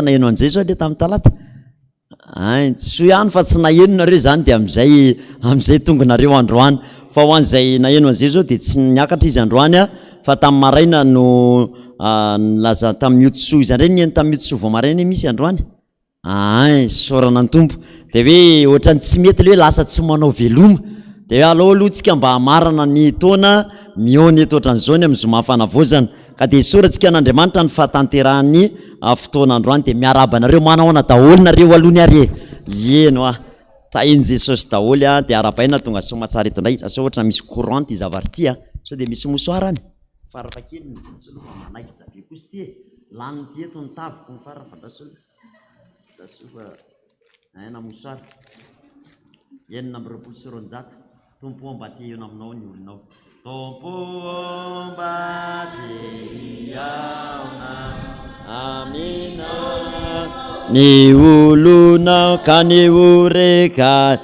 naheno an'izay zao le tamin'ny talata tsy so ihany fa tsy naheno nareo zany de am'izay tonga nareo androany fa ho an'izay naheno an'izay zao de tsy niakatra izy androany fa tamin'ny maraina no nilaza tamin'ny miotosoa izany reny nieny tamin'ny miotosoa vao maraina misy androany sorana ny tompo de hoe ohatrany tsy mety le hoe lasa tsy manao veloma de hoe alao aloha tsika mba hamarana ny taona miony eto ohatran'izao ny amin'ny zoma fanavozana ka de soratsika an'Andriamanitra ny fahatanterahany fotoana androany de miarabanareo manaona daholo nareo alohany ary eno tainy Jesosy daholo de arabaina tonga soa matsara eto indray so ohatra misy courante zavarity so de misy mosoarany farafakely solofa manaikitra be kosa ty lany ty eto ny taviko ny farafadrasolo na mosoara enina amby roapolo sy roanjato tompo mba te eo aminao ny olonao tompo mba te iaona amina ny olonao ka ny oreka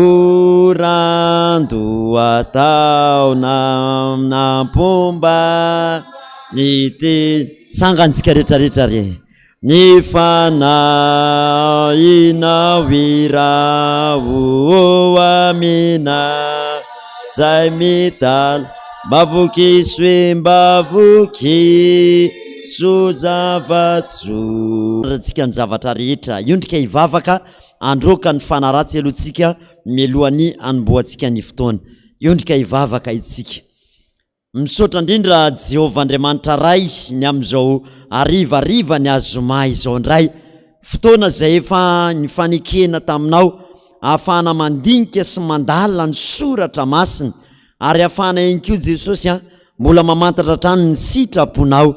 orando ataona nampomba ny te sangantsika rehetrarehetra re ny fanahinao irao amina zay mitala mbavoky soe mbavoky sozavatso ratsika ny zavatra rehetra iondrika hivavaka androka ny fanaratsy alohantsika milohan'ny anomboantsika ny fotoana iondrika hivavaka itsika misaotra indrindra Jehovah Andriamanitra ray ny am'izao arivariva ny azoma izao ndray fotoana zay efa nifanekena taminao ahafahana mandinika sy mandalina ny soratra masina ary ahafahana ihany koa Jesosy mbola mamantatra trano ny sitraponao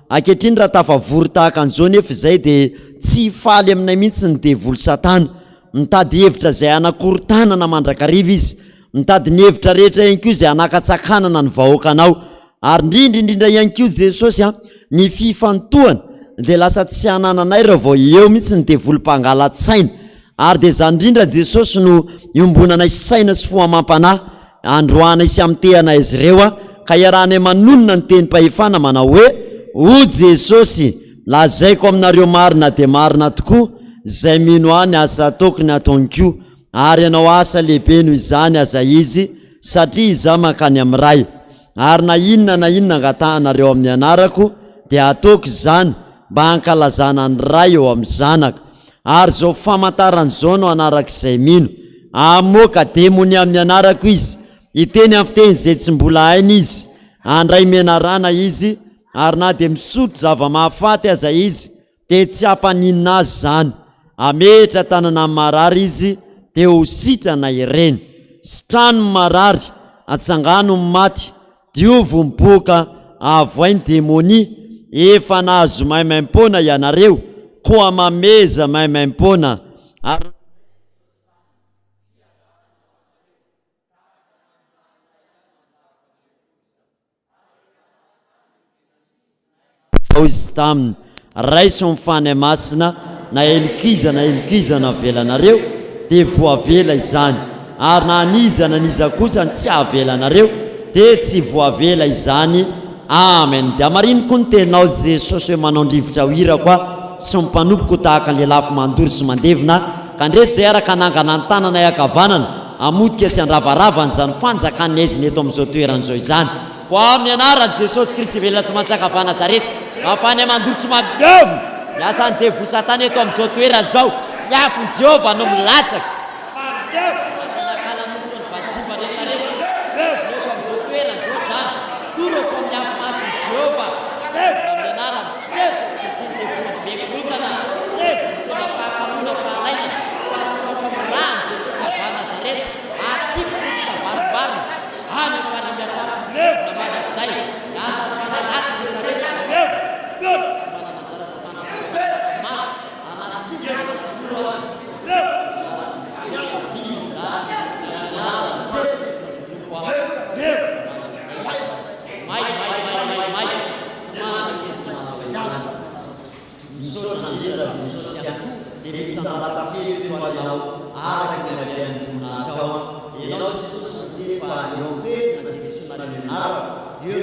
ankehitriny raha tafavory tahaka an'izao nefa izay de tsy faly aminay mihitsy ny devoly satana mitady hevitra zay anakorontanana mandrakariva izy mitady ny hevitra rehetra ihany koa zay anakatsakanana ny vahoakanao ary indrindra ihany koa Jesosy ny fifantohana de lasa tsy anananay raha vao eo mihitsy ny devolim-pangalatsaina ary de zany indrindra Jesosy no iombonanay saina sy foamam-panahy androana isy amtehana izy ireo ka iarahanay manonona ny tenim-pahefana manao hoe o Jesosy lazaiko aminareo marina de marina tokoa zay mino any asa tokony ataonko ary anao asa lehibe noho izany aza izy satria iza mankany amin'ny ray ary na inona angatahanareo amin'ny anarako de ataoko izany mba hankalazana ny ray eo amin'ny zanaka ary zao famantarany zao no anarak'izay mino amoka demony amin'ny anarako izy iteny amin'ny fiteny zay tsy mbola hainy izy andray menarana izy ary na de misotro zava-mahafaty aza izy de tsy hampaninina azy zany ametra tanana marary izy de ho sitrana ireny sitrano marary atsangano maty diovo miboka avoainy demoni efa nahazo maimaim-pona ianareo koa mameza maimaim-pona ary izy taminy raiso mifany masina na elikizana avelanareo de voavela izany ary na aniza kosa tsy avelanareo de tsy voavela izany amen de amariniko ny teninao Jesosy hoe manao ndrivotra hira koa sy mimpanompoka tahaka le lafy mandory sy mandevina ka ndreto zay araka nangana ny tanana iakavanana amodika sy andravaravany zany fanjakany aiziny eto amin'izao toeran'izao izany ko amin'ny anarany Jesosy Kristy velona sy mantsakava Nazareta afany mandory tsy mampidevina miasany devo satana eto amin'izao toerana zao miafiny Jehovah no milatsaka Dieu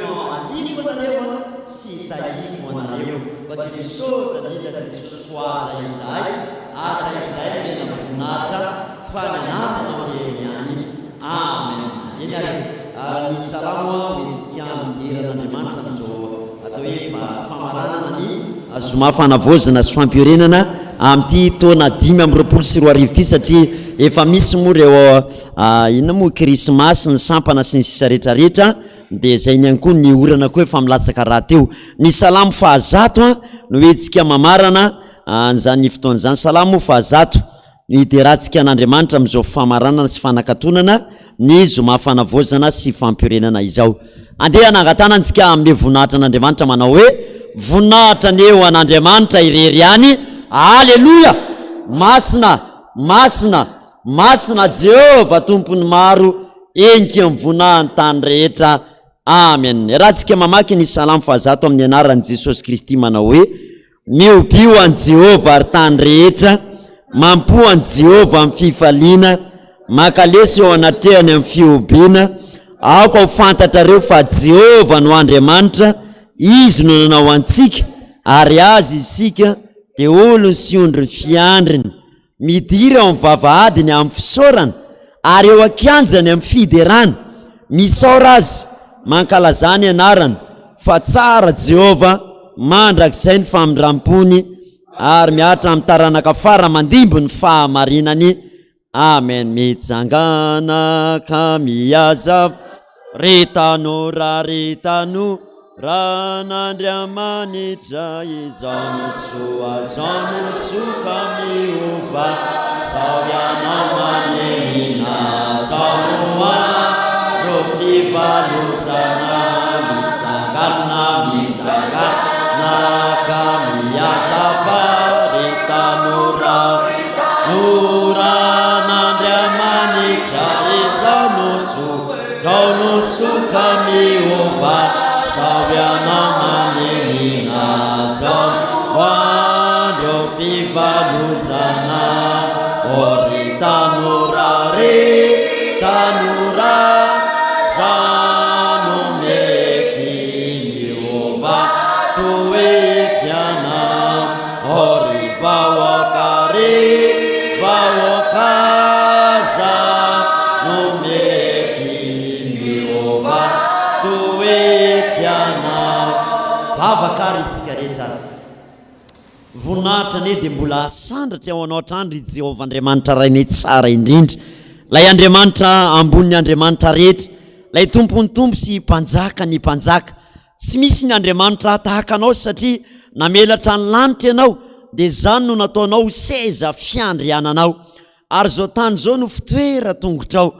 m'a dit que koa dia misaotra indrindra Jesosy ho aza izay mena voninahitra fananarana amin'ny ihany. Amen. Eny ary ny salamo hoentsika mideran'Andriamanitra amin'izao atao hoe famaranana ny zoma fanavozana sy fampiorenana amin'ity taona 524 ity, satria efa misy moa reo inona moa krismasy ny sampana sy ny sisa rehetrarehetra, dia zay ihany koa ny orana koa efa milatsaka raha teo. Ny salamo fahazato no hoentsika mamarana an'izany fotoana zany. Salamo fahazato ny iderahantsika an'Andriamanitra amin'izao famaranana sy fanakatonana ny zoma fanavozana sy fampiorenana izao. Andeha nangatanantsika amin'ny voninahitra an'Andriamanitra manao hoe voninahitra ny eo an'Andriamanitra irery any. Aleluia! Masina, masina, masina Jehova tompony maro, enky amin'ny voninahiny tany rehetra. Amen. Rahantsika mamaky ny salamo fahazato amin'ny anaran'i Jesosy Kristy manao hoe miobio an Jehova ary tany rehetra, mampo an Jehova amin'ny fifaliana, makalesy eo anatrehany amin'ny fiobiana. Aoka ho fantatrareo fa Jehova no Andriamanitra, izy no nanao antsika ary azy isika dia olony sy ondriny fiandriny, midira ao amin'ny vavahadiny amin'ny fisaorana ary eo ankianjany amin'ny fiderana. Misaora azy mankalazany anarany fa tsara Jehova mandrakizay ny famindrampony ary miatra amin'ny taranaka fara mandimbo ny fahamarinany. Amen. Mitsangana ka miazava retanora retano ran'Andriamanitra izao no soka miova sao ianao manenina sao no fivalosana mitsangana ka miazava retanora ran'Andriamanitra izao no soka miova sao ianao manenina sao andro fivalosana retanora zano meky miova toetrana ry vahoaka zano meky miova toetrana. Vavakary isika rehetra voninahitra ane dia mbola sandratra ao anao trandry Jehova Andriamanitra rainay tsara indrindra, lay Andriamanitra ambony Andriamanitra rehetra, lay tompony tompo sy mpanjaka ny mpanjaka. Tsy misy ny Andriamanitra tahaka anao, satria namelatra ny lanitra ianao dia zany no nataonao seza fiandriananao. Ary zao tany zao no fitoera tongotrao.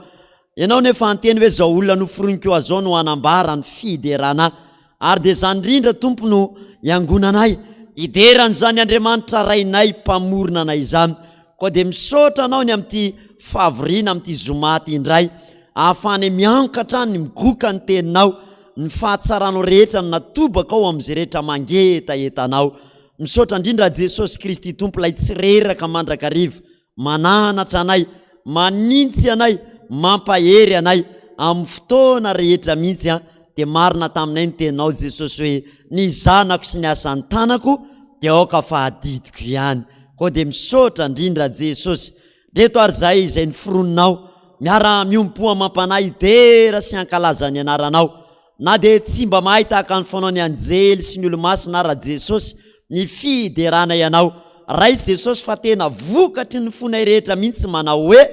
Ianao nefa anteny hoe zao olona noforoniko zao no anambara ny fiderana, ary dia zany indrindra tompo no iangonanay, iderany zany Andriamanitra rainay mpamorona anay izany. Koa dia misaotra anao ny amin'ity fahavoriana amin'ity zomaty indray, ahafany miankatra ny migoka ny teninao, ny fahatsaranao rehetra no natobaka ao amin'izay rehetra mangetaetanao. Misaotra indrindra Jesosy Kristy tompo lay tsy reraka mandrakariva, mananatra anay, manintsy anay, mampahery anay amin'ny fotoana rehetra mihitsy. Dia marina taminay ny teninao Jesosy hoe ny zanako sy ny asan'ny tanako dia aoka fahadidiko ihany. Koa dia misaotra indrindra Jesosy reto ary izay niforoninao, miara miompoa mampanay idera sy ankalazany anaranao, na dia tsy mba mahay tahaka ny fanao ny anjely sy ny olo-masina ara Jesosy ny fiderana ianao. Raisy Jesosy fa tena vokatry ny fonay rehetra mihitsy manao hoe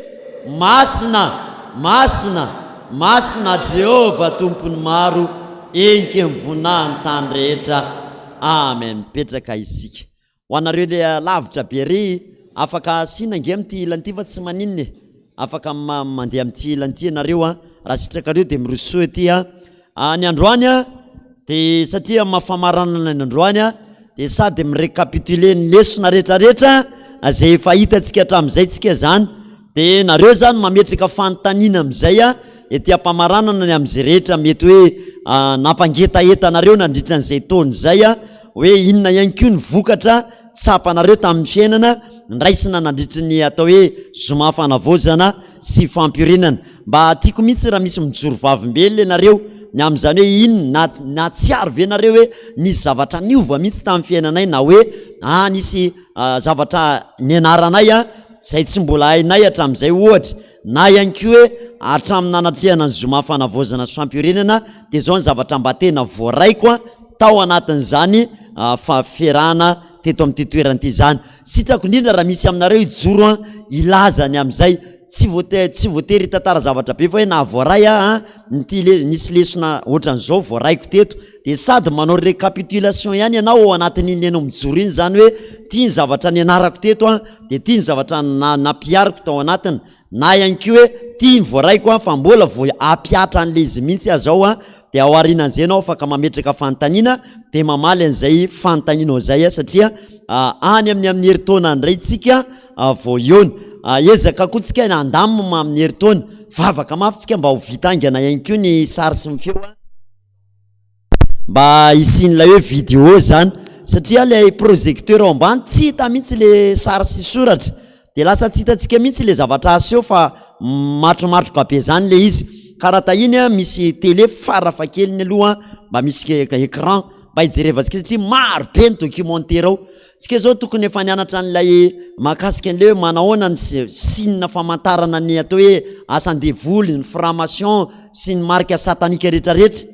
masina, masina, masina Jehova tompony maro, enky mivonahany tany rehetra. Amen. Petraka isika ho anareo le lavitra be ry afaka asina nge amin'ity ilan'ity fa tsy maninny, afaka mandeha amin'ity ilan'ity ianareo raha sitrakareo dia miroso ety ny androany dia satria mafamaranana ny androany dia sady mirekapitule ny lesona rehetrarehetra zay efa hitantsika hatramin'izay tsika zany. Dia nareo zany mametraka fanontaniana amin'izay ety ampamaranana ny amin'izay rehetra mety hoe nampangetaetanareo nandritra n'izay taona izay hoe inona ihany koa ny vokatra tsapanareo tamin'ny fiainana nraisina nandritry ny atao hoe zoma fanavozana sy fampiorenana. Mba tiako mihitsy raha misy mijoro vavimbelona ianareo ny am'zany hoe iny na tsy ary ve nareo hoe nisy zavatra niova mihitsy tamin'ny fiainanay na hoe nisy zavatra nianaranay zay tsy mbola hainay hatramin'izay ohatra na ihany koa hoe hatramin'ny nanatrehana ny zoma fanavozana soam-pirenena de zao ny zavatra mba tena voaraiko tao anatin'izany fahaferahana teto amin'ity toerana ity zany. Sitrako indrindra raha misy aminareo ijoro ilazany amin'izay tsy voatery tantara zavatra be fa hoe na voaray nisy lesona ohatran'izao voaraiko teto de sady manao récapitulation ihany ianao ao anatin'iny ianao mijoro iny zany hoe tia ny zavatra nianarako teto de tia ny zavatra nampiariko tao anatiny na ihany koa hoe tia ny voaraiko fa mbola vo ampiatra an'le izy mihitsy azao de ao aorianan'izay anao afaka mametraka fanontaniana de mamaly an'izay fanontanianao zay satria any amin'ny heritaona andray tsika vao iona ezaka koa tsika andamina amin'ny heritaona vavaka mafy tsika mba ho vitangana ihany koa ny sary sy ny feo mba isian'ilay hoe vidéo zany satria le projecteur ao ambany tsy hita mihitsy le sary sy soratra de lasa tsy hitantsika mihitsy le zavatra aseho fa matromatroka be zany le izy karaha tahiny misy télé farafakeliny aloha mba misy écran mba hijerevantsika satria maro be ny documentaire ao tsika zao tokony efa nianatra an'ilay mahakasika an'le hoe manahoana ny signe famantarana ny atao hoe asan-devoly ny formation sy ny marika satanika rehetrarehetra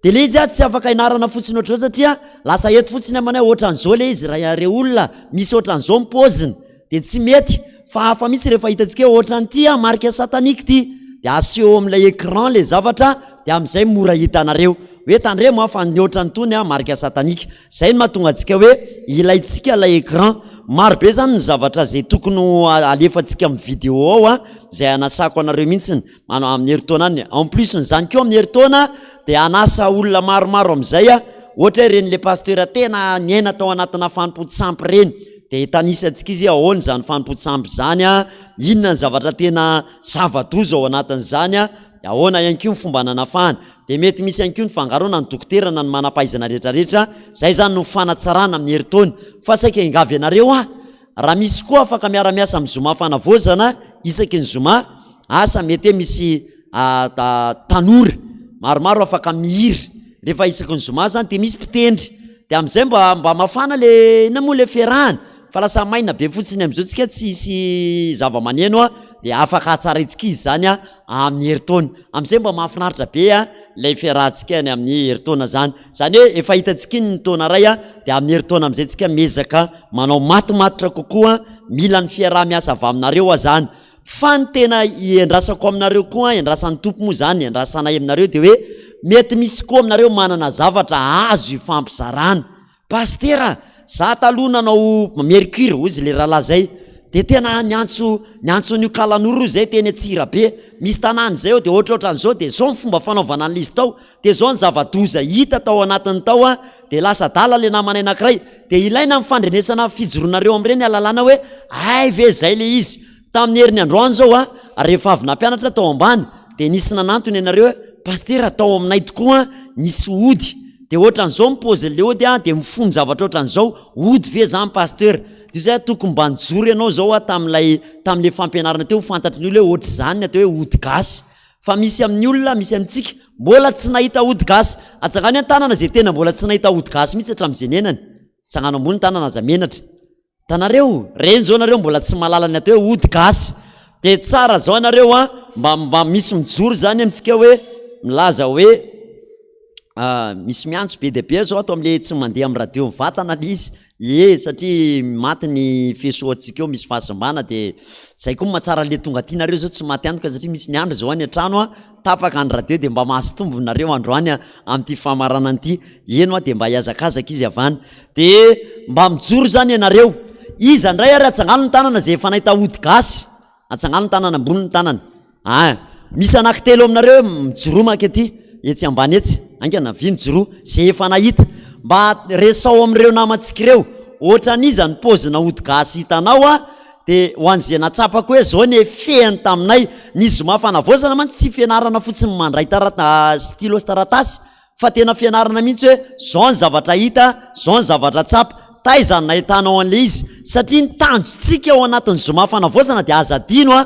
de le izy tsy afaka inarana fotsiny ohatr'izao satria lasa eto fotsiny amanay ohatran'izao le izy raha re olona misy ohatran'izao mipoziny de tsy mety fa hafa misy rehefa hitantsika ohatran'ity marika satanika ty de aseho amin'ilay écran le zavatra de am'izay mora hitanareo hoe tandremo fa ny ohatran'tony marika satanika zay no mahatonga antsika hoe ilaitsika lay écran maro be zany ny zavatra zay tokony alefantsika amin'ny vidéo ao zay anasako anareo mihitsiny amin'ny heritaona any en plus nyzany keo amin'ny heritaona de anasa olona maromaro am'izay ohatra hoe reny le pasteur tena niaina tao anatina fanompotsisampy reny de tanisyantsika izy ahoany zany fanompotsisampy zany inona ny zavatra tena zava-doza ao anatin'izany ahoana ihany koa ny fomba nanafahana de mety misy ihany koa ny fangarona ny dokotera na ny manam-pahaizana rehetrarehetra zay zany no fanatsarana amin'ny heritaona fa saika ingavy anareo raha misy koa afaka miara-miasa amin'ny zoma fanavozana isaky ny zoma asa mety hoe misy tanora maromaro afaka mihira rehefa isaky ny zoma zany de misy mpitendry de am'izay mba mafana le na moa le fiarahana fa lasa maina be fotsiny am'izao tsika tsisy zava-maneno de afaka hatsaraitsika izy zany amin'ny heritaona am'izay mba mahafinaritra be lay fiarahantsika ny amin'ny heritaona zany hoe efa hitantsika iny ny taona ray de amin'ny heritaona am'izay tsika mezaka manao matomatotra kokoa mila ny fiaraha-miasa avy aminareo zany fa ny tena iandrasako aminareo koa iandrasan'ny tompo moa zany iandrasanay aminareo de hoe mety misy koa aminareo manana zavatra azo ifampizarana pastera za taloha nanao mercure ozy le rahalahy zay de tena niantso nio kalanoro zay tena tsira be misy tanany zay de ohatrohatran'izao de zao ny fomba fanaovana an'izy tao de zao ny zava-doza hita tao anatiny tao de lasa dala le namanay anankiray de ilaina mifandrenesana fijoronareo am'ireny alalana hoe ay ve zay le izy tamin'ny herin'ny androany zao rehefa avy nampianatra tao ambany de nisy nanantony ianareo hoe pastera tao aminay tokoa nisy ody de ohatran'izao mipozy le ody de mifono zavatra ohatran'izao ody ve zany pasteur de zay tokony mba nijoro ianao zao tam'le fampianarana teo fantatry ny olona hoe ohatry zany atao hoe ody gasy fa misy amin'ny olona misy amintsika mbola tsy nahita ody gasy atsangany an-tanana zay tena mbola tsy nahita ody gasy mihitsy hatramin'izay nenany tsangano ambony tanana aza menatra tanareo reny zao nareo mbola tsy mahalala ny atao hoe ody gasy de tsara zao anareo mba misy mijoro zany amintsika hoe milaza hoe misy miantso be de be zao ato am'le tsy mandeha amin'ny radio mivatana izy satria maty ny fesoantsika eo misy fahasimbana de zay koa mahatsara le tonga tianareo zao tsy maty antoka satria misy ny andro zao any an-trano tapaka ny radio de mba mahazo tombonareo androany amin'ity famaranany ity eno de mba hiazakazaka izy avany de mba mijoro zany ianareo izy andray ary atsangano ny tanana zay efa nahita ody gasy atsangano ny tanana ambony ny tanana misy anankitelo aminareo mijoromaky aty etsy ambany etsy angana vinjoro zay efa nahita mba resao amin'ireo namantsika ireo ohatran'iza ny pozina ody gasy hitanao de ho an'izay natsapako hoe zao ny fehany taminay ny zoma fanavozana mantsy tsy fianarana fotsiny mandray stylo sy taratasy fa tena fianarana mihitsy hoe zao ny zavatra hita zao ny zavatra tsapa taizany nahitanao an'le izy satria ny tanjotsika ao anatin'ny zoma fanavozana de azadino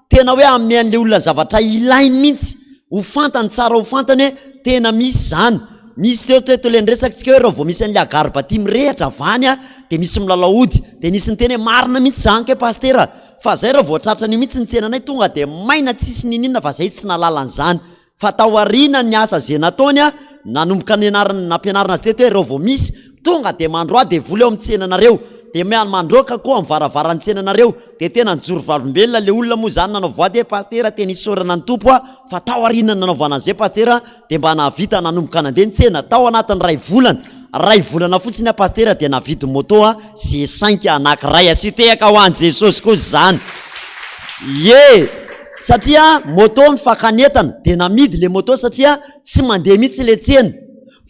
tena hoe ame an'le olona zavatra ilainy mihitsy ho fantany tsara ho fantany hoe tena misy zany. Misy teo le nresakitsika hoe raha vao misy an'le agarbaty mirehatra vany de misy milalaody de nisy nyteny hoe marina mihitsy zany ke pastera fa zay raha vao tratrany mihitsy ny tsenanay tonga de maina tsisy nininona fa zay tsy nalalanyzany fa taoriana ny asa zay nataony nanomboka nampianarina azy teto hoe raha vao misy tonga de mandro de vola eo amin'ny tsenanareo de mandroka koa amin'ny varavaran'ny tsenanareo de tena nijoro valombelona le olona moa zany nanao voady pastera tena isorana ny tompo fa taoriana nanaovana an'izay pastera de mba nahavita nanomboka nandeha ny tsena tao anatin'ny ray volana fotsiny pastera de navidy moto C5 anankiray asitehaka ho an'i Jesosy koa zany satria moto mifakanetana de namidy le moto satria tsy mandeha mihitsy le tsena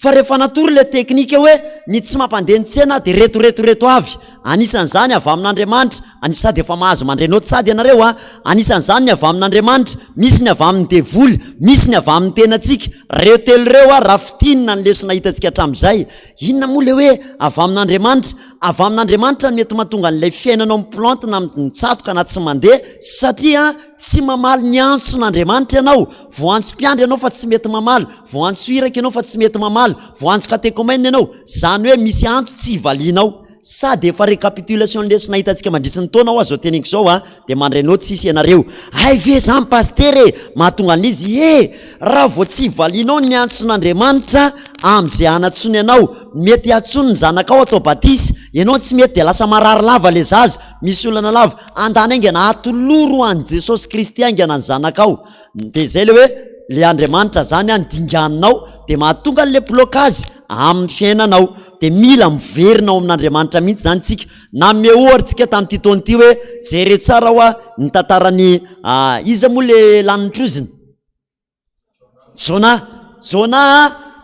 fa rehefa natory le teknika hoe ny tsy mampandeha ny tsena de reto avy anisan'izany avy amin'Andriamanitra anisady efa mahazo mandrenao tsady ianareo anisan'izany ny avy amin'Andriamanitra misy ny avy amin'ny devoly misy ny avy amin'ny tenatsika reo telo reo rafitinina ny lesona hitantsika hatramin'izay inona moa le hoe avy amin'Andriamanitra mety mahatonga an'ilay fiainanao miplantina mitsatoka na tsy mandeha satria tsy mamaly ny antson'Andriamanitra ianao voantsom-piandry ianao fa tsy mety mamaly voantso iraka ianao fa tsy mety mamaly voantso katekomène ianao zany hoe misy antso tsy ivalianao sady efa récapitulation lesona hitantsika mandritry ny taona ao azao teniko zao de mandrenao tsisy ianareo ay ve zany pastere mahatonga an'izy raha vao tsy ivalianao ny antson'Andriamanitra am'izay anatsony ianao mety atsony ny zanakao atao batisy ianao tsy mety de lasa marary lava le zaza misy olana lava andany aingana atoloro an Jesosy Kristy aingana ny zanakao de zay le hoe le Andriamanitra zany andinganinao de mahatonga le blocage amin'ny fiainanao de mila miverinao amin'Andriamanitra mihitsy zany tsika na meoharytsika tamin'ity taona ity hoe jere tsara ny tantarany iza moa le lanitroziny Jona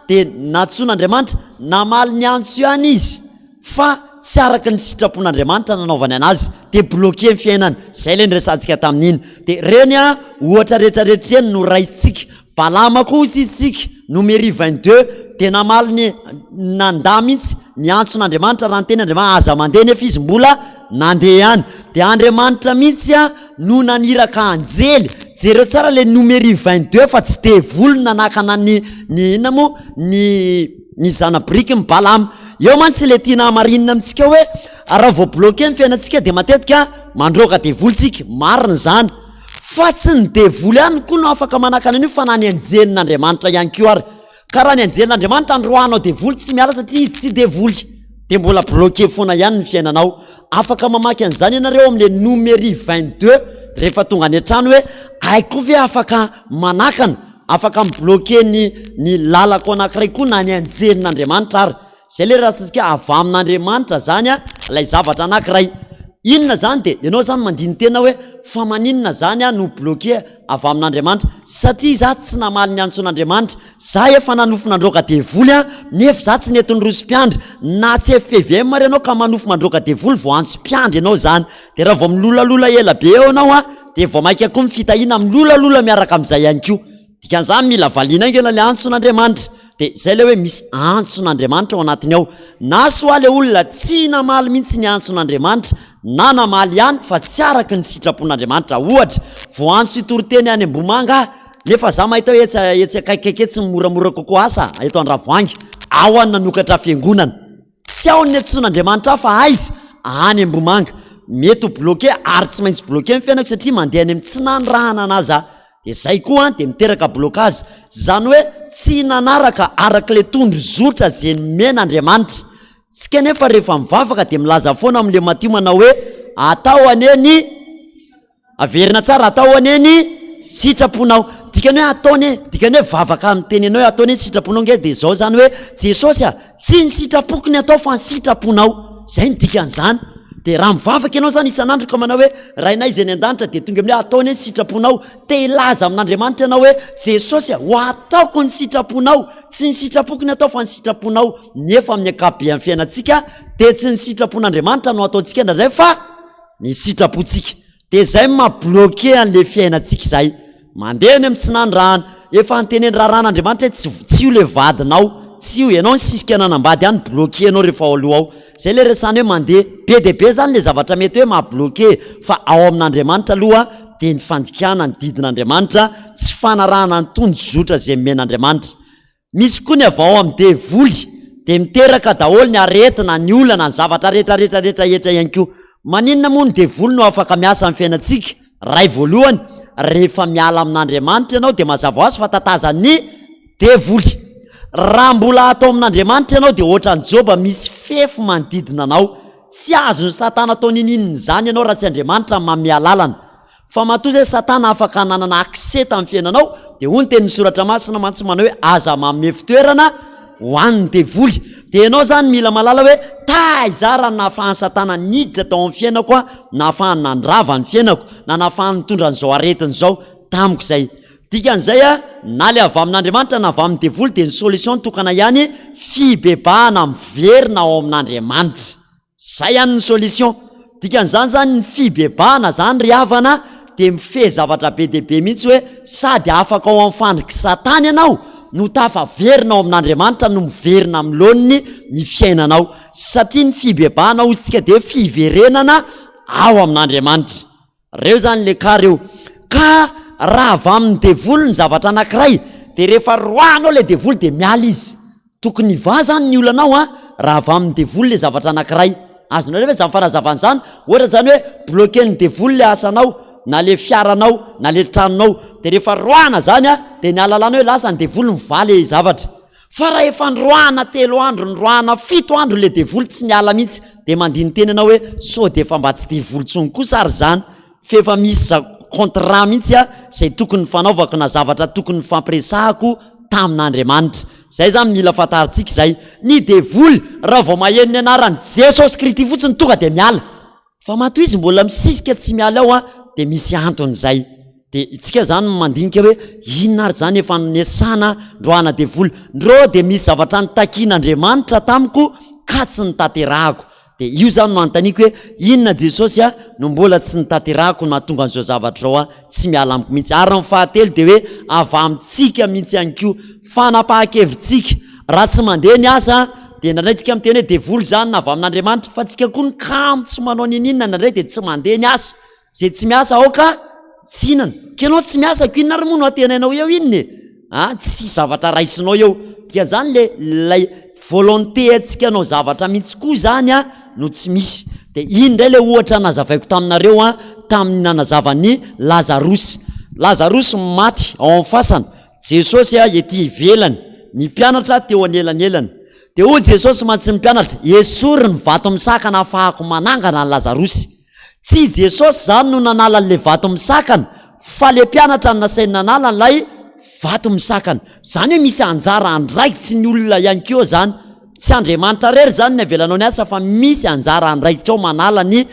de natson'Andriamanitra namaly ny antso ihany izy fa tsy araka ny sitrapon'Andriamanitra nanaovany anazy de bloqué ny fiainany zay le nresantsika tamin'iny de reny ohatra rehetrarehetra eny no raisitsika Balama koa isitsika numéro 22 de namaly ny nanda mihitsy ny antson'Andriamanitra raha ny teny Andriamanitra aza mandeha nefa izy mbola nandeha ihany de Andriamanitra mihitsy no naniraka anjely jereo tsara le numéro 22 fa tsy devoly nanakana ny inona mo ny zanabriky ny Balama eo man tsy le tina marinina amitsika hoe raha vao bloqué ny fiainantsika de matetika mandroka devolitsika marina zany fa tsy ny devoly ihany koa no afaka manakana an'io fa na ny anjelin'Andriamanitra ihany koa ary ka raha ny anjelin'Andriamanitra androanao devoly tsy miala satria izy tsy devoly de mbola bloqué foana ihany ny fiainanao afaka mamaky an'izany ianareo am'le numéro 22 rehefa tonga any an-trano hoe aiko ve afaka manakana afaka mibloqué ny lalako anankiray koa na ny anjelin'Andriamanitra ary zay le rahatsika avy amin'Andriamanitra zany lay zavatra anankiray inona zany de ianao zany mandiny tena hoe fa maninona zany no bloqué avy amin'Andriamanitra satria za tsy namaly ny antson'Andriamanitra za efa nanofo nandroka devoly nefa za tsy nety nyrosom-piandry na tsy FPVM ary ianao ka manofo mandroka devoly vao antsom-piandry ianao zany de raha vao milolalola ela be eo anao de vao maika koa mifitahina milolalola miaraka am'izay ihany koa dikan'izany mila valiana ingena le antson'Andriamanitra de zay le hoe misy antson'Andriamanitra ao anatiny ao na soa le olona tsy namaly mihitsy ny antson'Andriamanitra na namaly ihany fa tsy araky ny sitrapon'Andriamanitra ohatra voantso itoroteny any Ambomanga nefa za mahita hoe etsy akaikaiky tsy moramora kokoa asa eto Andravoahangy ao any nanokatra fiangonana tsy ao ny antson'Andriamanitra fa aizy any Ambomanga mety ho bloqué ary tsy maintsy bloqué ny fiainako satria mandeha any amin'ny tsy nandrahana anazy de zay koa de miteraka blocage zany hoe tsy nanaraka araka le tondro zotra zay men'Andriamanitra tsika nefa rehefa mivavaka de milaza foana am'le Matio manao hoe atao aneny averina tsara atao aneny sitraponao dikany hoe ataony dikany hoe vavaka amin'ny tenenao hoe ataony sitraponao nge de zao zany hoe Jesosy tsy ny sitrapokony atao fa ny sitraponao zay ny dikan'izany de raha mivavaka ianao zany isan'andro ka manao hoe raha inay izy any an-danitra de tonga amin'le ataony ny sitraponao te ilaza amin'Andriamanitra ianao hoe Jesosy ho ataoko ny sitraponao tsy ny sitrapokony atao fa ny sitraponao nefa amin'ny akapobean'ny fiainantsika de tsy ny sitrapon'Andriamanitra no ataontsika ndraindray fa ny sitrapontsika de zay mabloqué an'le fiainantsika zay mandeha any amin'ny tsy nandrahana efa anteneny raharan'Andriamanitra tsy io le vadinao tsy io ianao ny sisika nanambady any bloqué anao rehefa ao aloha ao zay le resany hoe mandeha be de be zany le zavatra mety hoe mabloqué fa ao amin'Andriamanitra aloha dia ny fandikana ny didin'Andriamanitra, tsy fanarahana ny tondrozotra izay men'Andriamanitra. Misy koa ny avao amin'ny devoly dia miteraka daholo ny aretina, ny olana, ny zavatra rehetrarehetra ihany koa. Maninona moa ny devoly no afaka miasa amin'ny fiainantsika? Ray voalohany, rehefa miala amin'Andriamanitra ianao dia mazava ho azy fa tatazan'ny devoly. Raha mbola atao amin'Andriamanitra ianao dia ohatran'ny Joba, misy fefo manodidina anao. Tsy azony Satana atao ninininy zany ianao raha tsy Andriamanitra mamea lalana. Fa matoa zay Satana afaka nanana accès tamin'ny fiainanao, dia hoy ny tenin'ny soratra masina mantsy manao hoe aza manome fitoerana ho an'ny devoly. Dia ianao zany mila malala hoe taizara nahafahany Satana niditra tao amin'ny fiainako a, nahafahany nandrava ny fiainako, na nahafahany nitondra an'izao aretin' izao tamiko zay. Dikan'izay a, na le avy amin'Andriamanitra na avy amin'ny devoly dia ny solution tokana ihany fibebahana miverina ao amin'Andriamanitra. Zay ihany ny solution. Dikan'izany zany ny fibebahana zany ry havana dia mifehy zavatra be dia be mihitsy hoe sady afaka ao amin'ny fandriky Satana ianao no tafaverina ao amin'Andriamanitra no miverina amin'ny laoniny ny fiainanao, satria ny fibebahana hotsika dia fiverenana ao amin'Andriamanitra. Reo zany le ka reo. Ka raha avy amin'ny devoly ny zavatra anankiray dia rehefa roanao le devoly dia miala izy. Tokony iva zany ny olanao a raha avy amin'ny devoly le zavatra anankiray. Azonao rehefa zany farazavana zany, ohatra zany hoe bloqué ny devoly le asanao, na le fiaranao, na le tranonao, dia rehefa roana zany a dia ny alalana hoe lasa ny devoly mivaly le zavatra. Fa raha efa nroana 3 andro, nroana 7 andro le devoly tsy niala mihitsy, dia mandiny teny ianao hoe so dia efa mba tsy devoly tsony kosa ary zany, fa efa misy contrat mihitsy a zay tokony fanaovako na zavatra tokony fampiresahako tamin'Andriamanitra. Zay zany mila fantarintsika zay. Ny devoly raha vao maheno ny anarany Jesosy Kristy fotsiny tonga dia miala. Fa matoa izy mbola misisika tsy miala ao a dia misy antony zay. Dia itsika zany mandinika hoe inona ary zany efa nesana ndroana devoly. Ndro dia misy zavatra nitakian'Andriamanitra tamiko ka tsy nitaterahako. Dia io zany no antaniko hoe inona Jesosy a no mbola tsy nitaterahako mahatonga an'izao zavatra zao a tsy miala amiko mihitsy. Ary ny fahatelo dia hoe avy amintsika mihitsy ihany koa, fanapahan-kevintsika. Raha tsy mandeha ny asa dia nandray tsika miteny hoe devoly zany na avy amin'Andriamanitra, fa tsika koa ny kamo tsy manao ninina nandray dia tsy mandeha ny asa. Zay tsy miasa aoka tsy hinana. Kenao tsy miasa ko inona ary moa no atenainao eo inona e? Tsy zavatra raisinao eo. Dia zany lay volonté atsika anao zavatra mihitsy koa zany a no tsy misy. Dia iny indray le ohatra nazavaiko taminareo a tamin'ny nanazavany Lazarosy. Lazarosy maty ao amin'ny fasana. Jesosy a ety ivelany, ny mpianatra teo anelanelany. Dia hoy Jesosy mantsy ny mpianatra, esory ny vato misakana ahafahako manangana ny Lazarosy. Tsy Jesosy zany no nanala le vato misakana, fa le mpianatra no nasainy nanala lay vato misakana. Zany hoe misy anjara andraikitsy ny olona ihany keo zany. Tsy Andriamanitra rery zany ny avelanao ny asa, fa misy anjara andraikitsy ao manala ny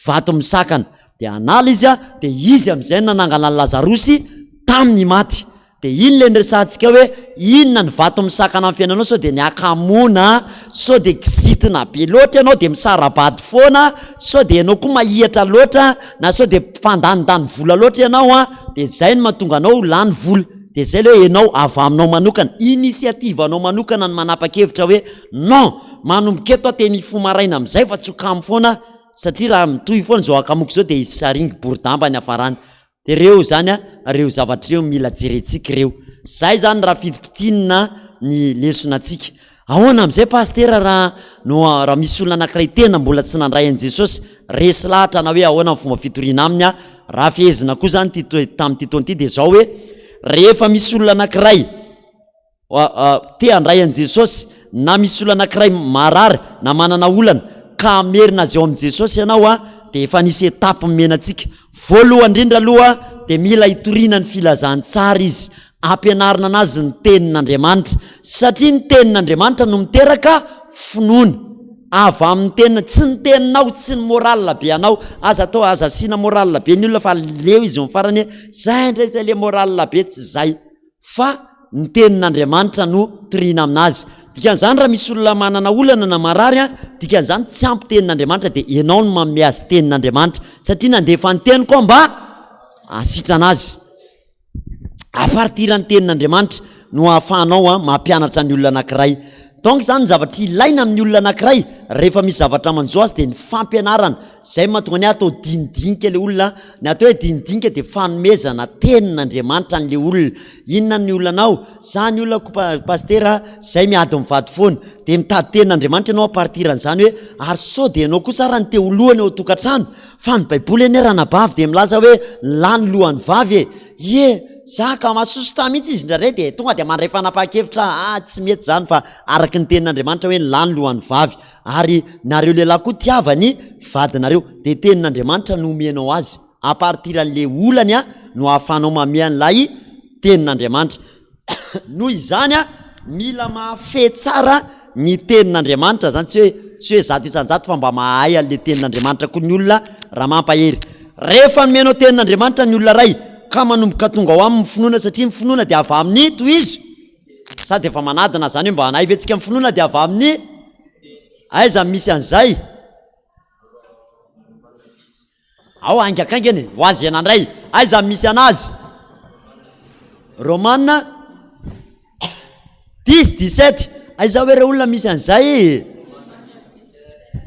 vato misakana. Dia anala izy a, dia izy amin'izay nanangana ny Lazarosy tamin'ny maty. Dia iny le niresahantsika hoe inona ny vato misakana amin'ny fiainanao, sao dia niakamona, sao dia kisitina be loatra ianao dia misarabady foana, sao dia ianao koa mahihatra loatra, na sao dia mpandanindany vola loatra ianao a, dia zay no mahatonga anao lany vola. Dia zay le hoe ianao avy aminao manokana, inisiativa anao manokana ny manapa-kevitra hoe non, manomboka eto teny fo maraina amin'izay fa tsy ho kamo foana, satria raha mitohy foana zao akamoko zao dia isaringy bourdamba ny hafarany. Dia reo zany a, reo zavatra reo mila jerentsika reo. Zay zany raha fitipitinina ny lesonantsika. Ahoana amin'izay pastera raha misy olona anankiray tena mbola tsy nandray an'i Jesosy, resy lahatra na hoe ahoana ny fomba fitoriana aminy a. Raha fehezina koa zany tamin'ity taona ity dia zao hoe rehefa misy olona anankiray te handray an'i Jesosy, na misy olona anankiray marary na manana olana ka amerina azy ao amin'i Jesosy ianao a, dia efa nisy etapy menantsika. Voalohany indrindra aloha dia mila hitoriana ny filazantsara izy, ampianarina anazy ny tenin'Andriamanitra, satria ny tenin'Andriamanitra no miteraka finoana. Avy amin'ny tenina, tsy ny teninao, tsy ny moralina be anao, aza atao aza asiana moralina be ny olona fa leo izy mifarany zay indray zay le moralina be, tsy zay, fa ny tenin'Andriamanitra no toriana aminazy. Dikan'izany raha misy olona manana olana na marary a, dikan'izany tsy ampy tenin'Andriamanitra dia ianao no manome azy tenin'Andriamanitra, satria nandefa ny teny koa mba asitrana azy. A partir ny tenin'Andriamanitra no ahafahanao mampianatra ny olona anankiray. donc zany zavatra ilaina amin'ny olona anankiray rehefa misy zavatra manjo azy dia ny fampianarana zay mahatonga ny atao dinidinika le olona ny atao hoe dinidinika dia fanomezana tenin'Andriamanitra n'le olona inona ny olonanao za ny olona ko pastera zay miady mivady foana dia mitady tenin'Andriamanitra ianao apartiran'izany hoe ary sao dia ianao koa tsara ny teo lohany eo tokantrano fa ny baiboly eny ranabavy dia milaza hoe lany lohany vavy za ka masosotra mihitsy izy ndrare dia tonga dia mandray fanapa-kevitra tsy mety zany fa araky ny tenin'Andriamanitra hoe lany lohany vavy ary nareo lehilahy koa tiavany vadinareo dia tenin'Andriamanitra no omenao azy apartiran'le olany no ahafanao mamean'lay tenin'Andriamanitra noho izany mila mahafehy tsara ny tenin'Andriamanitra zany tsy hoe zato isan-jato fa mba mahay an'le tenin'Andriamanitra koa ny olona raha mampahery rehefa nomenao tenin'Andriamanitra ny olona ray ka manomboka tonga ao amin'ny finoana satria ny finoana dia avy amin'ny tohizo sady efa manadina zany hoe mba hanay vetsika amin'ny finoana dia avy amin'ny aiza misy an'izay ao angakaingany ho azy ianandray aiza misy anazy Romaina 10:17 aiza hoe re olona misy an'izay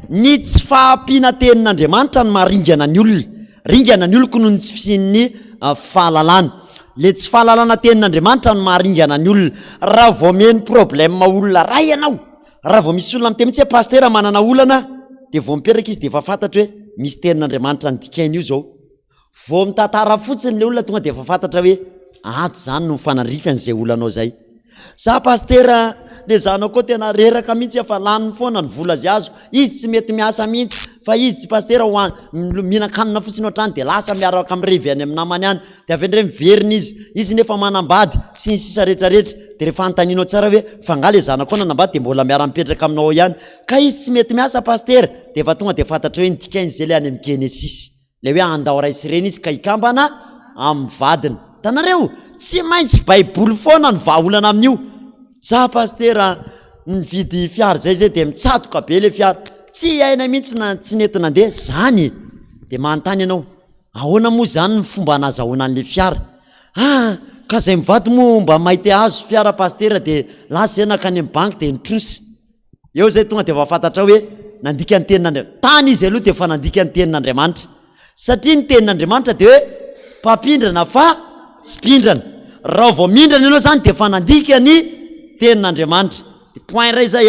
ny tsy fahampiana tenin'Andriamanitra no maharingana ny olona ringana ny oloko noho ny tsy fisian'ny fahalalana le tsy fahalalana tenin'Andriamanitra no maharingana ny olona raha vao meny problème olona ray ianao raha vao misy olona miteny mitsy hoe pastera manana olana dia vao mipetraka izy dia efa fantatra hoe misy tenin'Andriamanitra ny dikainy io zao vao mitantara fotsiny le olona tonga dia efa fantatra hoe ato zany no fanandrifan'izay olanao zay za pastera le zanao koa tena reraka mihitsy efa lany foana ny vola zay azo izy tsy mety miasa mihitsy fa izy tsy pastera mihinan-kanina fotsiny ohatrany dia lasa miaraka amin'irevy any amin'ny namany any dia avy indray miverina izy nefa manambady sy ny sisa rehetrarehetra dia rehefa antaninao tsara hoe fa nga le zanako nanambady dia mbola miara-mipetraka aminao ihany ka izy tsy mety miasa pastera dia efa tonga dia fantatra hoe nydikainy zay le any amin'ny Genesis le hoe andao ray sy reny izy ka ikambana amin'ny vadina tanareo tsy maintsy baiboly foana ny vahaolana amin'io za pastera nividy fiara zay dia mitsatoka be le fiara tsy aina mihitsy tsy nety nandeha zany dia manontany ianao ahoana moa zany ny fomba nazahoana an'le fiara ka zay mivady moa mba mahita azo fiara pastera dia lasa ena ka any amin'ny banky dia nitrosy eo zay tonga dia efa fantatra hoe nandika ny tenin'Andriamanitra tany izy aloha dia efa nandika ny tenin'Andriamanitra satria ny tenin'Andriamanitra dia hoe mpapindrana fa tsy pindrana raha vao mindrana ianao zany dia efa nandika ny tenin'Andriamanitra dia point ray zay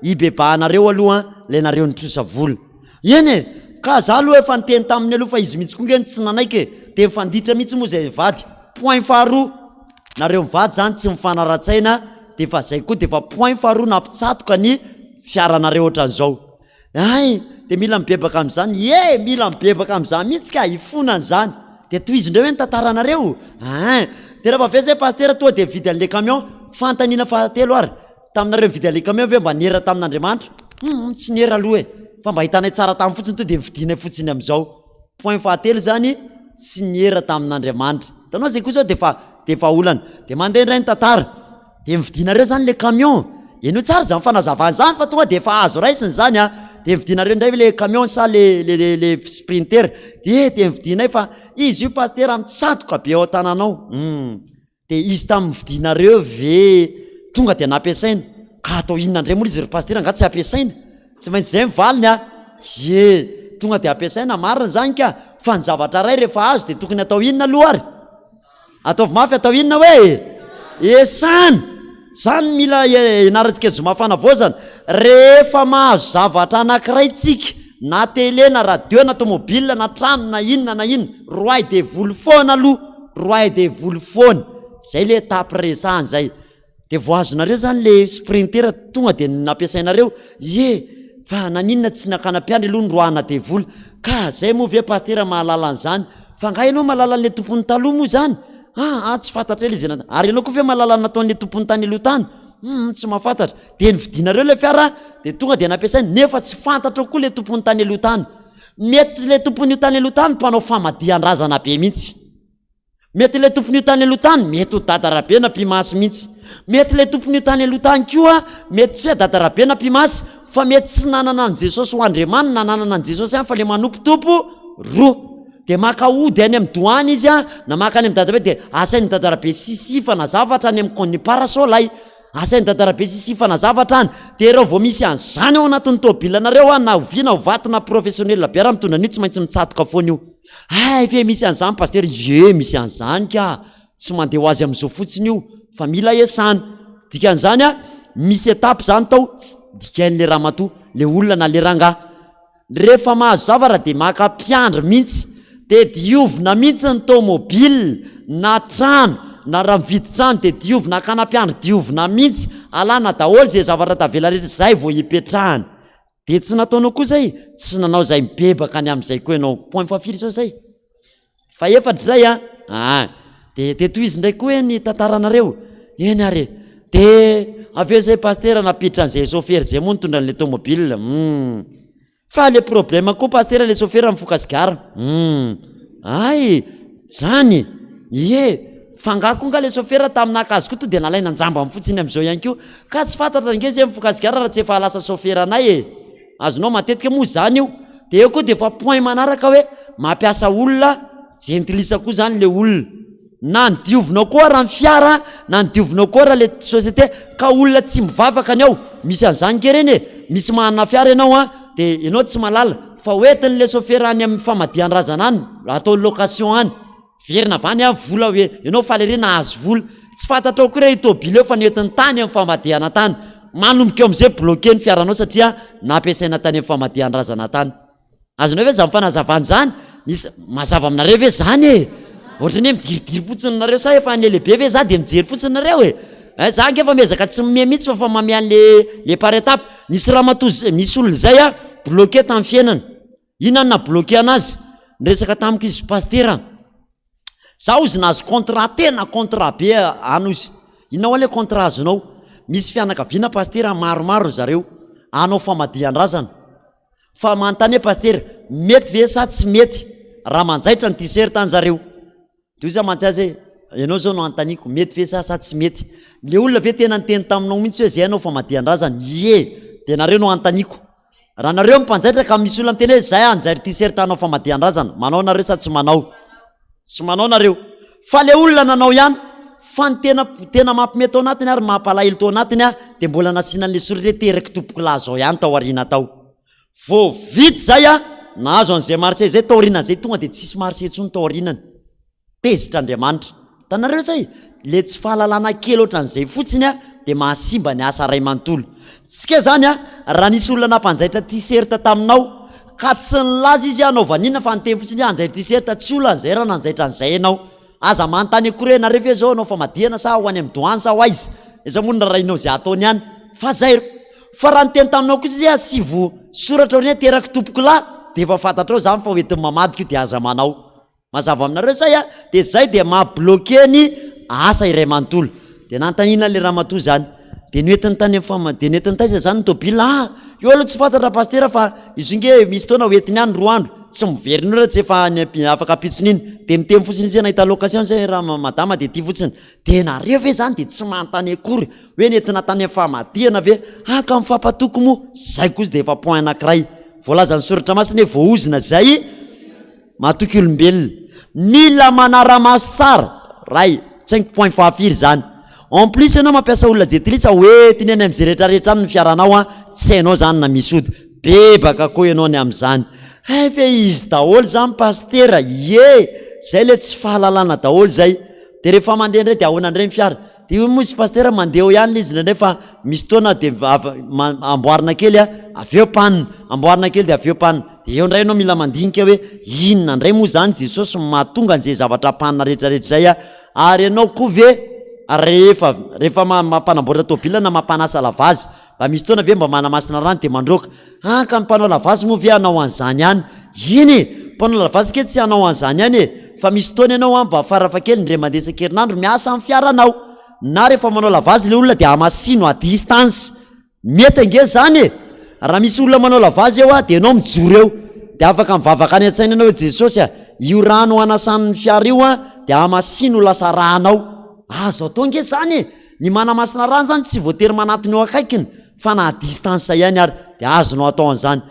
ibebahanareo aloha le nareo nitrosa vola eny ka za aloha efa niteny taminy aloha fa izy mihitsy konge tsy nanaiky dia mifanditra mihitsy moa zay vady point faharoa nareo mivady zany tsy mifanara-tsaina dia efa zay koa dia efa point faharoa nampitsatoka ny fiaranareo ohatran'izao dia mila mibebaka amin'izany mila mibebaka amin'izany mihitsy ka hifonana zany dia tohizindreo hoe ny tantaranareo dia rehefa avy zay pastera toa dia vidy an'le camion fantaniana fahatelo ary taminareo vidy an'le camion ve mba nera tamin'Andriamanitra tsy nera aloha fa mba hitanay tsara tamin'ny fotsiny to dia mividinay fotsiny amin'izao point fahatelo zany tsy nera tamin'Andriamanitra tanao zay koa zao dia efa olana dia mandeha indray ny tantara dia mividinareo zany le camion eno tsara zany fanazavany zany fa tonga dia efa azo raisiny zany dia mividinareo indray le camion sa le sprinter dia mividinay fa izy io pastera mitsatoka be ao tananao dia izy tamin'ny mividinareo ve tonga dia nampiasaina ka atao inona indray moa izy ry pastera nga tsy ampiasaina tsy maintsy zay mivaliny tonga dia ampiasaina marina zany ka fa ny zavatra ray rehefa azo dia tokony atao inona aloha ary ataovy mafy atao inona hoe esana zany mila naratsika zomafana voazana rehefa mahazo zavatra anankiray tsika na tele na radio na tomobile na trano na inona roay de voly foana aloha roay de voly foana zay le etape resahany zay dia voazonareo zany le sprinter tonga dia nampiasainareo fa naninona tsy nakana-piandry aloha ny roahana de voly ka zay moa ve pastera mahalala an'izany fa nga ianao mahalala an'le tompony taloha moa zany tsy fantatra le izy ary ianao koa ve mahalala nataon'le tompony tany aloha tany tsy mahafantatra dia nividinareo le fiara dia tonga dia nampiasaina nefa tsy fantatra koa le tompony tany aloha tany mety le tompony io tany aloha tany mpanao famadihan-drazana be mihitsy mety le tompony io tany aloha tany mety ho dadarabe na mpimasy mihitsy mety le tompony io tany aloha tany koa mety tsy hoe dadarabe na mpimasy fa mety tsy nanana an' Jesosy ho Andriamanina nanana an' Jesosy ihany fa le manompotompo roa dia maka ody any amin'ny doany izy na maka any amin'ny dadarabe dia asainy dadarabe sisifa na zavatra any amin'ny conny parasolay asainy dadarabe sisy fanazavatra any de reo vao misy an'izany ao anatin'ny tobilanareo na ovina vatona professionnel be raha mitondra an'io tsy maintsy mitsatoka foana io fe misy an'izany paster misy an'izany ka tsy mandeha ho azy amin'izao fotsiny io fa mila esany dikan'izany misy etapy zany tao dikan'le ramatoa le olona na le rangahy rehefa mahazo zavatra de maka mpiandry mihitsy de diovina mihitsy ny tomobile na trano na raha mividy trano de diovina kanampiandry diovina mihitsy alana daholo zay zavatra tavela rehetra zay vao hipetrahany de tsy nataonao koa zay tsy nanao zay mibebaka any amin'izay koa ianao point fafiry zao zay fa efatra zay de toy izy ndraiky koa hoe ny tantaranareo eny are de aveo zay paster napiditra an'izay chauffeur zay moa nitondra an'le tomobile fa le problème koa paster le chauffeur mifoka sigara ay zany fangako nga le chauffeur taminakazy koa to de nalaina anjamba fotsiny am'izao ihany ko ka tsy fantatra nge zay mifoka sigara raha tsy efa lasa chauffeur anay azonao matetika moa zany io de eo koa de fa point manaraka hoe mampiasa olona jentilisa koa zany le olona na ndiovinao koa raha fiara na ndiovinao koa raha le société ka olona tsy mivavaka any ao misy an'izany ke reny misy manana fiara ianao de ianao tsy malala fa hoentin'le chauffeur any amin'ny famadihan-drazana any atao location any verina vany vola hoe ianao faly re nahazo vola tsy fantatrao koa re itobile eo fa nentin'ny tany amin'ny famadihana tany manomboka eo am'izay bloqué ny fiaranao satria nampiasaina tany amin'ny famadihan-drazana tany azonao ve zany fanazavany zany misy mazava aminareo ve zany ohatrany hoe midiridiry fotsiny nareo sa efa an'le lehibe ve za de mijery fotsiny nareo za ngefa miezaka tsy mime mihitsy fa mamy an'le par étape nisy ramatoa misy olona zay bloqué tamin'ny fiainana inany na bloqué anazy niresaka tamiko izy paster za ozy nahazo contrat tena contrat be ano izy inao ale contrat azonao misy fianakaviana paster maromaro zareo anao famadihan-drazana fa manontany hoe paster mety ve sa tsy mety raha manjaitra ny t-shirt tany zareo de izy mantsy azy ianao zao no antaniko mety ve sa tsy mety le olona ve tena niteny taminao mihitsy hoe zay anao famadihan-drazana de nareo no antaniko raha nareo mpanjaitra ka misy olona miteny hoe zay anjary t-shirt anao famadihan-drazana manao nareo sa tsy manao nareo fa le olona nanao ihany fa ny tena mampime tao anatiny ary mampalahelo tao anatiny de mbola nasinan'le soratra hoe teraka tompoko lahy zao ihany tao arina tao vo vity zay nahazo an'izay marché zay tao arinany zay tonga de tsisy marché tsony tao arinany tezitra Andriamanitra tanareo zay le tsy fahalalana kely ohatran'izay fotsiny de mahasimba ny asa ray manontolo tsika zany raha nisy olona nampanjaitra t-shirt taminao ka tsy nilaza izy anao vanina fa niteny fotsiny anjaitra t-shirt tsy olona an'izay raha nanjaitra an'izay ianao aza manontany akory hoe nareo ve zao anao famadihana sa ho any amin'ny doany sa ho aiza iza moa narainao zay ataony ihany fa zay fa raha niteny taminao kosa izy sivo soratra orin'ny teraka tompoko lahy de efa fantatrao zany fa hoentin'ny mamadika io de aza manao mazava aminareo zay de zay de mabloqué ny asa iray manontolo de nantanina le ramatoa zany de noentiny tany de noentiny taiza zany tobila io aloha tsy fantatra paster fa izy nge misy taona hoentiny any 2 andro tsy miveriny raha tsy efa afaka apitsony iny de mitemy fotsiny izy nahita location zay raha madama de ty fotsiny de nareo ve zany de tsy manontany akory hoe nentina tany amin'ny famadihana ve ka mifampatoko mo zay kozy de efa point anankiray voalaza ny soratra masiny hoe voaozina zay mahatoky olombelona mila manara-maso tsara ray 5 point fahafiry zany en plus ianao mampiasa olona jetilisa hoetiny any am'izay rehetrarehetra any ny fiaranao tsy hainao zany na misody bebaka koa ianao ny am'izany fe izy daholo zany paster zay le tsy fahalalana daholo zay de rehefa mandeha ndray de ahoanandray fiara de io moa izy paster mandeha ihany le izy ndraindray fa misy taona de amboarina kely aveo panina amboarina kely de aveo panina de eo ndray anao mila mandinika hoe inona ndray moa zany Jesosy mahatonga an'izay zavatra panina rehetrarehetra zay ary ianao koa ve rehefa mampanamboatra tobila na mampanasa lavazy mba misy taona ve mba manamasina rano de mandroka ka mpanao lavazy moa ve anao an'izany ihany iny mpanao lavazy ke tsy anao an'izany ihany fa misy taona ianao mba farafa kely ndray mandeha isan-kerinandro miasa amin'ny fiaranao na rehefa manao lavazy le olona de amasino à distance mety ange zany raha misy olona manao lavazy eo de ianao mijoro eo de afaka mivavaka any an-tsaina ianao hoe Jesosy io rano anasan'ny fiara io de amasino lasa ranao azo atao nge zany ny manamasina rano zany tsy voatery manatony eo akaikiny fa na distance ihany ary de azonao atao an'izany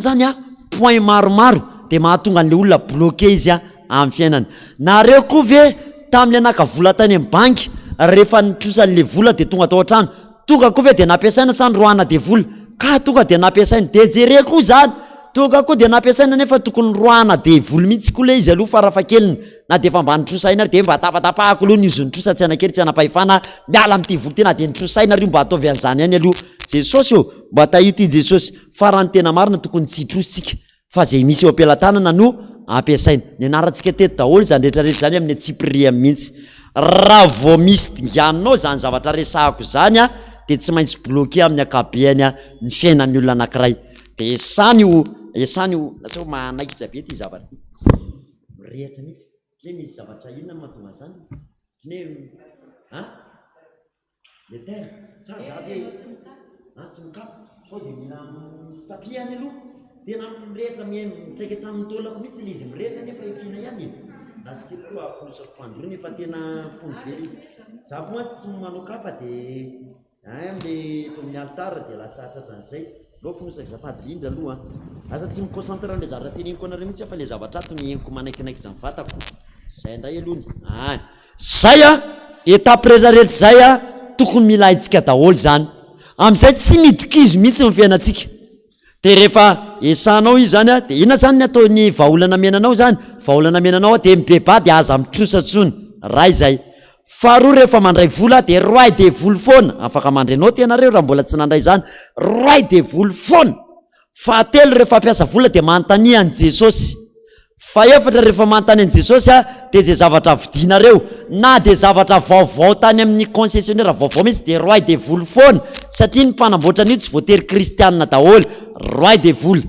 zany point maromaro de mahatonga an'le olona bloqué izy amin'ny fiainana nareo koa ve tam'le nakavola tany amin'ny banky rehefa nitrosan'le vola de tonga tao an-trano tonga koa ve de nampiasaina sa ndroana de vola ka tonga de nampiasaina de jereko zany tonga koa de nampiasaina nefa tokony roana de vola mihitsy koa le izy aloha farafakeliny na de fa mba nitrosaina ary de mba tapatapahako aloha nizo nitrosa tsy anakely tsy anapahifana miala am'ty vola tena de nitrosaina ary mba ataovy an'izany ihany aloha jesosy io mba tahito i jesosy farany tena marina tokony tsy hitrositsika fa zay misy eo ampelantanana no ampiasaina ny anarantsika teto daholo zany rehetrarehetra zany amin'ny tsipria mihitsy raha vao misy dinganao zany zavatra resahako zany a de tsy maintsy bloqué amin'ny akabeany a ny fiainan'ny olona anankiray de esany io natao manaiky zabe ty zavatra mirehatra mihitsy le misy zavatra inona mahatonga zany ne le terre sa zabe tsy mikapa sao de mila misy tapiany aloha tena mirehatra mitraikatra amin'ny taolako mihitsy le izy mirehatra nefa efina ihany asikety koa afonosako fandrony efa tena fony very izy za koa tsy manao kapa de amle eto amin'ny altara de lasa tratran'izay lo fonosako zafady lindra aloha asa tsy miconcentre le zavatra teneniko anareo mihitsy fa le zavatra ato nieniko manaikinaiky zany vatako zay indray alohany zay a étape rehetrarehetra zay a tokony mila haitsika daholo zany am'izay tsy midikizo mihitsy ny fiainatsika de rehefa esanao izy zany a de ina zany ny ataony vaolana menanao zany vaolana menanao a de mibeba de aza mitrosatsony ray zay faharoa rehefa mandray vola de roay de voly foana afaka mandrenao tenareo raha mbola tsy nandray zany roay de voly foana fahatelo rehefa ampiasa vola de manontany an' jesosy faefatra rehefa manontany an' jesosy a de zay zavatra vidinareo na de zavatra vaovao tany amin'ny concessionnaire vaovao mihitsy de roay de voly foana satria ny mpanamboatra an'io tsy voatery kristianina daholo roay de voly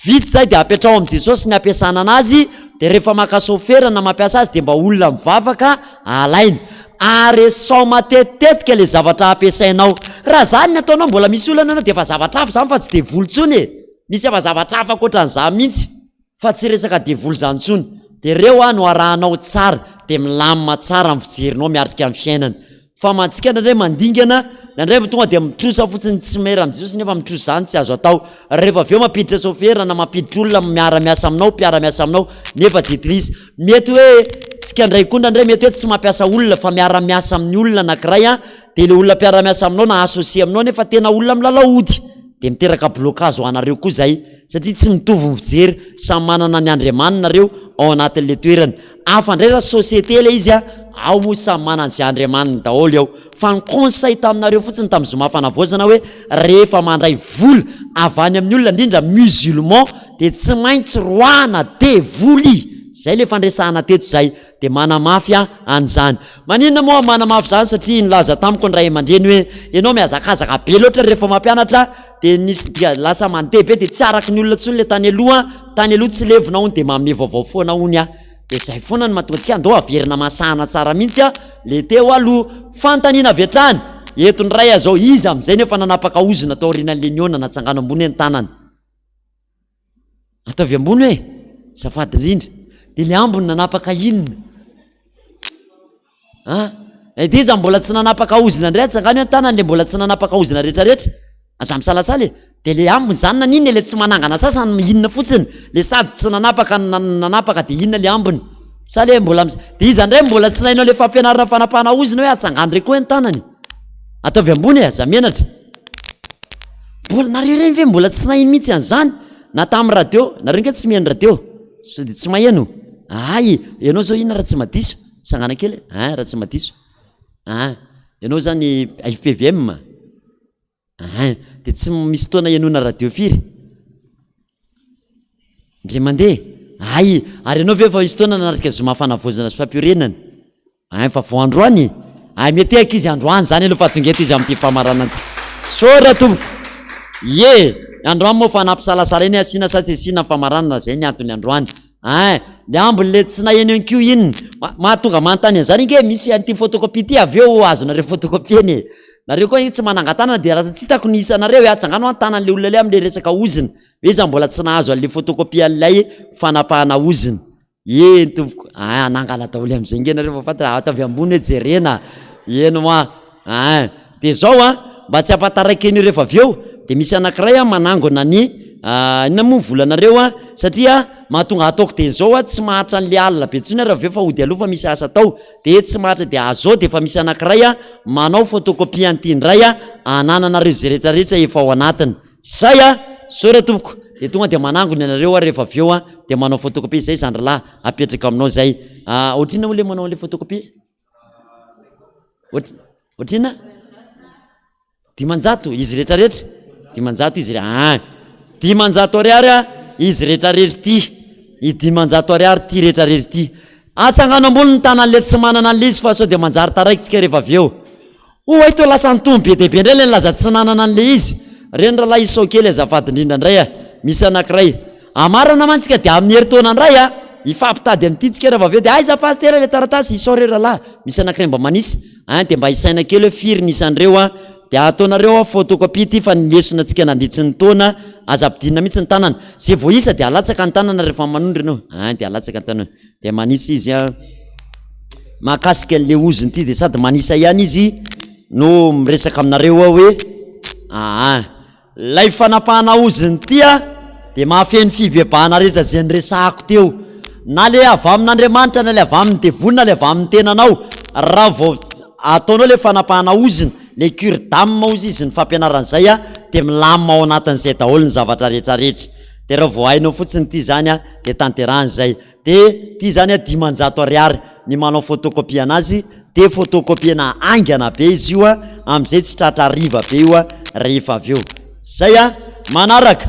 vity zay de apetrao am' jesosy ny ampiasana anazy de rehefa maka sofera na mampiasa azy de mba olona mivavaka alaina ary sao matetetika le zavatra ampiasainao raha zany ny ataonao mbola misy olana anao de fa zavatra hafa zany fa tsy de voly tsony e misy efa zavatra hafa akoatran'za mihitsy fa tsy resaka de voly zany tsony de reo no arahanao tsara de milamina tsara amin'ny fijerinao miarika amin'ny fiainana fa mantsika nandray mandingana nandray tonga de mitrosa fotsiny tsy mera am' jesosy nefa mitrosa zany tsy azo atao rehefa aveo mampiditra sofera na mampiditra olona miara-miasa aminao mpiara-miasa aminao nefa detrisa mety hoe tsika ndray koa nandray mety hoe tsy mampiasa olona fa miara-miasa amin'ny olona anankiray a de le olona mpiara-miasa aminao na associe aminao nefa tena olona milalahody de miteraka blokazo anareo koa zay satria tsy mitovy ny fijery samy manana ny andriamanina reo ao anatin'le toerana afa ndray raha société le izy a ao moa samy manana zay andriamanina daholo ao fa ny conseil taminareo fotsiny tamin'ny zoma fanavozana hoe rehefa mandray vola avany amin'ny olona indrindra musulman de tsy maintsy roana de voly zay le fandresahana teto zay de manamafy an'izany maninona moa manamafy zany satria nilaza tamiko ndray aman-dreny hoe ianao miazakazaka be loatra rehefa mampianatra de nisy dia lasa mandeha be de tsy araky ny olona tsony le tany aloha tsy levinao de manome vaovao foana ony a de zay foana ny mahatonga antsika andao averina masahana tsara mihitsy a le teo aloha fantanina avy hatrany eto ny ray azao izy am'izay nefa nanapaka ozina atao rinan'le niona natsangano ambony ny tanany ataovy ambony hoe safady rindra de le ambony nanapaka inona de iza mbola tsy nanapaka ozina ndray atsangano ny tanany le mbola tsy nanapaka ozina rehetrarehetra aza misalasala e de le ambony zany nanina le tsy manangana sasany miinona fotsiny le sady tsy nanapaka de inona le ambony sa le mbola de iza ndray mbola tsy nainao le fampianarana fanapahana ozina hoe atsangano rey koa ny tanany ataovy ambony e aza menatra mbola nareo reny ve mbola tsy nahino mihitsy an'izany na tamin'ny radio nareo nge tsy mihaino radio sy de tsy maheno ay ianao zao inona raha tsy madiso sangana kely raha tsy madiso ianao zany IPVM de tsy misy toana ianona radio firy ndre mandeha ay ary ianao ve fa misy toana nanarika zoma fanavozana sy fampiorenana fa vo androany mety aiky izy androany zany aloha fa tonga eto izy am'ty famarana ty sora tompoko androany moa fa nampisalasala eny asina sa tsy asina famaranana zay ny antony androany le ambony le tsy naheno ankio inona mahatonga manontany an'zany nge misy an'ty photocopie ty avy eo azonareo photocopieny nareo koa tsy manangatanana de raha tsy hitako ny isanareo atsangano antanan'le olona le am'le resaka ozina hoe iza mbola tsy nahazo an'le photocopie an'lay fanapahana ozina tompoko anangala daholo am'izay nge nareo fafatry atavy ambony hoe jerena eno moa de zao mba tsy ampataraiky an'io rehefa avy eo de misy anankiray manangona ny ina moa volanareo satria mahatonga ataoko teny zao tsy mahatra an'le alina be tsony raha ve fa ody aloha fa misy asa atao de tsy mahatra de azao de efa misy anankiray manao photocopie antindray anananareo zay rehetrarehetra efa ao anatiny zay sora tompoko de tonga de manangony anareo rehefa aveo de manao photocopie zay zandralahy apetraka aminao zay otrina moa le manao le photocopie otrina 500 izy rehetrarehetra 500 izy 500 ariary izy rehetrarehetra ty i 500 ariary ty rehetrarehetra ty atsangano ambony ny tanan'le tsy manana an'le izy fa sao de manjary taraikitsika rehefa aveo ohaito lasa nytombo be dehibe indray le laza tsy nanana an'le izy reny rahalahy isao kely azafady indrindra indray misy anankiray amarana mantsika de amin'ny heritaona indray ifampitady amin'ity tsika rehefa aveo de aiza pasteur le taratasy isao re rahalahy misy anankiray mba manisy de mba hisaina kely hoe firy nisandreo de ataonareo photocopie ty fa nilesona antsika nandritry ny taona aza-pidinina mihitsy ny tanana zay vao isa de alatsaka ny tanana rehefa manondry anao de alatsaka ny tanana de manisy izy mahakasika an'le oziny ty de sady manisa ihany izy no miresaka aminareo hoe lay fanapahana oziny ty de mahafeny fibebahana rehetra zay nyresahako teo na le avy amin'Andriamanitra na le avy amin'ny devony na le avy amin'ny tenanao raha vao ataonao le fanapahana oziny le cure d'âme ozy izy ny fampianaran'izay de milamina ao anatin'izay daholo ny zavatra rehetrarehetra de raha vao hainao fotsiny ty zany de tanteran'izay de ty zany 500 ariary ny manao photocopie anazy de photocopie na angana be izy io am'izay tsy tratra riva be io rehefa aveo zay manaraka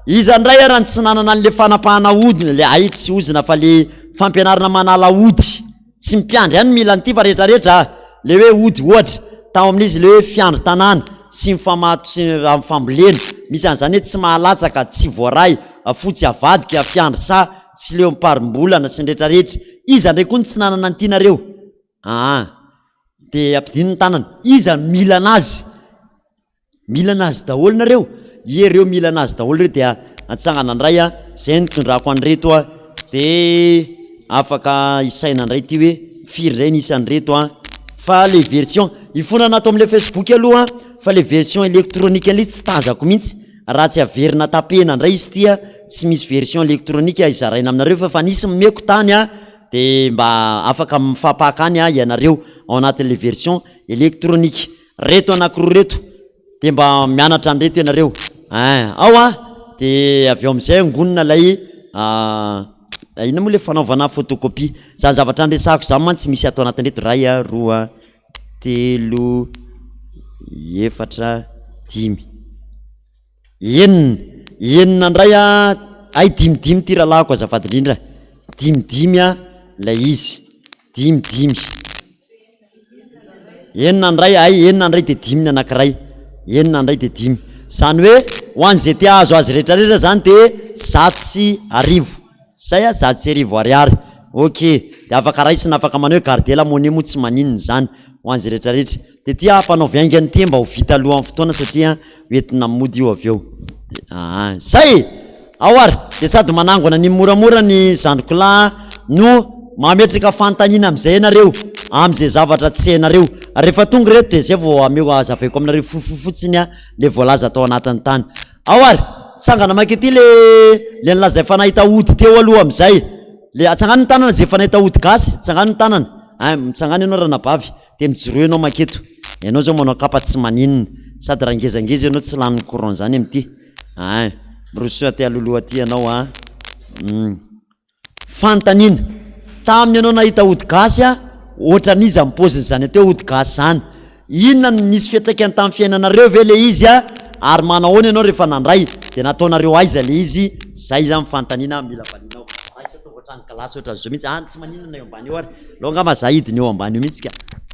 izandray raha tsy nanana an'le fanapahana odiny le tsy ozina fa le fampianarana manala ody tsy mpiandry ihany mila an'ity fa rehetrarehetra le hoe ody ohatra tao amin'izy le hoe fiandro tanàna sy mifamato sy fambolena misy an'izany hoe tsy mahalatsaka tsy voaray fotsy avadika fiandro sa tsy leo miparim-bolana sy ny rehetrarehetra iza ndray koa ny tsy nanana an'ity nareo de ampidininy tanana iza mila anazy daholo nareo ireo mila anazy daholo reo dia atsangana andray zay nitondrako an'reto de afaka isaina andray ty hoe firy ray nisy an'reto fa le version ifona natao am'le Facebook aloha fa le version électronique ali tsy tazako mihitsy raha tsy averina tapena ndray izy tia tsy misy version électronique izaraina aminareo fa nisy meko tany de mba afaka mifampahakany ianareo ao anatin'le version électronique reto anankiroa reto de mba mianatra an'reto ianareo ao de aveo am'izay angonina lay ina moa le fanaovana photocopie zany zavatra andresahako zany mantsy misy atao anatin'reto ray 2 3 4 5 enina ndray ay 5 ty rahalahako azafady indrindra 5 lay izy 5 enina ndray enina ndray de 10 anankiray enina ndray de 10 zany hoe ho an'izay te azo azy rehetrarehetra zany de 700 zay 700 ariary ok de afaka raisina afaka manao hoe gardela monnaie moa tsy maninony zany ho an'izay rehetrarehetra de ty ampanao viaingany ty mba ho vita alohan'ny fotoana satria hoentina mody io aveo zay ao ary de sady manangona ny moramora ny zandrikolahy no mametraka fantanina am'izay nareo am'izay zavatra tsy hainareo rehefa tonga reto de zay vao ameo azavaiko aminareo fotsiny le voalaza atao anatin'ny tany ao ary tsangana maky ty le nlazay fa nahita ody teo aloha am'izay le atsangano ny tanana zay fa nahita ody gasy tsangano ny tanana mitsangano ianao raha nabavy de mijoro ianao maketo ianao zao manao kapa tsy maninona sady raha ngezangeza ianao tsy laniny courant zany am'ty miroso aty aloloha aty ianao fantanina taminy ianao nahita ody gasy ohatra n'izy am'poziny zany ateo ody gasy zany inona nisy fiatraikany tamin'ny fiainanareo ve le izy ary manahoana ianao rehefa nandray de nataonareo aiza le izy zay zany fantanina mila valinao raisa atao ohatrany galasy ohatran' zao mihitsy tsy maninona eo ambany eo ary longa ma za hidiny eo ambany eo mihitsy ka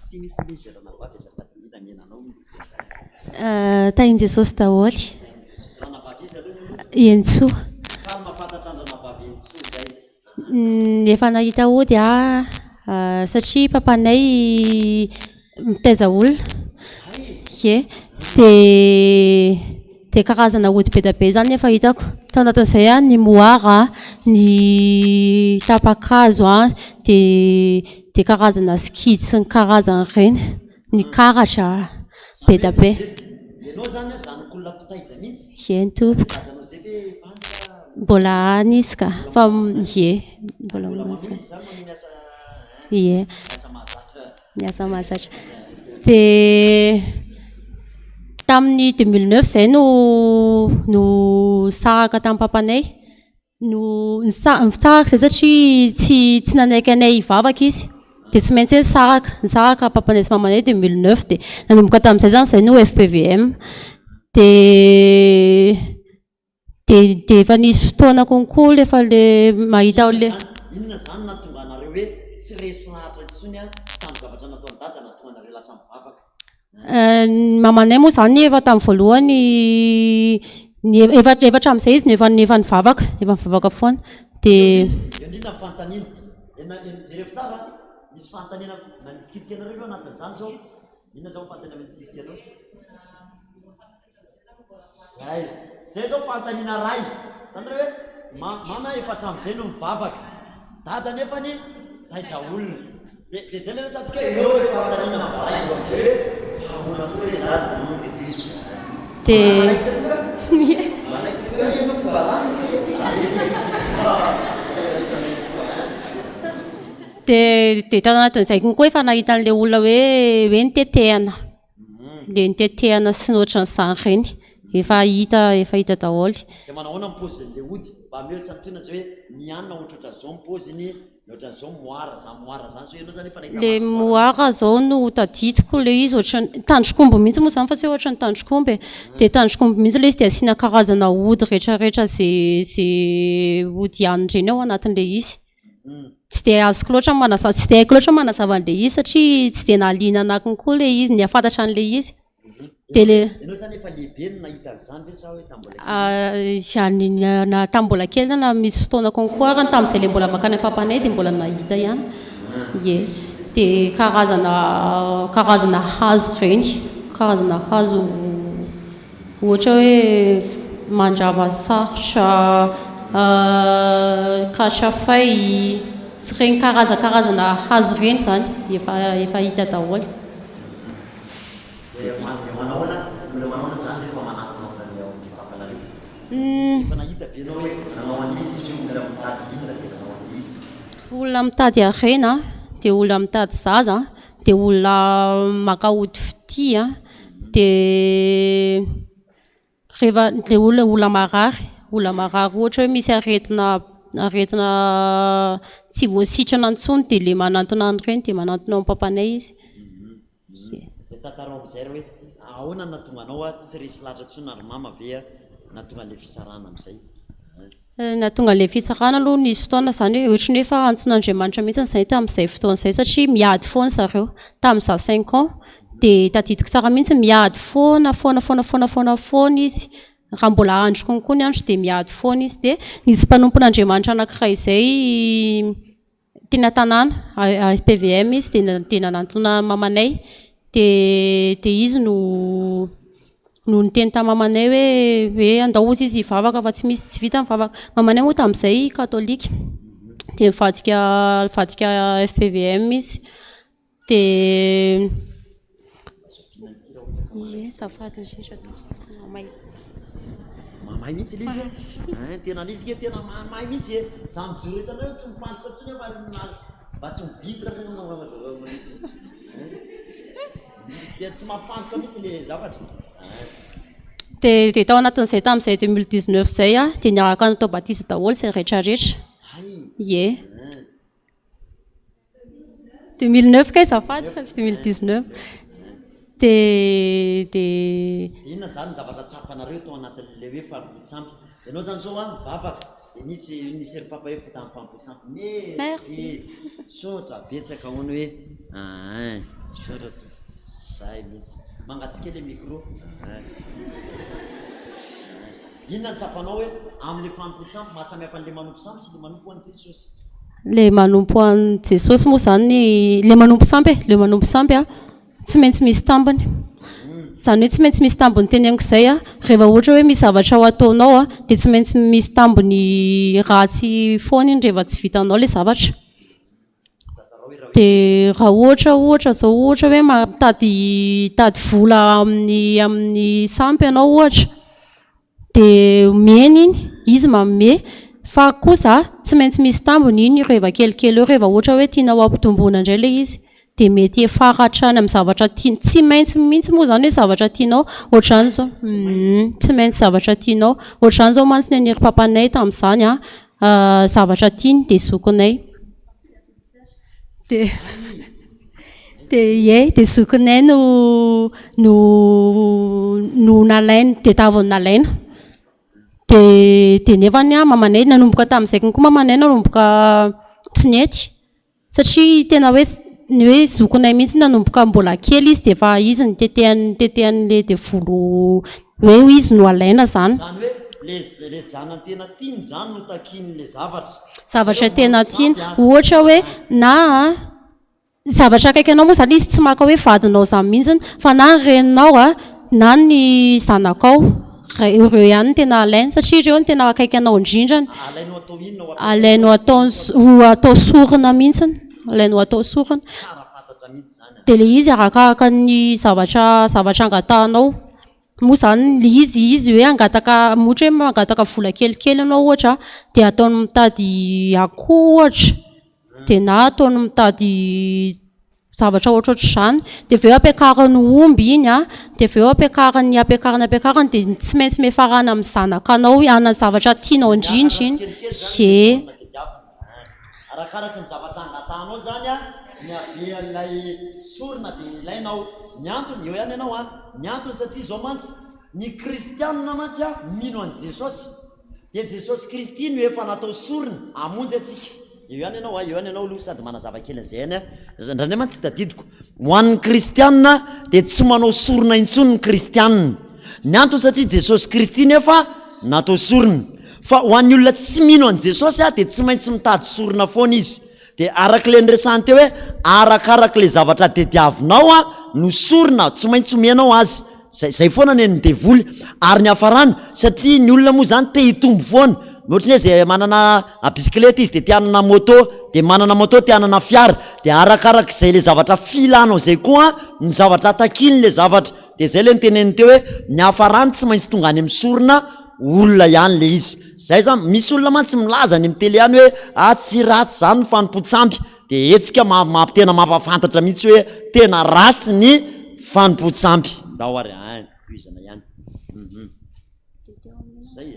ty mihitsy le zeranavavy azafadina menanao tainy Jesosy daholy Entso efa nahita ody satria papanay mitaiza olona de karazana ody be da be zany efa hitako tao anatin'izay ny moara ny tapakazo de karazana skid sy ny karazana reny ny karatra be da be Ianao zany zanak'olona mpitaiza mihitsy. Ye ny tompoko. Dadanao zay ve fanta Mbola anisy ka fa ye mbola mbola manisy. manohy zany manao miasa Ye miasa mahazatra. miasa mahazatra. Dia tamin'ny 2009 zay no saraka tamin'ny papanay no nisaraka zay satria tsy nanaiky anay hivavaka izy dia tsy maintsy hoe nisaraka papanay sy mamanay 2009 dia nanomboka tamin'izay zany zay no FPVM dia efa nisy fotoana konkoa rehefa le mahita le Inona zany nahatonga anareo hoe tsy resy lahatra intsony tamin'ny zavatra nataony dada nahatonga anareo lasa mivavaka? Mamanay moa zany efa tamin'ny voalohany efa hatramin'izay izy efa nivavaka foana dia indrindra fantaniana jereko tsara misy fantaniana manikitika anareo io anatin'izany zao inona zao fantaniana manikitika anao zay zao fantaniana ray tanareo hoe mama efa hatramin'izay no mivavaka dada nefany taiza olona dia zay le resantsika eo fantaniana maray zay fahamonana koa zany diso dia tao anatin'izay koa efa nahita an'ilay olona hoe nitetehana dia nitetehana sy nohatran'izany ireny efa hita daholo. Dia manao ahoana ny paozin'ilay ody mba hameo santionana zay hoe mianona ohatrohatra'izao ny paoziny ohatra'izao moara zany so ianao zany efa nahita le moara zao no tadidiko le izy ohatrany tandrokombo mihitsy moa zany fa tsy hoe ohatrany tandrokombo dia tandrokombo mihitsy le izy dia asiana karazana ody rehetrarehetra zay ody ihany ireny ao anatin'ilay izy. Tsy dia azoko loatra manazava an'ilay izy satria tsy dia nahaliana anakiny koa le izy ny afantatra an'ilay izy. Ianao zany efa lehibe no nahita an'izany ve sa hoe tambola kely na misy fotoana konkoa ary tamin'izay le mbola makany papanay dia mbola nahita ihany. Ye dia karazana hazo ireny karazana hazo ohatra hoe mandrava sarotra katrafay sy ireny karazana hazo ireny zany efa hita daholo. Olona mitady harena dia olona mitady zaza dia olona maka ody fitia dia rehefa olona marary ohatra hoe misy aretina tsy voasitrana intsony dia le manantona an'ireny dia manantona amin'ny papanay izy. Tantarao amin'izay hoe ahoana nahatonga anao tsy resy lahatra intsony ary mama ve nahatonga an'ilay fisarahana amin'izay? Nahatonga an'ilay fisarahana aloha nisy fotoana zany hoe ohatran'ny hoe efa antson'Andriamanitra mihitsy izay tamin'izay fotoan'izay satria miady foana zareo tamin'izaho 5 ans dia tadidiko tsara mihitsy miady foana izy raha mbola andro konkoa ny andro dia miady foana izy dia nisy mpanompon'Andriamanitra anankiray izay tena tanàna FPVM izy dia nanantona mamanay dia izy no niteny tamamanay hoe andahozy izy hivavaka fa tsy vita mivavaka. Mamanay moa tamin'izay katolika dia mivadika FPVM izy dia mamay mihitsy ilay izy tena izy ke tena mamay mihitsy za mijoro hitanareo tsy mifantoka intsony mba tsy mivibra dia tsy mampifantoka mihitsy le zavatra. Dia tao anatin'izay tamin'izay 2019 zay dia niaraka natao batisa daholo izay rehetrarehetra. Ye 2009 kay zafady fa tsy 2019 dia inona zany ny zavatra tsapanareo tao anatin'ilay hoe fampifotsampy ianao zany zao mivavaka dia nisy ry papa hoe fota amin'ny fampifotsampy merci sotra betsaka hono hoe sotra zay mihitsy mangatsika le micro. Inona ny tsapanao hoe amin'ilay fampifotsampy mahasamihafa an'ilay manompo sampy sy le manompo an'i Jesosy? Le manompo an'i Jesosy moa zany le manompo sampy tsy maintsy misy tambiny izany hoe tsy maintsy misy tambiny teneniko izay rehefa ohatra hoe misy zavatra ho ataonao dia tsy maintsy misy tambiny ratsy foana iny rehefa tsy vitanao le zavatra. Tantarao hoe raha dia raha ohatra zao ohatra hoe matady vola amin'ny sampy ianao ohatra dia mena iny izy manome fa kosa tsy maintsy misy tambony iny rehefa kelikely eo rehefa ohatra hoe tianao ampitomboana indray ilay izy dia mety efaratra any amin'ny zavatra tiany tsy maintsy mihitsy moa izany hoe zavatra tianao ohatran'ny zao tsy maintsy zavatra tianao ohatran'ny zao mantsy ny aniry papanay tamin'izany zavatra tiany dia zokinay dia zokinay no nalaina dia taviny nalaina dia nefany mamanay nanomboka tamin'izay koa mamanay nanomboka tsy nety satria tena hoe zokinay mihitsy nanomboka mbola kely izy dia efa izy ny tetehan'le dia volo hoe izy no alaina zany le zanany tena tiany zany no takin'le zavatra tena tiany ohatra hoe na zavatra akaiky anao moa zany izy tsy maka hoe vadinao zany mihitsiny fa na ny reninao na ny zanakao ireo ihany no tena alaina satria ireo no tena akaiky anao indrindrany alainao atao sorona mihitsiny alainao atao sorona dia le izy arakaraka ny zavatra angatahanao moa zany izy hoe angataka ohatra hoe mangataka vola kelikely anao ohatra dia ataony mitady akoho ohatra dia na ataony mitady zavatra ohatrohatr'izany dia aveo ampiakarany omby iny dia aveo ampiakarany dia tsy maintsy miafarana amin'ny zanakanao ana zavatra tianao indrindra iny arakaraka ny zavatra angatahanao zany ny abean'ilay sorona dia ilainao ny antony eo ihany ianao ny antony satria zao mantsy ny kristianina mantsy mino an' jesosy dia jesosy kristy no efa natao sorona amonjy atsika eo ihany ianao aloha sady manazava kely an'izay ihany ndraindray mantsy tsy tadidiko ho an'ny kristianina dia tsy manao sorona intsony ny kristianina ny antony satria jesosy kristy nefa natao sorona fa ho an'ny olona tsy mino an' jesosy dia tsy maintsy mitady sorona foana izy dia arak'le nyresany teo hoe arakarak'le zavatra tediavinao no sorona tsy maintsy omenao azy zay foana ny devoly ary ny hafarana satria ny olona moa zany te hitombo foana ohatra ny hoe zay manana bisikileta izy dia tianana moto dia manana moto tianana fiara dia arakarak'izay le zavatra filanao zay koa ny zavatra takiny le zavatra dia zay le niteneny teo hoe ny hafarana tsy maintsy tonga any amin'ny sorona olona ihany le izy zay zany misy olona mantsy milaza ny mitely ihany hoe tsy ratsy zany ny fanompotsamby dia etsika tena mampafantatra mihitsy hoe tena ratsy ny fanompotsamby dahoary izana ihany zay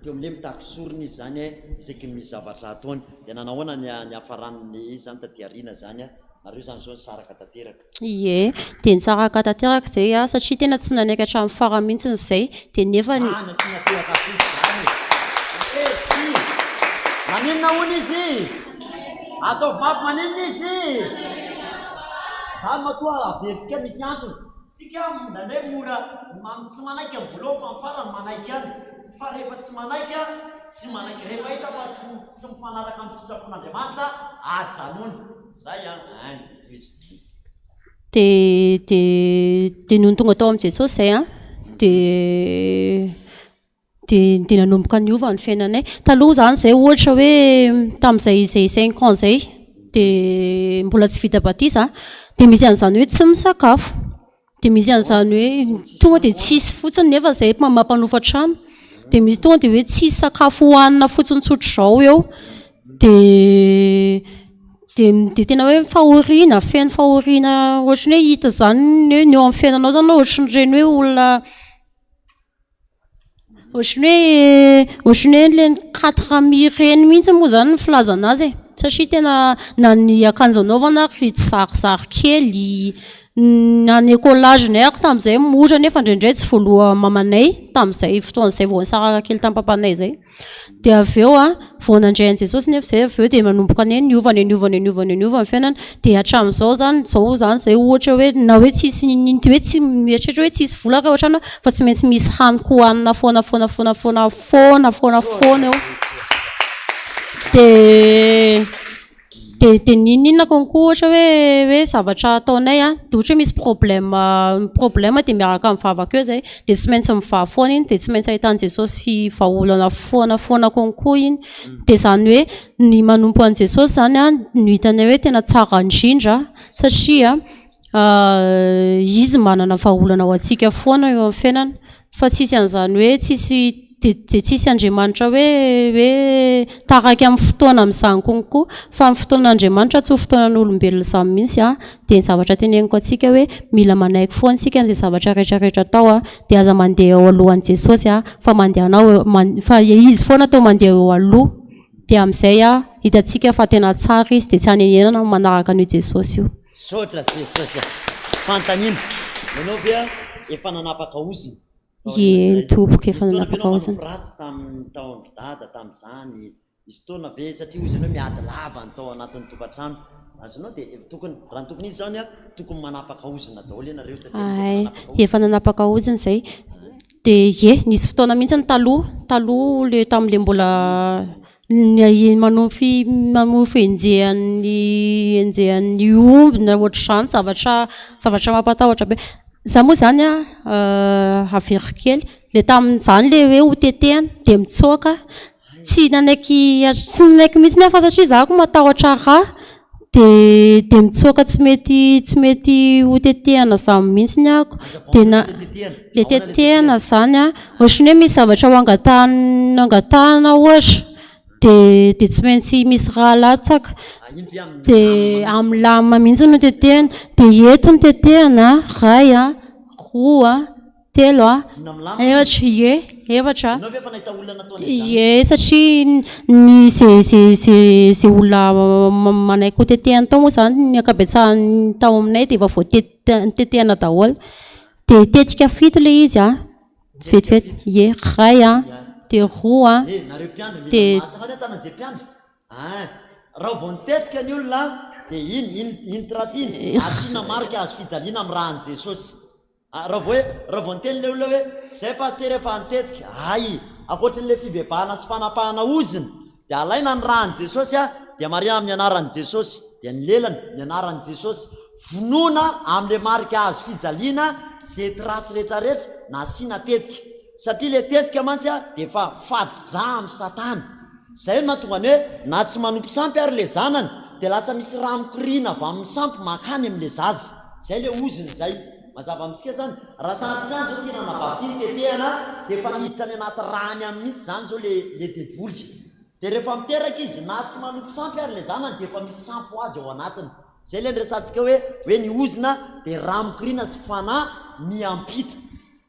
teo amin'le mitaky sorona izy zany isaky ny misy zavatra ataony dia nanahoana ny hafaran'le izy zany tatyarina zany nareo zany zao nisaraka tanteraka dia nisaraka tanteraka zay satria tena tsy nanaikatra amin'ny fara mihitsiny zay dia nefa maninona hoana izy atao vavy maninona izy zany matoa averitsika misy antony tsika ndraindray mora tsy manaiky amin'ny volohany fa mifarany manaiky ihany fa rehefa tsy manaiky rehefa hita fa tsy mifanaraka amin'ny sitrapon'Andriamanitra ajanony zay dia noho ny tonga tao amin'i Jesosy zay dia nanomboka niova ny fiainanay taloha zany zay ohatra hoe tamin'izay 5 ans zay dia mbola tsy vita batisa dia misy an'izany hoe tsy misakafo dia misy an'izany hoe tonga dia tsisy fotsiny nefa zay mampanofa trano dia misy tonga dia hoe tsisy sakafo hohanina fotsiny tsotro zao eo dia tena hoe fahoriana feno fahoriana ohatrany hoe hita zany hoe ny eo amin'ny fiainanao zany ohatran'ireny hoe olona ohatrany hoe le 4 mi reny mihitsy moa zany ny filazana azy satria tena na ny akanjo anaovana ry zarizary kely na ny écolage-nay ary tamin'izay mora nefa indraindray tsy voaloha mamanay tamin'izay fotoan'izay vao nisaraka kely tamin'ny papanay zay dia aveo vao nandray an'i Jesosy nefa zay aveo dia manomboka ny niovana ny fiainana dia hatramin'izao zany zay ohatra hoe na hoe tsisy hoe tsy mieritreritra hoe tsisy vola rehetra anao fa tsy maintsy misy haniko hohanina foana eo de ninona konko ohatra hoe zavatra ataonay a de ohatra hoe misy problème de miaraka amin'ny vavaka eo zay de tsy maintsy mivaha foana iny de tsy maintsy ahitany Jesosy vahaolana foana konko iny de zany hoe ny manompo an Jesosy zany a no hitany hoe tena tsara indrindra satria izy manana vahaolana ho antsika foana eo amin'ny fiainana fa tsisy an'izany hoe tsisy de tsisy Andriamanitra hoe taraka amin'ny fotoana amin'izany konko fa amin'ny fotoan'Andriamanitra tsy ho fotoanan'olombelona izany mihitsy a de ny zavatra teneniko antsika hoe mila manaiky foana antsika amin'izay zavatra rehetrarehetra atao a de aza mandeha eo alohan'i Jesosy a fa mandehanao fa izy foana atao mandeha eo aloha de amin'izay a hitantsika fa tena tsara izy de tsy hanenenana manaraka an'io Jesosy io. Sotra Jesosy fantaniana ianao ve efa nanapaka oziny Ye tompoko efa nanapaka oziny ratsy tamin'ny taon'ny dada tamin'izany izy fotoana be satria izy ianao miady lava ny tao anatin'ny tokantrano azonao de tokony raha tokony izy zany a tokony manapaka ozina daholo ianareo ay efa nanapaka oziny zay de ye nisy fotoana mihitsy taloha le tamin'le mbola manofy enjehan'ny omby na ohatr'izany zavatra mampatahotra be za moa zany a avery kely le tamin'izany le hoe hotetehana de mitsoaka tsy nanaiky mihitsy nefa satria za ko matahotra raha de mitsoaka tsy mety hotetehana zany mihitsy ako de le tetehana zany a ohatrany hoe misy zavatra ho angatahana ohatra de tsy maintsy misy raha latsaka de amin'ny lamina mihitsy no tetehana de eto no tetehana ray a roa telo a efatra ye satria zay olona manaiky ho tetehana tao moa zany ny akabetsahany tao aminay de efa voatetehana daholo de tetika fito le izy a vetivety ye ray a de roa de raha vao nitetika ny olona de iny trasiny asiana marika azo fijaliana amin'ny rahan'i Jesosy raha vao niteny le olona hoe zay paster efa nitetika ay akoatran'le fibebahana sy fanapahana oziny de alaina ny rahan'i Jesosy a de marina amin'ny anaran'i Jesosy de ny lelany ny anaran'i Jesosy vonoina amin'le marika azo fijaliana zay trasy rehetrarehetra na asiana tetika satria le tetika mantsy a de efa fadidra amin'ny Satana zay mahatonga ny hoe na tsy manompo sampy ary le zanany de lasa misy raha mikoriana avy amin'ny sampy makany amin'le zaza zay le oziny zay mazava amintsika zany raha sanatry zany zao tena navavitiny tetehana de efa miditra ny anaty rany amin'ny mihitsy zany zao le devoly de rehefa miteraka izy na tsy manompo sampy ary le zanany de efa misy sampy ho azy ao anatiny zay le nresantsika hoe ny ozina de raha mikoriana sy fanahy miampita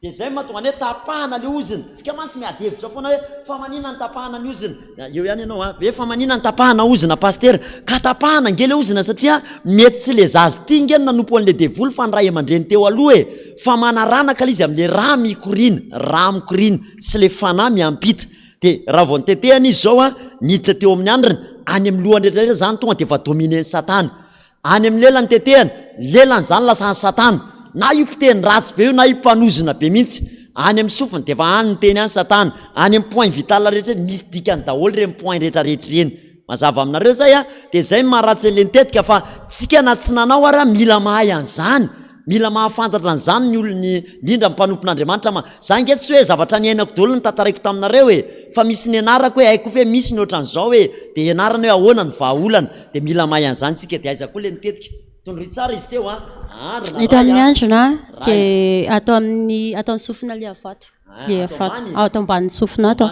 de zay mahatonga ny hoe tapahana le oziny tsika mantsy miady hevitra foana hoe fa manina ny tapahana ny oziny eo ihany ianao a hoe fa manina ny tapahana ozina paster ka tapahana nge le ozina satria mety tsy le zazy ty nge nanompo an'le devoly fa ny ray aman-dreny teo aloha fa manaranaka izy amin'le raha mikoriana sy le fanahy miampita de raha vao nitetehana izy zao a niditra teo amin'ny andriny any amin'ny lohany rehetrarehetra zany tonga de efa dominen'ny Satana any amin'ny lelany tetehana lelany zany lasany Satana na io mpiteny ratsy be io na io mpanozina be mihitsy any amin'ny sofiny de efa any ny teny any Satana any amin'ny point vital rehetra misy dikany daholo reny point rehetrarehetra reny mazava aminareo zay a de zay maharatsy an'le nitetika fa tsika na tsy nanao ary mila mahay an'izany mila mahafantatra an'izany ny olony indrindra mpanompon'Andriamanitra za nge tsy hoe zavatra ny ainako daholo ny tantaraiko taminareo fa misy ny anarako hoe haiko fe misy ny ohatran'izao de ianarana hoe ahoana ny vahaolana de mila mahay an'izany tsika de aiza koa le nitetika tondroy tsara izy teo eto amin'ny andrina de atao amin'ny sofina le avato atao ambany sofina ato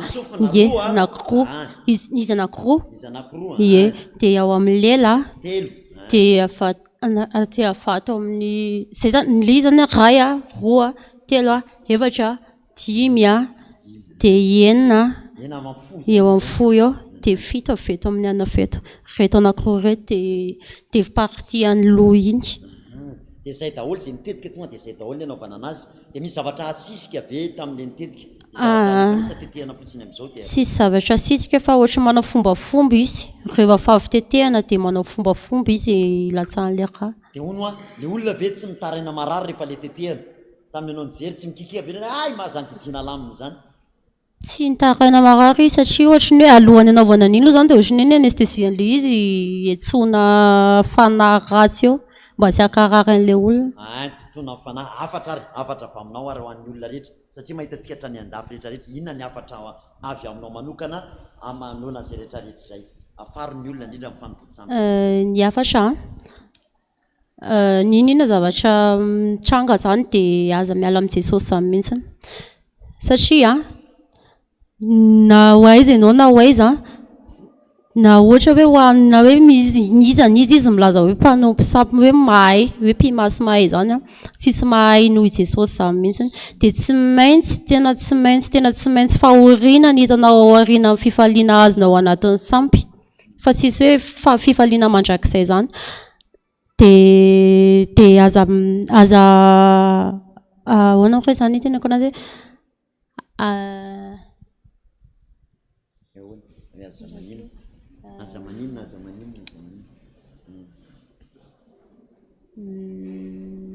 ye nakiroa izy anakiroa ye de ao amin'ny lela de avato amin'ny zay zany ny li zany ray a roa telo a efatra dimy a de enina eo amin'ny fo eo de fito aveto amin'ny anafeto reto anakiroa reto de parti any loha iny de zay daholo zay mitetika tonga de zay daholo ny anaovana anazy de misy zavatra asisika ve tam'le nitetika tetehana fotsiny am'izao de sisy zavatra asisika fa ohatra manao fombafomba izy rehefa favy tetehana de manao fombafomba izy latsan'le raha de hono a le olona ve tsy mitaraina marary rehefa le tetehana tamin'ny anao nijery tsy mikikia be ay mazany didina lamina zany tsy nitaraina marary satria ohatra ny hoe alohany anaovana an'iny aloha zany dia ohatry ny hoe anestesia an'le izy etsona fanahy ratsy eo mba tsy hakarary an'ilay olona. Tona fanahy afatra avy aminao ary ho an'ny olona rehetra satria mahita antsika hatrany andafy rehetrarehetra inona ny afatra avy aminao manokana amanona zay rehetrarehetra zay afaro ny olona indrindra mifampody samy ny afatra ninona zavatra mitranga zany dia aza miala amin'ny Jesosy zany mihitsiny satria na hoaiza ianao na hoaiza na ohatra hoe hoanina hoe izy milaza hoe mpanompo sampy hoe mahay hoe mpimasy mahay zany tsisy mahay noho i Jesosy zany mihitsiny dia tsy maintsy fahoriana ny hitanao aoriana amin'ny fifaliana azonao anatin'ny sampy fa tsisy hoe fifaliana mandrakizay zany dia aza ahoana koa zany tenako anazy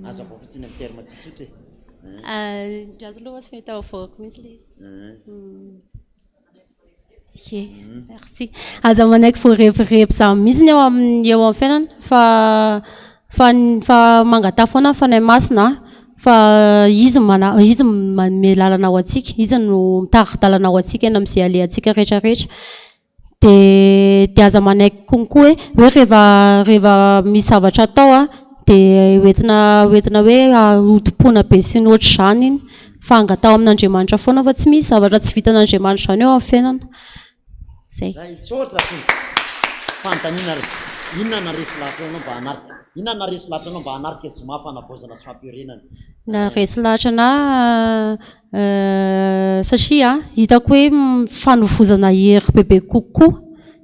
aza voafotsiny amin'ny terme tsotsotra drazo aloha tsy mety avoako mihitsy le izy merci aza manaiky voarevirevy zany mihitsy eo amin'ny fiainana fa mangatafo foana fanahy masina fa izy manome lalana ho antsika izy no mitari-dalana ho antsika eny amin'izay alehantsika rehetrarehetra dia aza manaiky konkoa hoe rehefa misy zavatra atao dia hoentina hoe hodim-pona be sy ny ohatra zany iny fa angatao amin'Andriamanitra foana fa tsy misy zavatra tsy vitan'Andriamanitra zany eo amin'ny fiainana zay sotra fantaniana inona na resy lahatra anao mba hanarika inona na resy lahatra anao mba hanarika zoma fanavozana sy fampirenana na resy lahatra na satria hitako hoe fanovozana hery bebe kokoa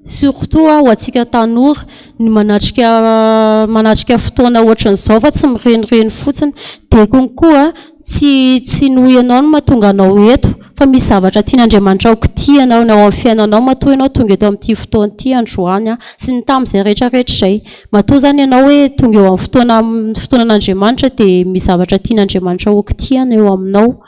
surtout ho antsika tanora ny manatrika fotoana ohatran'izao fa tsy mirenireny fotsiny dia konkoa tsy noho ianao no mahatonga anao eto fa misy zavatra tian'Andriamanitra ho kitihanao ny ao amin'ny fiainanao matoa ianao tonga eto amin'ity fotoana ity androany sy ny tamin'izay rehetrarehetra izay matoa zany ianao hoe tonga eo amin'ny fotoanan'Andriamanitra dia misy zavatra tian'Andriamanitra ho kitihana eo aminao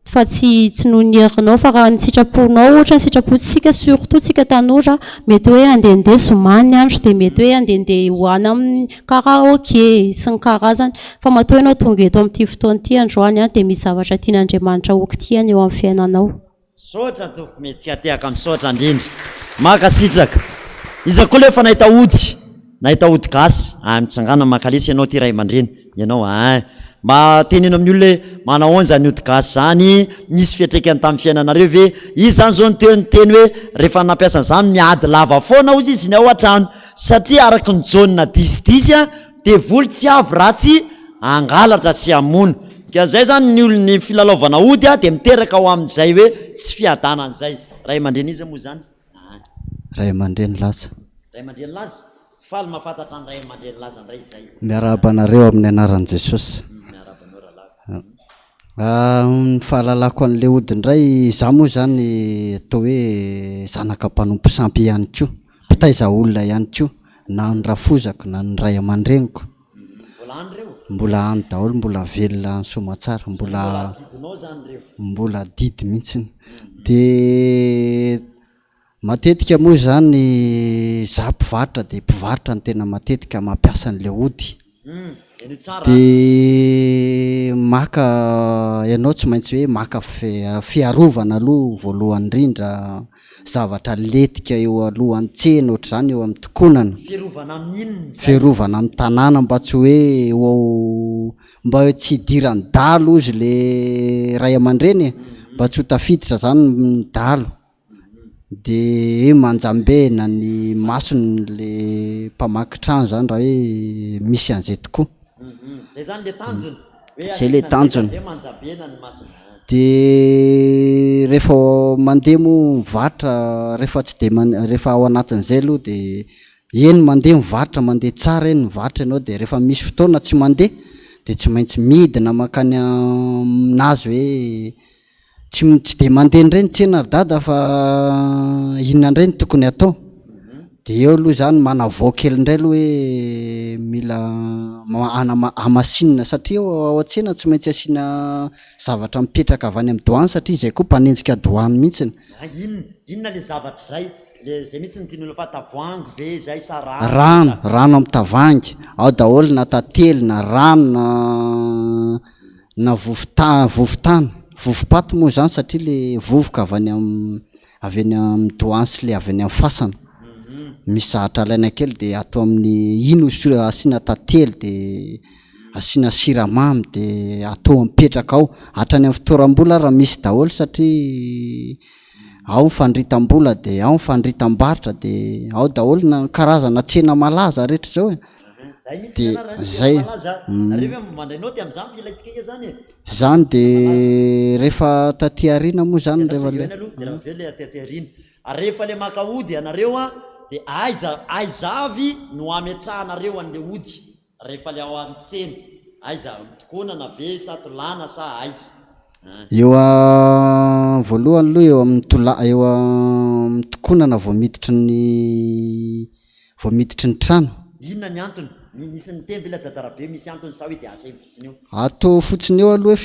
fa tsy noho ny herinao fa raha ny sitraponao ohatra ny sitrapontsika surtout tsika tanora mety hoe andehandeha zomany andro dia mety hoe andehandeha hoany amin'ny karaoke sy ny karazany fa matoa ianao tonga eto amin'ity fotoana ity androany dia misy zavatra tian'Andriamanitra ho kitihana eo amin'ny fiainanao sotra toko metsika tehaka amin'ny sotra indrindra makasitraka iza koa le efa nahita ody gasy mitsangana makalesy ianao ty ray aman-dreny ianao mba teneno amin'ny olona manao an'izany ody gasy zany nisy fiatraikany tamin'ny fiainanareo ve izy zany zao nyteny hoe rehefa nampiasa an'izany miady lava foana ozy izy ny ao an-trano satria araka ny jauna disidisy dia voly tsy avy ratsy angalatra sy amona ka zay zany ny olony filalaovana ody dia miteraka ao amin'izay hoe tsy fiadanan'izay ray aman-dreny izy moa zany ray aman-dreny laza ray aman-dreny laza faly mahafantatra ny ray aman-dreny laza ndray zay miarabanareo amin'ny anaran'i Jesosy ny fahalalako an'le ody indray za moa zany atao hoe zanaka mpanompo sampy ihany koa mpitaiza olona ihany koa na ny rafozako na ny ray aman-dreniko mbola any daholo mbola velona ny somatsara mbola didy mihitsiny dia matetika moa zany za mpivarotra dia mpivarotra ny tena matetika mampiasa an'le ody dia maka ianao tsy maintsy hoe maka fiarovana aloha voalohany indrindra zavatra letika eo alohan'ny tsena ohatr' izany eo amin'ny tokonana fiarovana amin'ny tanàna mba tsy hoe mba hoe tsy hidirany dalo izy le ray aman-dreny mba tsy ho tafiditra zany ny dalo dia manjambena ny masony le mpamaky trano zany raha hoe misy an'izay tokoa zay le tanjony dia rehefa mandeha moa mivarotra rehefa tsy de rehefa ao anatin'izay aloha dia eny mandeha mivarotra mandeha tsara eny mivarotra ianao dia rehefa misy fotoana tsy mandeha dia tsy maintsy midina makany aminazy hoe tsy de mandeha indray ny tsena ry-dada fa inona indray ny tokony atao dia eo aloha zany manavao kely indray aloha hoe mila amasinina satria ao an-tsena tsy maintsy asiana zavatra mipetraka avy any amin'ny doany satria zay koa mpanenjika doany mihitsiny. Inona le zavatra zay zay mihitsy ny tian'olona fa tavoangy ve zay sa rano amin'ny tavangy ao daholo na tantely na rano na vovotany vovopaty moa zany satria le vovoka avy any amin'ny doany sy le avy any amin'ny fasana. Misy zahatra alaina kely de atao amin'ny ino asiana tantely de asiana siramamy de atao mipetraka ao hatrany amin'ny fitoeram-bola raha misy daholo satria ao mifandritam-bola de ao mifandritam-barotra de ao daholo na karazana tsena malaza rehetra zao de zay zany de rehefa taty arina moa zany rehefa le makaody anareo de aiza avy no ametrahanareo an'le ody rehefa le ao amin'ny tsena aiza mitokonana ve sa tolana sa aiza eo voalohany aloha eo amin'ny eo amin'ny tokonana vao miditry ny trano. Inona ny antony nisy ny temby la dadarabe misy antony sa hoe de asa iny fotsiny eo atao fotsiny eo aloha hoe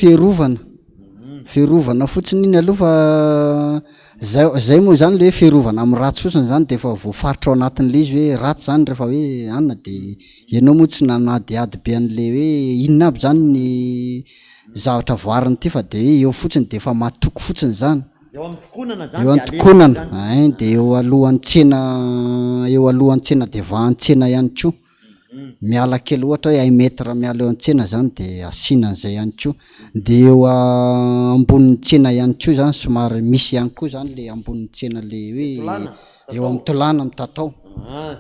fiarovana fotsiny iny aloha fa zay moa zany le hoe fiarovana amin'ny ratsy fotsiny zany de efa voafaritra ao anatin'le izy hoe ratsy zany rehefa hoe anona de ianao moa tsy nanadiady be an'le hoe inona aby zany ny zavatra voariny ty fa de eo fotsiny de efa matoko fotsiny zany eo amin'ny tokonana de eo alohan'ny tsena de vahan-tsena ihany koa miala kely ohatra hoe 1 metre miala eo an-tsena zany de asiana an'izay ihany koa de eo ambonin'ny tsena ihany koa zany somary misy ihany koa zany le ambonin'ny tsena le hoe eo amin'ny tolana mitatao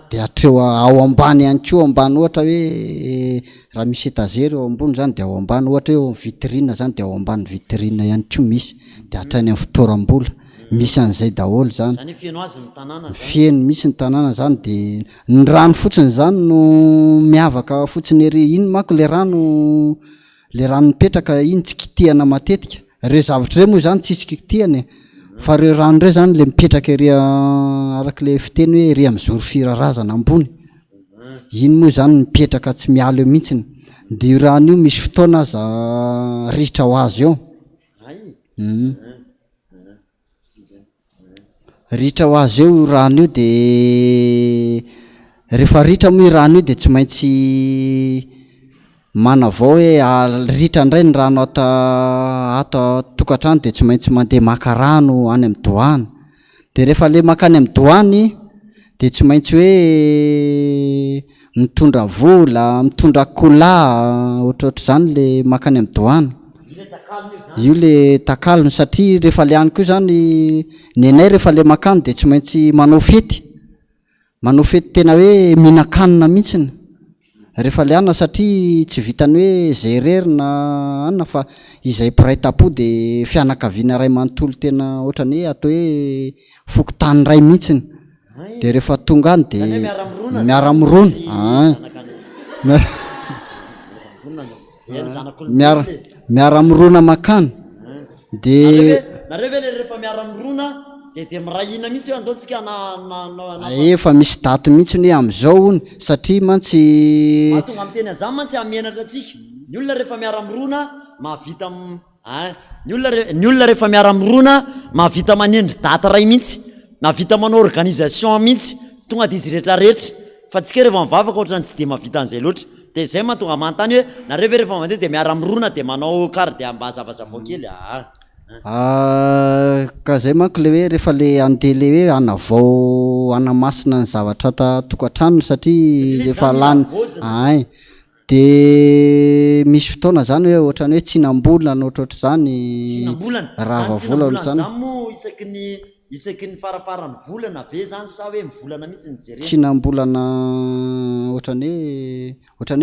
de hatreo ao ambany ihany koa ambany ohatra hoe raha misy étagère eo ambony zany de ao ambany ohatra hoe vitrine zany de ao ambany vitrine ihany koa misy de hatrany amin'ny fitoeram-bola misy an'izay daholo zany fieno misy ny tanàna zany de ny rano fotsiny zany no miavaka fotsiny ery iny manko le rano mipetraka iny tsy kitihana matetika reo zavatra reo moa zany tsisy kitihany fa reo rano reo zany le mipetraka ery arak'le fiteny hoe ery amin'ny zoro firarazana ambony iny moa zany mipetraka tsy miala eo mihitsiny de io rano io misy fotoana aza ritra ho azy eo ritra ho azy eo rano io de rehefa ritra moa io rano io de tsy maintsy manavao hoe ritra indray ny rano ato tokantrano de tsy maintsy mandeha maka rano any amin'ny doany de rehefa le makany amin'ny doany de tsy maintsy hoe mitondra vola mitondra kola ohatrohatr' zany le makany amin'ny doany io le takalony satria rehefa le any koa zany ny anay rehefa le makany de tsy maintsy manao fety tena hoe mihinan-kanina mihitsiny rehefa le ana satria tsy vitany hoe gérer na anona fa izay mpiray tapo de fianakaviana ray manontolo tena ohatrany hoe atao hoe fokotany ray mihitsiny de rehefa tonga any de miara-mirona makany de nareo ve rehefa miara-mirona de mirahina mihitsy andaontsika efa misy daty mihitsy hoe am'izao ony satria mantsy tonga amin'ny teny azany mantsy amenatra atsika ny olona rehefa miara-mirona mahavita ny olona rehefa miara-mirona mahavita manendry daty ray mihitsy mahavita manao organisation mihitsy tonga de izy rehetrarehetra fa tsika rehefa mivavaka ohatrany tsy de mahavita an'izay loatra de zay mahatonga manontany hoe nareo ve rehefa mandeha de miara-mirona de manao kary de ambazavazavao kely ka zay manko le hoe rehefa le andeha le hoe anavao anamasina ny zavatra tokantrano satria rehefa lany de misy fotoana zany hoe ohatrany hoe tsinam-bolana ohatrohatr' zany rahavavola zany isaky ny farafarany volana be zany sa hoe mivolana mihitsy ny jerena tsinam-bolana ohatrany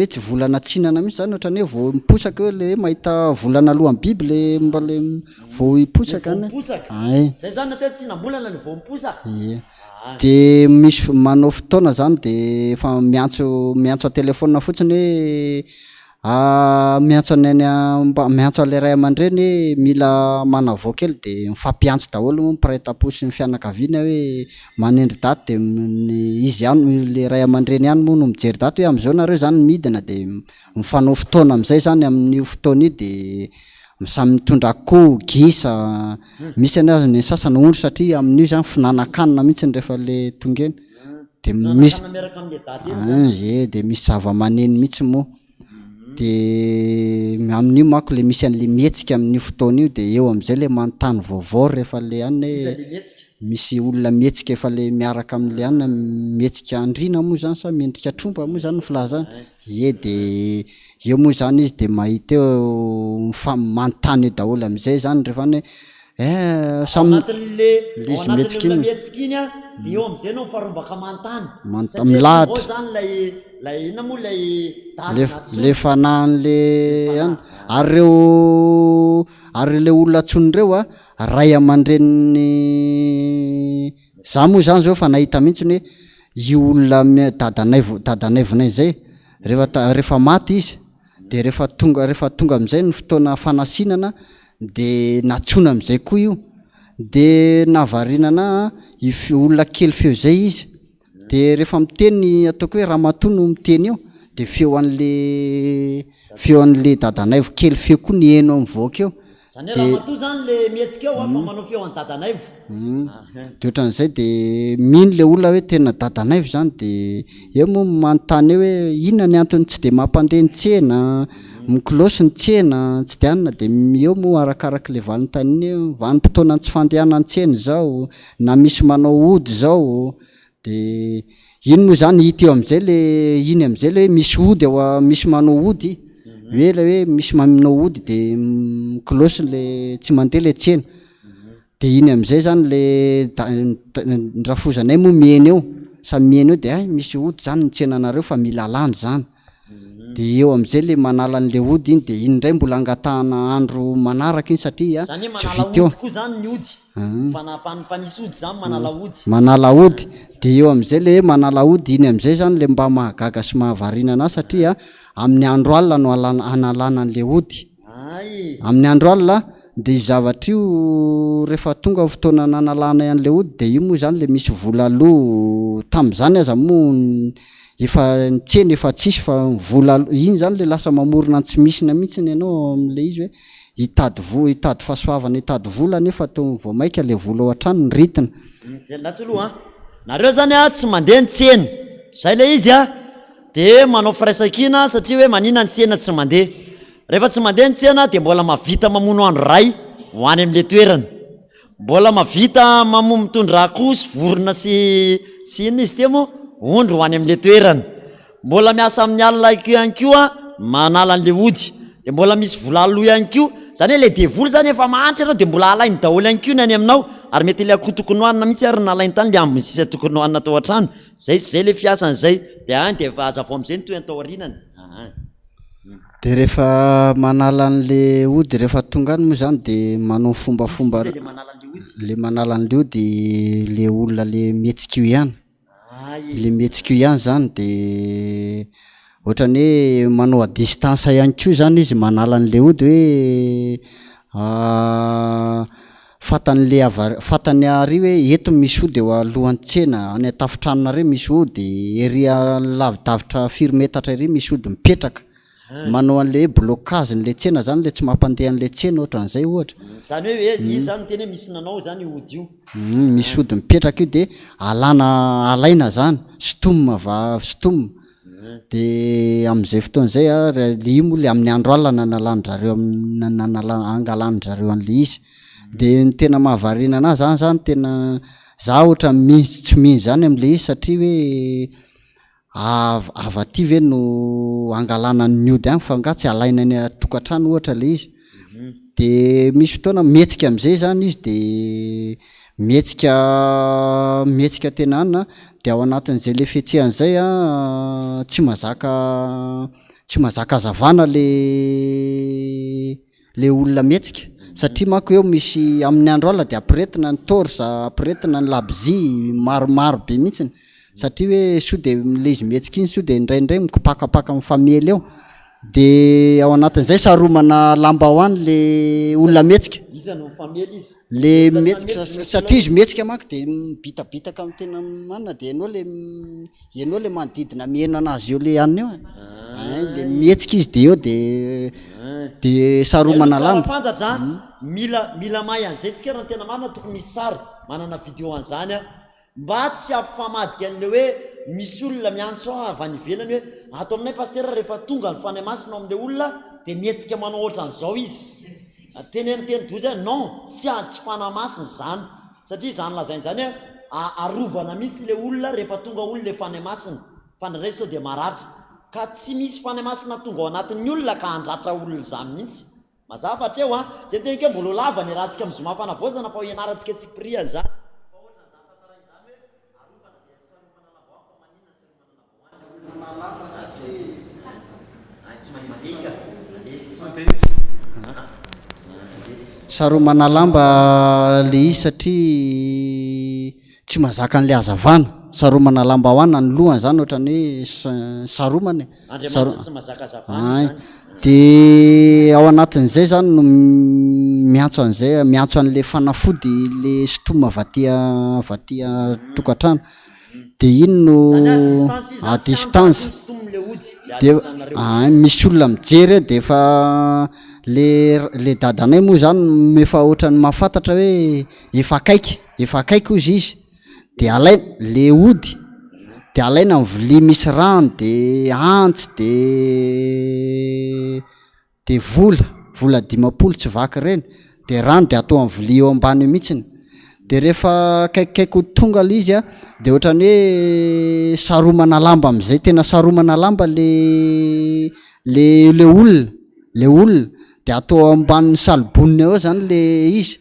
hoe tsy volana tsinana mihitsy zany ohatrany hoe vao miposaka hoe le mahita volana alohan'ny biby le mba le vao hiposaka zay zany nateo tsinam-bolana ny vao miposaka de misy manao fotoana zany de efa miantso a telefona fotsiny hoe miantso miantso ale ray aman-dreny hoe mila manavao kely de mifampiantso daholo mpiray tam-po sy ny fianakaviana hoe manendry daty de izy ihany le ray aman-dreny ihany moa no mijery daty hoe am'izao nareo zany midina de mifanao fotoana am'izay zany amin'io fotoana io de samy mitondra akoho gisa misy anazy ny sasany ondry satria amin'io zany finanan-kanina mihitsy rehefa le tonga eny de misy de misy zava-maneno mihitsy moa de amin'io manko le misy an'le mihetsika amin'io fotoana io de eo am'izay le manontany vaovao rehefa le any misy olona mihetsika efa le miaraka amin'le any mihetsika andrina moa zany sa miendrika tromba moa zany filazany de eo moa zany izy de mahita eo manontany eo daholo am'izay zany rehefa ny anatin'le mihetsika iny a de eo am'izay anao mifarombaka manontany milahatra zany lay ina moa lay le fanan'le any ary le olona antsony reo a ray aman-dreny za moa zany zao fa nahita mihitsy hoe io olona dadanay zay rehefa maty izy de rehefa tonga am'izay ny fotoana fanasinana de natsona am'izay koa io de navarinana olona kely feo zay izy de rehefa miteny ataoko hoe ramatoa no miteny io de feo an'le dadanaivo kely feo koa ny eno mivoaka eo zany ramatoa zany le mihetsika eo fa manao feo any dadanaivo de ohatran'izay de mino le olona hoe tena dadanaivo zany de eo moa manontany hoe inona ny antony tsy de mampandeha ny tsena mikolosy ny tsena tsy de anina de eo moa arakaraka le valintaniny vanim-potoana tsy fandehana ny tsena zao na misy manao ody zao de iny moa zany hita eo am'izay le iny am'izay le hoe misy ody misy manao ody hoe le hoe misy manao ody de mikolosy le tsy mandeha le tsena de iny am'izay zany le rafozanay moa mieny eo samy mieny eo de misy ody zany ny tsenanareo fa mila lany zany de eo am'izay le manala an'le ody iny de iny ndray mbola angatahana andro manaraka iny satria tsy vita eo koa zany ny ody panisy ody zany manala ody de eo am'izay le manala ody iny am'izay zany le mba mahagaga sy mahavarinana satria amin'ny andro alina no analana an'le ody amin'ny andro alina de zavatra io rehefa tonga fotoana nanalana an'le ody de io moa zany le misy vola aloha tam'izany aza moa efa nitseny efa tsisy fa vola iny zany le lasa mamorona tsy misina mihitsy ny ianao am'le izy hoe hitady fahasoavana hitady vola nefa atao vao maika le vola ao an-trano ny ritina lasy aloha nareo zany tsy mandeha ny tsena zay le izy de manao firaisan-kina satria hoe manina ny tsena tsy mandeha rehefa tsy mandeha ny tsena de mbola mavita mamono andro ray ho any am'le toerana mbola mavita mitondra akoho sy vorona sy ina izy te moa ondry ho any am'le toerana mbola miasa amin'ny alina ihany koa manala an'le ody de mbola misy vola aloha ihany koa zany hoe le devoly zany efa mahantra ianao de mbola alainy daholo ihany koa ny any aminao ary mety le akoho tokony hoanina mihitsy ary nalainy tany le ambiny sisa tokony hoanina tao an-trano zay le fiasan'zay de de efa azavo am'izay ny toy atao arinany de rehefa manala an'le ody rehefa tonga any moa zany de manao fombafomba le manala an'le ody le olona le mihetsika io ihany le mihetsika io ihany zany de ohatrany hoe manao a distance ihany koa zany izy manala an'le ody hoe fatany ary hoe eto misy ody eo alohan'ny tsena any atafitranonareo misy ody ery lavidavitra 4 metatra ery misy ody mipetraka manao an'le hoe blocage n'le tsena zany le tsy mampandeha an'le tsena ohatran'izay ohatra zany hoe izy zany tena hoe misy nanao zany ody io misy ody mipetraka io de alaina zany stom de am'izay fotoan'izay io moa le amin'ny andro alina nangalan'zareo an'le izy de ny tena mahavarina anazy zany tena za ohatra mihintsy tsy mihintsy zany am'le izy satria hoe avaty ve no angalana ny ody any fa nga tsy alaina ny tokantrano ohatra le izy de misy fotoana mihetsika am'izay zany izy de mihetsika tena anina de ao anatin'izay le fihetsehany tsy mazaka azavana le olona mihetsika satria manko eo misy amin'ny andro alina de ampiretina ny torsa ampiretina ny labzi maromaro be mihitsiny satria hoe so de le izy mihetsika iny so de indraindray mikopakapaka amin'ny famely eo de ao anatin'izay saromana lambahoany le olona mihetsika izy no famely izy le mihetsika satria izy mihetsika manko de bitabitaka amin'ny tena manina de ianao le manodidina mihaino anazy eo le anina eo le mihetsika izy de eo de saromana lamba fantatra mila mahay an'izay tsika raha tena marina tokony misy sary manana vidéo an'izany mba tsy ampifamadika an'le hoe misy olona miantso avy any ivelany hoe ato aminay pastera rehefa tonga ny fanahy masina amin'le olona de mihetsika manao ohatran'izao izy teneny doza non tsy fanahy masina zany satria zany lazainy zany arovana mihitsy le olona rehefa tonga olona le fanahy masina fandrandray sao de maratra ka tsy misy fanahy masina tonga ao anatin'ny olona ka andratra olona zany mihitsy mazavatra eo zay tena ke mbola lava ny rahantsika mizoma fanavozana fa ianarantsika tsy pria zany saromana lamba le izy satria tsy mahazaka an'le hazavana saromana lamba hoana ny lohany zany ohatrany hoe saromany de ao anatin'izay zany no miantso an'le fanafody le sitoma vatia tokatrano de iny no à distance de misy olona mijery de efa le dadanay moa zany efa ohatrany mahafantatra hoe efa akaiky ozy izy de alaina le ody de alaina amin'ny vilia misy rano de antsy de vola 10 tsy vaky reny de rano de atao amin'ny vilia eo ambany mihitsiny de rehefa akaikikaiky tonga le izy de ohatrany hoe saromana lamba am'izay tena saromana lamba le olona de atao ambanin'ny saliboniny eo zany le izy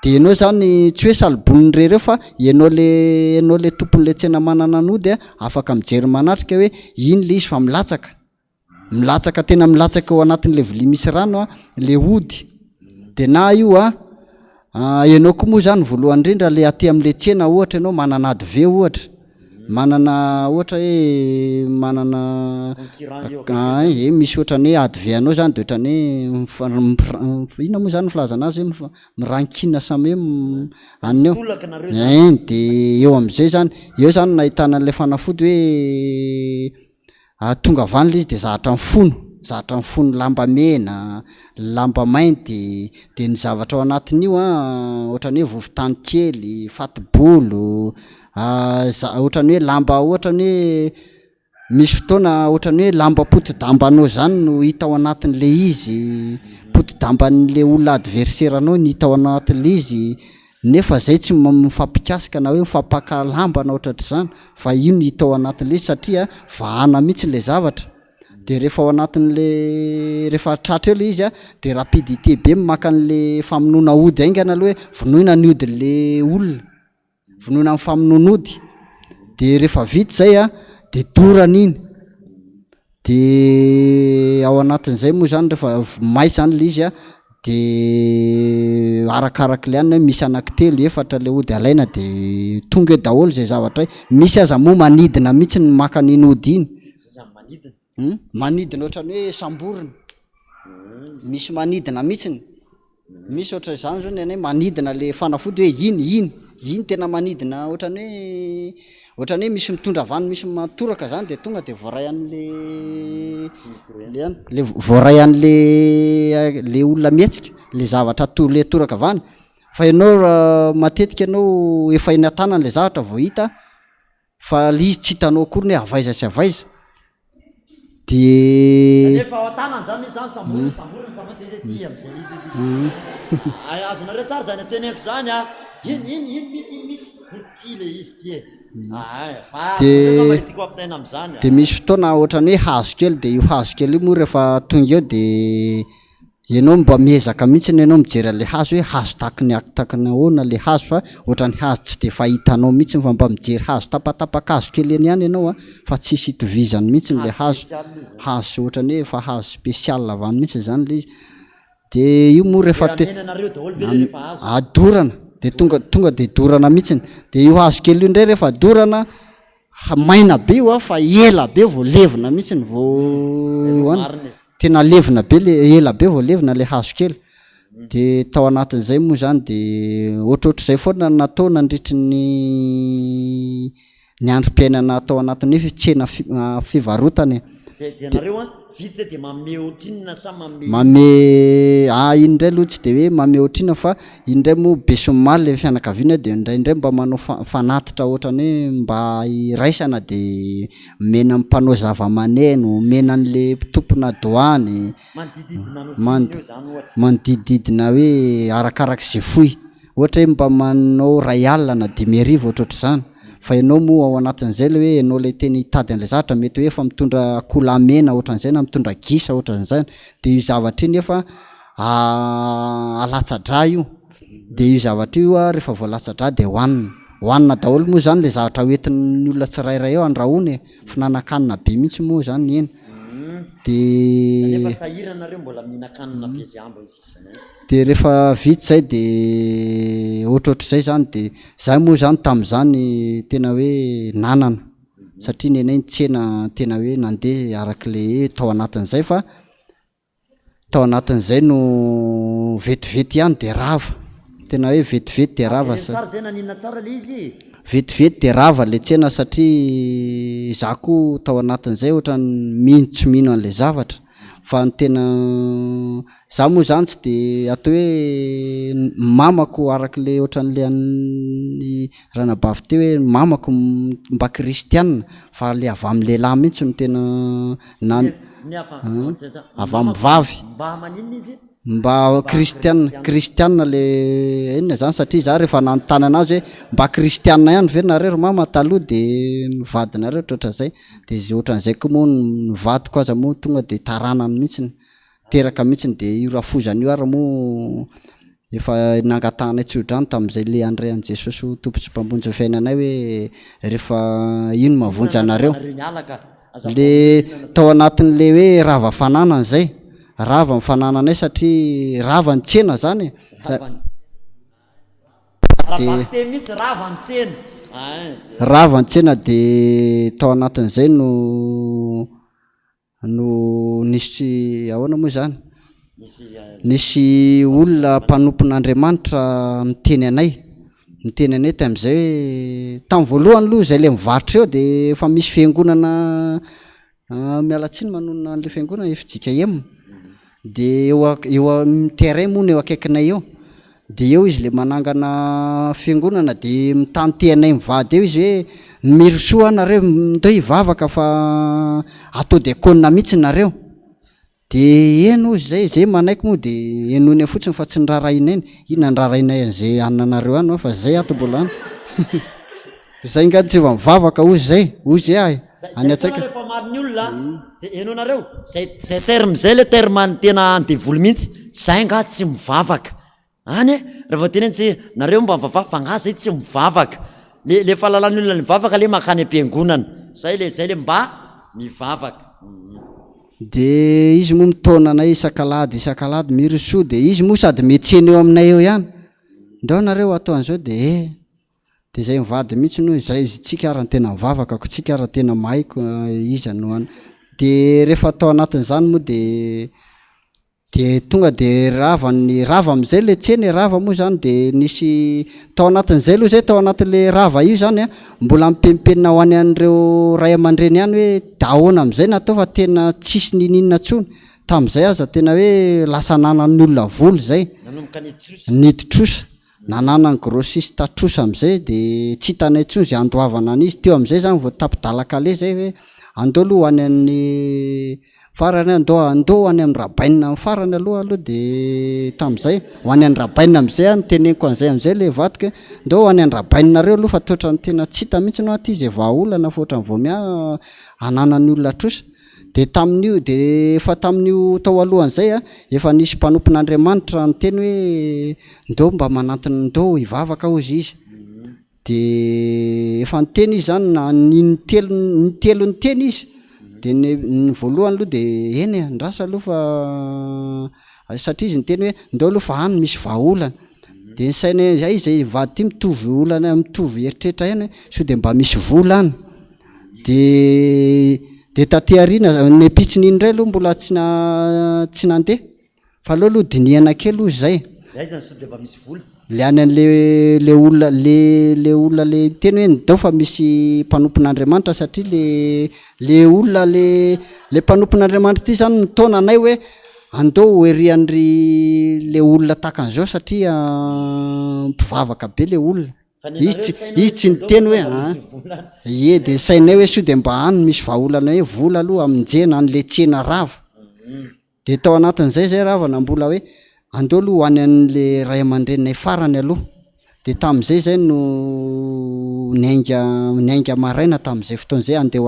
de ianao zany tsy hoe saliboniny rereo fa ianao le tompon'le tsena manana anody afaka mijery manatrika hoe iny le izy fa milatsaka tena milatsaka eo anatin'le vilia misy rano le ody de na io ianao koa moa zany voalohany indrindra le aty amin'le tsena ohatra ianao manana ady ve ohatra ohatra hoe manana misy ohatrany hoe ady ve anao zany de ohatrany hoe ina moa zany filaza anazy hoe mirankina samy hoe aneo de eo am'izay zany eo zany nahitana an'le fanafody hoe tonga avany le izy de zahatra mifono lamba mena lamba mainty de ny zavatra ao anatin'io ohatrany hoe vovotany kely fatibolo ohatrany hoe lamba ohatrany hoe misy fotoana ohatrany hoe lamba potidambanao zany no hita ao anatin'le izy potidamban'le olona adversaire-anao ny hita ao anatin'le izy nefa zay tsy mifampikasika na hoe mifampaka lamba na ohatratr' zany fa io ny hita ao anatin'le izy satria vahana mihitsy le zavatra de rehefa ao anatin'le rehefa tratra eo le izy de rapidité be maka an'le famonoana ody aingana aloha hoe vonoina ny odin'le olona vonoina amin'ny famonoana ody de rehefa vita zay de dorana iny de ao anatin'izay moa zany rehefa may zany le izy de arakarak'le anina hoe misy anankitelo efatra le ody alaina de tonga eo daholo zay zavatra hoe misy aza moa manidina mihitsy ny maka an'iny ody iny manidina ohatrany hoe samborina misy manidina mihitsiny misy ohatr' zany zao ny manidina le fanafody hoe iny tena manidina ohatrany hoe misy mitondra vany misy matoraka zany de tonga de voaray an'le voaray an'le olona mihetsika le zavatra le toraka vany fa ianao matetika ianao efa eny an-tanany le zavatra vao hita fa le izy tsy hitanao akory hoe avaiza sy avaiza de efa ao an-tanany zany zany samborina samborina de ty am'izay izy azonareo tsara zany ateneko zany iny misy ty le izy ty de misy fotoana ohatrany hoe hazo kely de io hazo kely io moa rehefa tonga eo de ianao mba miezaka mihitsy ianao mijery an'le hazo hoe hazo takiny ahoana le hazo fa ohatrany hazo tsy de fahitanao mihitsy fa mba mijery hazo tapatapaka hazo kely eny ihany ianao fa tsisy hitovizany mihitsy le hazo ohatrany hoe fa hazo spécial avany mihitsy zany le izy de io moa rehefa adorana de tonga de dorana mihitsiny de io hazo kely io ndray rehefa dorana maina be io fa ela be vao levona mihitsiny vao tena levina be le ela be vao levina le hazo kely de tao anatin'izay moa zany de ohatrohatr'izay foana natao nandritry ny androm-piainana tao anatin'ny tsena fivarotany de nareo vitsy de mame ohatrinina sa mame indray aloha tsy de hoe mame ohatrina fa indray moa besomaly le fianakaviana de indraindray mba manao fanatitra ohatrany hoe mba iraisana de mena mpanao zava-maneno mena an'le tompona doany manodididina hoe arakarak'izay foy ohatra hoe mba manao ray alina na 10,000 ohatrohatr'izany fa ianao moa ao anatin'izay le hoe ianao le teny hitady an'le zavatra mety hoe efa mitondra kolamena ohatran'izay na mitondra gisa ohatran'izany de io zavatra iny efa alatsa-dra io de io zavatra io rehefa voalatsa-dra de hoanina daholo moa zany le zavatra hoentin'ny olona tsirairay eo andrahony finanankanina be mihitsy moa zany eny de rehefa vitsy zay de ohatrohatr'izay zany de zay moa zany tam'izany tena hoe nanana satria nenay tsena tena hoe nandeha arak'le tao anatin'izay fa tao anatin'izay no vetivety ihany de rava tena hoe vetivety de rava vetivety de rava le tsena satria za koa tao anatin'izay ohatrany mino tsy mino an'le zavatra fa ny tena za moa zany tsy de atao hoe mamako arak'le ohatran'le an'ny ranabavy teo hoe mamako mba kristianina fa le avy amin'ny lehilahy mihitsy no tena avy amin'ny vavy mba kristianina le inona zany satria za rehefa nanontany anazy hoe mba kristianina ihany ve nareo mama taloha de nivadinareo ohatra'izay de izy ohatran'izay koa moa nivadiko aza moa tonga de taranany mihitsiny teraka mihitsiny de io rafozany io ary moa efa nangatahana tsodrano tamin'izay le andray an' Jesosy tompontsy mpambonjy fiainanay hoe rehefa ino mavonjy anareo le tao anatin'le hoe rava fananana zay rava mifanananay satria rava ny tsena zany rava ny tsena de tao anatin'izay no nisy ahoana moa zany nisy olona mpanompon'Andriamanitra miteny anay tam'izay hoe tamin'ny voalohany aloha zay le mivarotra eo de efa misy fiangonana mialatsiny manonona an'le fiangonana efijika emo de eo terrain moa no eo akaikinay eo de eo izy le manangana fiangonana de mitanyteanay mivady eo izy hoe mirosoa nareo ndeo hivavaka fa atao diakonina mihitsy nareo de eno zay manaiky moa de enony fotsiny fa tsy nirarainay ina nirarainay an'izay ananareo any fa zay ato mbola any zay ngady tsy mivavaka ozy zay any atsaika rehefa mariny olona enao nareo zay terme zay le terme ny tena andevolo mihitsy zay nga tsy mivavaka any rehefa tena tsy nareo mba mivavaka fa nga zay tsy mivavaka le fahalalany olona mivavaka le makany am-piangonana zay le mba mivavaka de izy moa mitona anay isan-kalady miroso de izy moa sady metseny eo aminay eo ihany ndao nareo atao an'izao de zay mivady mihitsy no zay izy tsika ary ny tena mivavaka ko tsika ary tena mahaiko izy no any de rehefa atao anatin'izany moa de tonga de rava am'izay le tseny rava moa zany de nisy tao anatin'izay aloha zay tao anatin'le rava io zany mbola mipenipenina ho any an'ireo ray aman-dreny ihany hoe dahoana am'izay natao fa tena tsisy nininona tsony tam'izay aza tena hoe lasa nanan'ny olona voly zay niditrosa nanana ny grossiste trosa am'izay de tsy hitanay tsony zay andoavana an'izy teo am'izay zany vao tapidalakale zay hoe andao aloha any an'ny farany andao any amin'ny rabaina farany aloha de tam'izay ho any an'ny rabaina am'izay nyteneniko an'izay am'izay le vadika andao ho any an'ny rabainareo aloha fa toetra ny tena tsy hita mihitsy no aty zay vahaolana foatra ny vomia ananany olona trosa de tamin'io de efa tamin'io tao alohan'izay efa nisy mpanompon'Andriamanitra ny teny hoe ndao mba manantony ndao hivavaka ozy izy de efa niteny izy zany na ny telo ny teny izy de ny voalohany aloha de eny ndrasa aloha fa satria izy niteny hoe ndao aloha fa any misy vahaolana de ny saina zay izay vady ty mitovy olana mitovy eritreritra ihany so de mba misy vola any de de taty arina ny pitsiny indray aloha mbola tsy nandeha fa aloha diniana kely ozy zay aizany so de mba misy vola le any an'le olona le olona le teny hoe ndao fa misy mpanompon'Andriamanitra satria le olona le mpanompon'Andriamanitra ty zany nitaona anay hoe andao erian'ry le olona takan'izao satria mpivavaka be le olona izy tsy niteny hoe ie de sainay hoe so de mba any misy vahaolana hoe vola aloha aminjena an'le tsena rava de tao anatin'izay zay ravana mbola hoe andao aloha ho any an'le ray aman-drenay farany aloha de tamin'izay zay no nainga maraina tamin'izay fotoan'izay andeha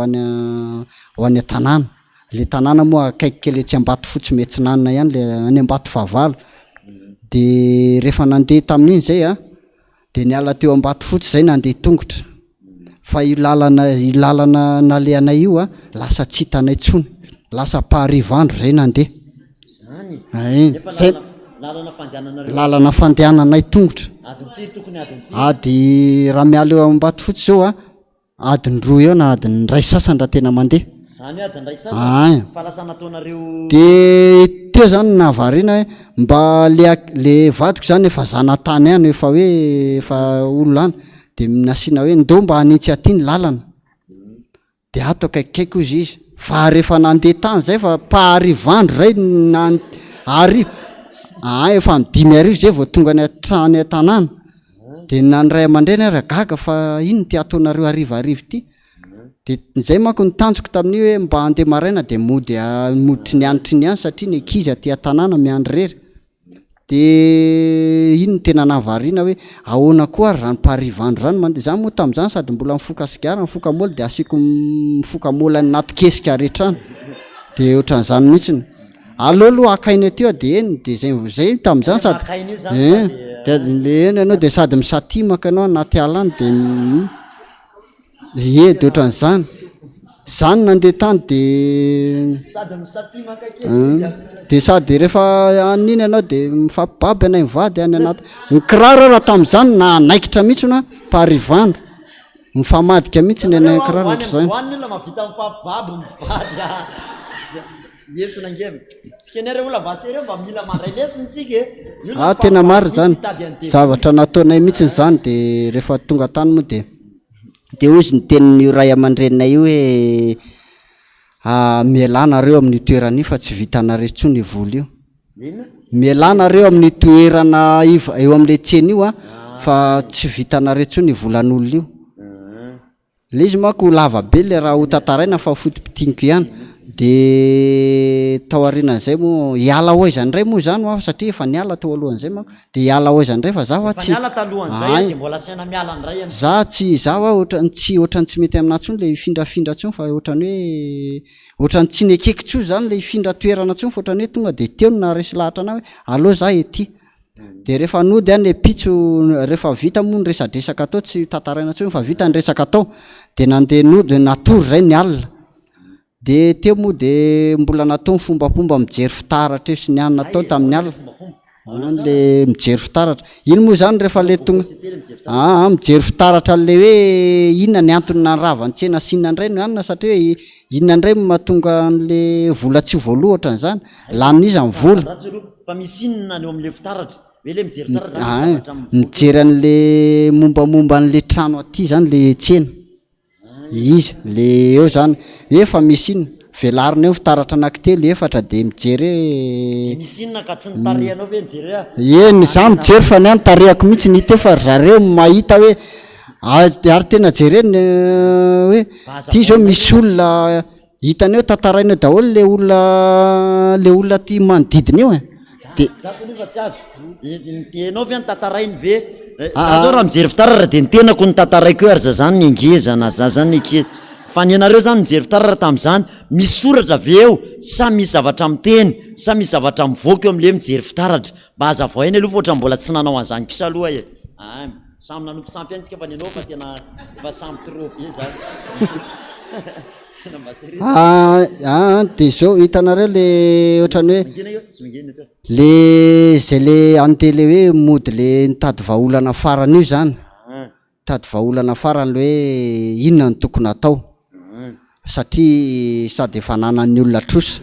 ho any tanàna le tanàna moa akaiky kely tsy ambato fotsy metsinanana ihany le any ambato favalo de rehefa nandeha tamin'iny zay de niala teo ambato fotsy zay nandeha tongotra fa ilalana naleanay io lasa tsy hitanay tsony lasa paharivandro zay nandeha lalana fandehananay tongotra ady raha miala eo ambato fotsy zao adiny roa eo na adiny ray sasany raha tena mandeha de teo zany navarina hoe mba le vadiko zany efa zanatany any efa hoe efa olona any de nasiana hoe ndao mba hanitsy aty ny lalana de ato akaikikaiky ozy izy fa rehefa nandeha tany zay fa paharivandro zay efa midimy arivo zay vao tonga ny trany tanàna de nandray aman-dreny ary gaga fa ino ty ataonareo arivarivo ty de zay manko nitanjoko tamin'io hoe mba andeha maraina de moditry ny anitry ny any satria ny ankizy aty tanàna miandry rery de ino ny tena nahavariana hoe ahoana koa ary rano paharivandro rano mandeha zany moa tamin'izany sady mbola mifoka sigara mifoka mola de asiako mifoka mola ny naty kesika rehetrany de ohatran'izany mihitsiny aloha akainy ateo de eny de zay tamin'izany sady le eny ianao de sady misatimaka ianao anaty ala any de de ohatran'izany zany nandeha tany de sady rehefa aniny ianao de mifampibaby anay mivady any anaty nikiraro raha tamin'izany na anaikitra mihitsy na paharivandro mifamadika mihitsy ny anay kiraro ohatr'izany tena maro zany zavatra nataonay mihitsy zany de rehefa tonga tany moa de ozy ny tenin'io ray aman-drenay io hoe mialana reo amin'ny toerana io fa tsy vitanareo tsony vola io mialana reo amin'ny toerana eo amin'le tsena io fa tsy vitanareo tsony volan'olona io le izy manko lava be le raha ho tantaraina fa fotopitiniko ihany de tao arinan'izay moa hiala hoaizany ray moa zany satria efa niala tao alohan'izay manko de hiala hoaizany ray fa zaho ohatrany tsy mety aminah tsony le ifindrafindra tsony fa ohatrany tsy nekeko tso zany le ifindra toerana tsony fa ohatrany hoe tonga de teo na resy lahatra ana hoe aloha za ety de rehefa nody any pitso rehefa vita moa ny resadresaka atao tsy tantaraina tsony fa vita ny resaka atao de nandeha nody natory zay ny alina de teo moa de mbola natao ny fombapomba mijery fitaratra eo sy ny anina atao tamin'ny alina le mijery fitaratra ino moa zany rehefa le tonga mijery fitaratra le hoe inona ny antony nanravan-tsena sy inona indray no anina satria hoe inona indray mahatonga an'le vola tsy voaloha ohatran'izany lan'iza ny vola mijery an'le mombamomba an'le trano aty zany le tsena izy le eo zany efa misy iny velarina eo fitaratra anankitelo efatra de mijery eny za mijery fa ny any tarehako mihitsy ny teo fa zareo mahita hoe ary tena jereny hoe ty zao misy olona hitaneo tantaraina daholo le olona ty manodidina eo zao raha mijery fitaratra de nitenako ny tantaraiko eo ary za zany ningezana za zany fa ny anareo zany mijery fitaratra tamin'izany misy soratra ve eo sa misy zavatra miteny sa misy zavatra mivoaka eo am'le mijery fitaratra mba hazavao eny aloha fa ohatra mbola tsy nanao an'izany kosa aloha samy nanompo sampy antsika fa nenao fa tena efa samy trop be zany de zao hitanareo le ohatrany hoe le zay le antele hoe mody le nitady vahaolana farany io zany tady vahaolana farany le hoe inona ny tokony atao satria sady efa nanany olona trosa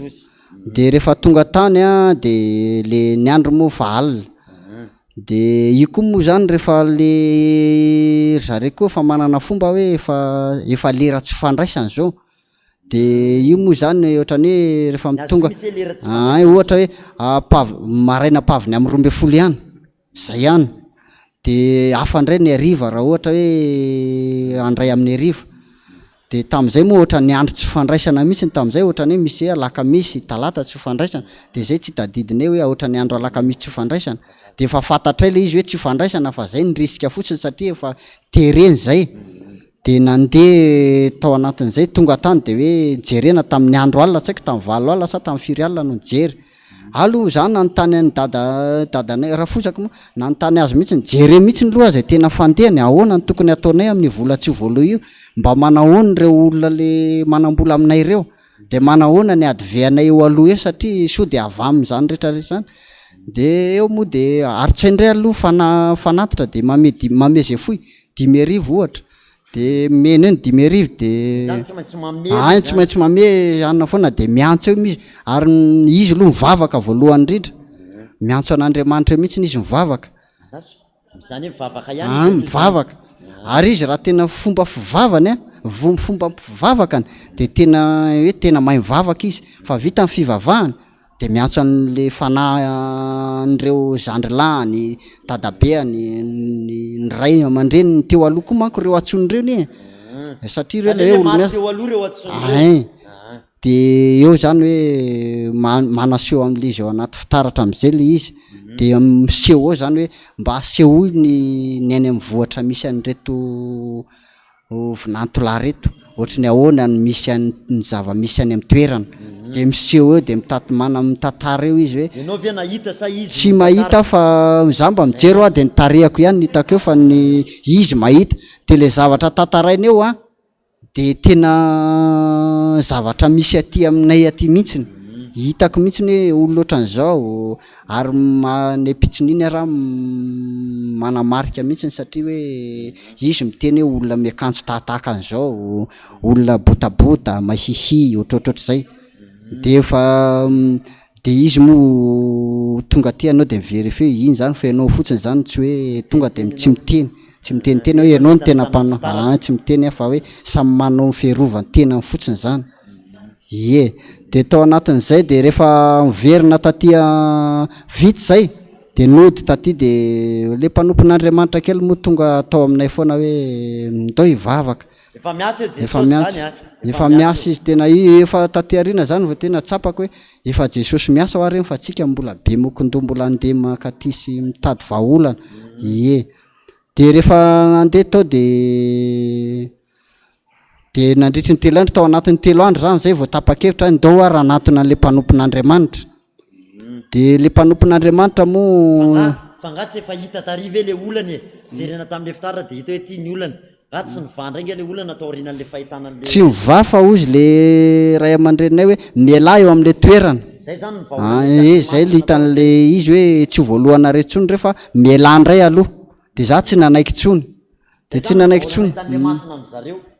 de rehefa tonga tany a de le ny andro moa fa alina de io koa moa zany rehefa le zareo koa fa manana fomba hoe efa lera tsy fandraisany zao de io moa zany ohatrany hoe rehefa mitonga ohatra hoe maraina paviny amin'ny 12 ihany zay ihany de afandray ny ariva raha ohatra hoe andray amin'ny ariva de tam'izay moa ohatra ny andro tsy fandraisana mihitsy tam'izay ohatra ny misy alakamisy talata tsy fandraisana de zay tsy tadidiny hoe ohatra ny andro alakamisy tsy fandraisana de efa fantatray le izy hoe tsy fandraisana fa zay ny risika fotsiny satria efa tereny zay de nandeha tao anatin'izay tonga tany de hoe jerena tamin'ny andro alina tsaiko tamin'ny 7 alina sa tamin'ny 4 alina no jery alo zany nanontany any dadanay raha fozaka moa nanontany azy mihitsy jere mihitsy ny loha zay tena fandehany ahoana ny tokony ataonay amin'ny vola tsy voaloha io mba manahoany reo olona le manambola aminay ireo de manahoana ny adiveanay eo aloha eo satria so de avy amin'izany rehetrarehetra zany de eo moa de aritsaindray aloha fanatitra de mame zay foy 10,000 ohatra de mena eny 10,000 de tsy maintsy mame anona foana de miantso eo izy ary izy aloha mivavaka voalohany indrindra miantso an'Andriamanitra mihitsy izy mivavaka mivavaka ary izy raha tena fomba fivavany fomba fivavakany de tena hoe tena mahay mivavaka izy fa vita ny fivavahany de miantso an'le fanahireo zandrilany dadabeany ny ray aman-dreny teo aloha koa manko reo atsony reny satria reo le hoe de eo zany hoe manaseho amin'le izy eo anaty fitaratra am'izay le izy de miseho eo zany hoe mba aseho ny any am'vohatra misy an'reto vinantolahy reto ohatrany ahoana ny misy ny zava-misy any amin'ny toerana de miseho eo de mitantara eo izy hoe tsy mahita fa zamba mijery de nitarehako ihany hitako eo fa ny izy mahita de le zavatra tantarainy eo de tena zavatra misy aty aminay aty mihitsiny hitako mihitsiny hoe olona ohatran'izao ary ny pitsininy raha manamarika mihitsiny satria hoe izy miteny hoe olona miakanjo tahaka an'izao olona botabota mahihi ohatrohatr'izay de efa de izy moa tonga aty anao de miverifie iny zany fa ianao fotsiny zany tsy hoe tonga de tsy miteny tena hoe ianao no tena mpanao tsy miteny fa hoe samy manao fiarovany tena fotsiny zany de tao anatin'izay de rehefa miverina tatia vitsy zay de nody taty de le mpanompon'Andriamanitra kely moa tonga tao aminay foana hoe ndao hivavaka efa miasa izy tena efa taty arina zany vao tena tsapako hoe efa Jesosy miasa ho ary fa tsika mbola be mokondoha mbola andeha makatisy mitady vahaolana de rehefa nandeha tao de nandritry ny 3 andro tao anatin'ny 3 andro zany zay vao tapa-kevitra ndao ary anatona an'le mpanompon'Andriamanitra de le mpanompon'Andriamanitra moa fangatsy efa hita tariva le olany jerena tamin'le fitaratra de hita hoe ty ny olany tsy mivandra inga le olana atao rinan'le fahitanan'le tsy miva fa ozy le ray aman-drenay hoe miala eo amin'le toerana zay zany zay lo hitan'le izy hoe tsy voalohana retsony rehefa miala ndray aloha de za tsy nanaiky tsony de tsy nanaiky tsony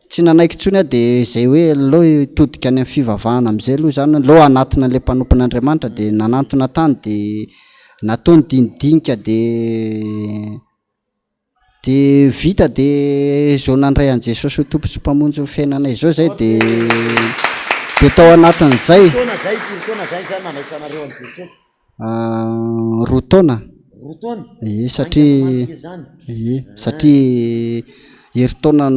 tsy nanaiky tsony de zay hoe aloha hitodika any amin'ny fivavahana am'izay aloha zany lo anatina le mpanompon'Andriamanitra de nanantona tany de nataony dinidinika de vita de zao nandray an Jesosy ho tompo sy mpamonjy ny fiainanay zao zay de tao anatin'izay roa taona satria heritaona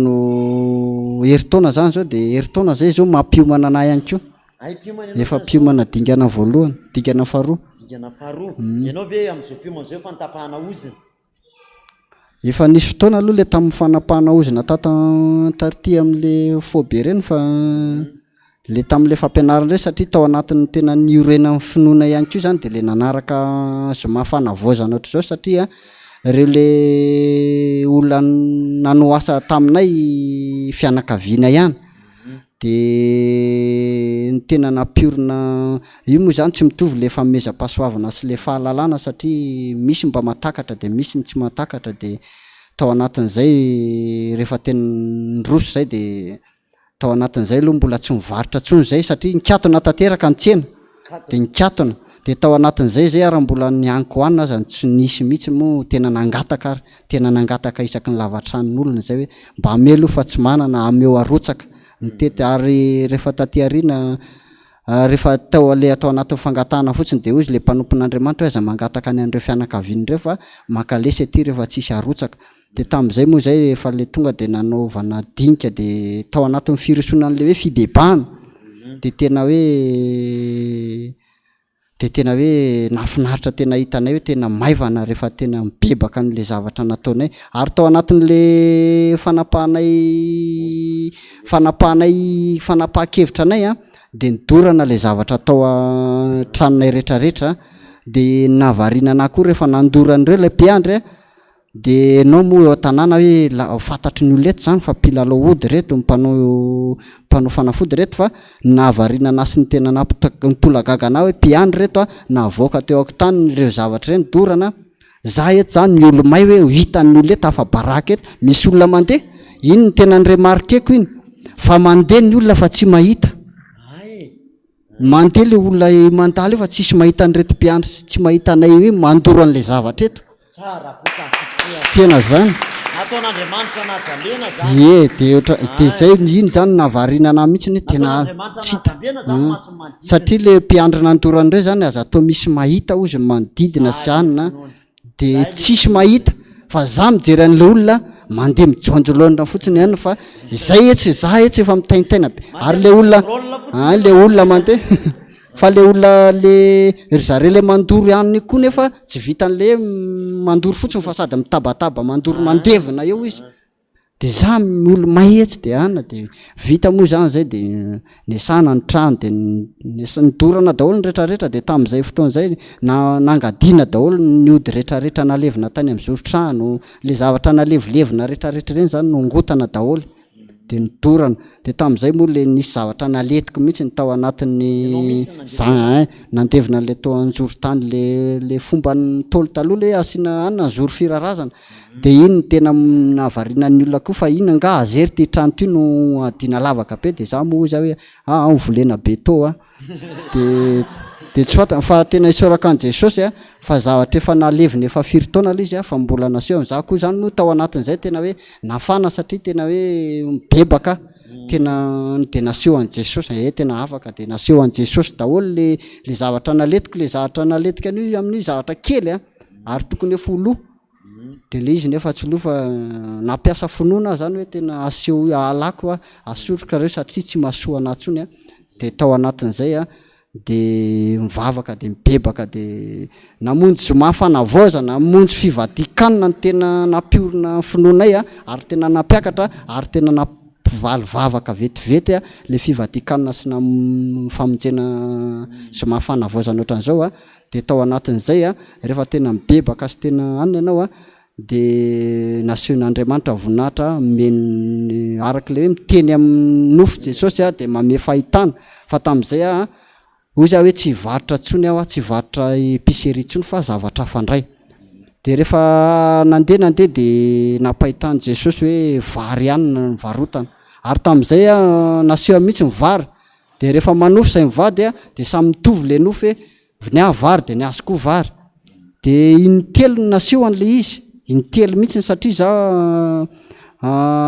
zany zao de heritaona zay zao mampiomana anay ihany koa efa piomana dingana voalohany dingana faharoa ianao ve am'izao piomana zao fantapahana ozina efa nisy fotoana aloha le tamin'ny fanapahana ozina tarity amin'le fobe reny fa le tamin'le fampianarana reny satria tao anatin'ny tena niorena ny finoana ihany koa zany de le nanaraka zoma fanavozana ohatr'izao satria reo le olona nano asa taminay fianakaviana ihany de ny tena nampiorina io moa zany tsy mitovy le fameza-pahasoavana sy le fahalalana satria misy mba matakatra de misy ny tsy matakatra de tao anatin'izay rehefa tena ndroso zay de tao anatin'izay aloha mbola tsy mivarotra tsony zay satria nikatona tanteraka ny tsena de nikatona de tao anatin'izay zay ary mbola nianiko hoanina aza tsy nisy mihitsy moa tena nangataka ary tena nangataka isaky ny lavatran'olona zay hoe mba amelo fa tsy manana ameo arotsaka mitety ary rehefa taty arina rehefa tao le atao anatin'ny fangatahana fotsiny de hoy izy le mpanompon'Andriamanitra hoe aza mangataka ny andreo fianakaviany ireo fa makalesy aty rehefa tsisy arotsaka de tam'izay moa zay efa le tonga de nanaovana dinika de tao anatin'ny firosoana an'le hoe fibebahana de tena hoe nafinaritra tena hitanay hoe tena maivana rehefa tena mibebaka n'le zavatra nataonay ary tao anatin'le fanapahan-kevitra anay de nidorana le zavatra tao tranonay rehetrarehetra de navariana koa rehefa nandoran'ireo le mpiandry de anao moa eo an-tanàna hoe fantatry ny olona eto zany fa mpilalao ody reto mpanao fanafody reto fa navariana anasy ny tena nitolagagana hoe mpiandry reto navoaka teo ankotany ireo zavatra ireny dorana za eto zany ny olomay hoe hitan'ny olona eto afa baraka eto misy olona mandeha iny ny tena nyremarkeko iny fa mandeha ny olona fa tsy mahita mandeha le olona mandaly fa tsisy mahita nyreto mpiandry tsy mahita anay hoe mandoro an'le zavatra eto tena zany de zay iny zany navariana ana mihitsy ny tena tsy satria le mpiandry nandoran'ireo zany aza atao misy mahita ozy manodidina sy anina de tsisy mahita fa za mijery an'le olona mandeha mijonjolona fotsiny ihany fa zay etsy za etsy efa mitaintaina be ary le olona mandeha fa le olona le zare le mandoro ihany koa nefa tsy vitan'le mandoro fotsiny fa sady mitabataba mandoro mandevina eo izy de za olo mahetsy de ana de vita moa zany zay de nesana ny trano de nidorana daholo ny rehetrarehetra de tam'izay fotoan'izay nangadina daholo ny ody rehetrarehetra nalevina tany am'izao trano le zavatra nalevilevina rehetrarehetra reny zany nongotana daholo de nidorana de tam'izay moa le nisy zavatra naletiko mihitsy ny tao anatin'ny nandevina le tao anjoro tany le fomba ny tolo taloha le asina anina nzoro firarazana de iny tena navarianan'ny olona koa fa iny nga azery ty trano ty no adina lavaka be de za moa za hoe volena be to de tsy fata fa tena isoraka an Jesosy fa zavatra efa nalevina efa firy taona le izy fa mbola naseho za koa zany moa tao anatin'izay tena hoe nafana satria tena hoe mibebaka tena de naseho an Jesosy tena afaka de naseho an Jesosy daholo le zavatra naletiko le zavatra naletika an'io amin'io zavatra kely ary tokony efa lo de le izy nefa tsy lo fa nampiasa finoana zany hoe tena aseho alako asoroka reo satria tsy mahasoa anatsony de tao anatin'izay de mivavaka de mibebaka de namonjy zoma fanavaozana namonjy fivadikanina ny tena nampiorina finoanay ary tena nampiakatra ary tena nampivalivavaka vetivety le fivadikanina sy famonjena zoma fanavaozana ohatran'izao de tao anatin'izay rehefa tena mibebaka sy tena anina ianao de nasehon'Andriamanitra voninahitra meny arak'le hoe miteny amin'ny nofo Jesosy de mame fahitana fa tam'izay ozy hoe tsy varotra tsony tsy varotra épicerie tsony fa zavatra fandray de rehefa nandeha de napahitany Jesosy hoe vary ihany ny varotana ary tam'izay naseho mihitsy ny vary de rehefa manofo zay mivady de samy mitovy le nofo hoe ny vary de ny azy koa vary de intelo ny naseho an'le izy intelo mihitsy satria za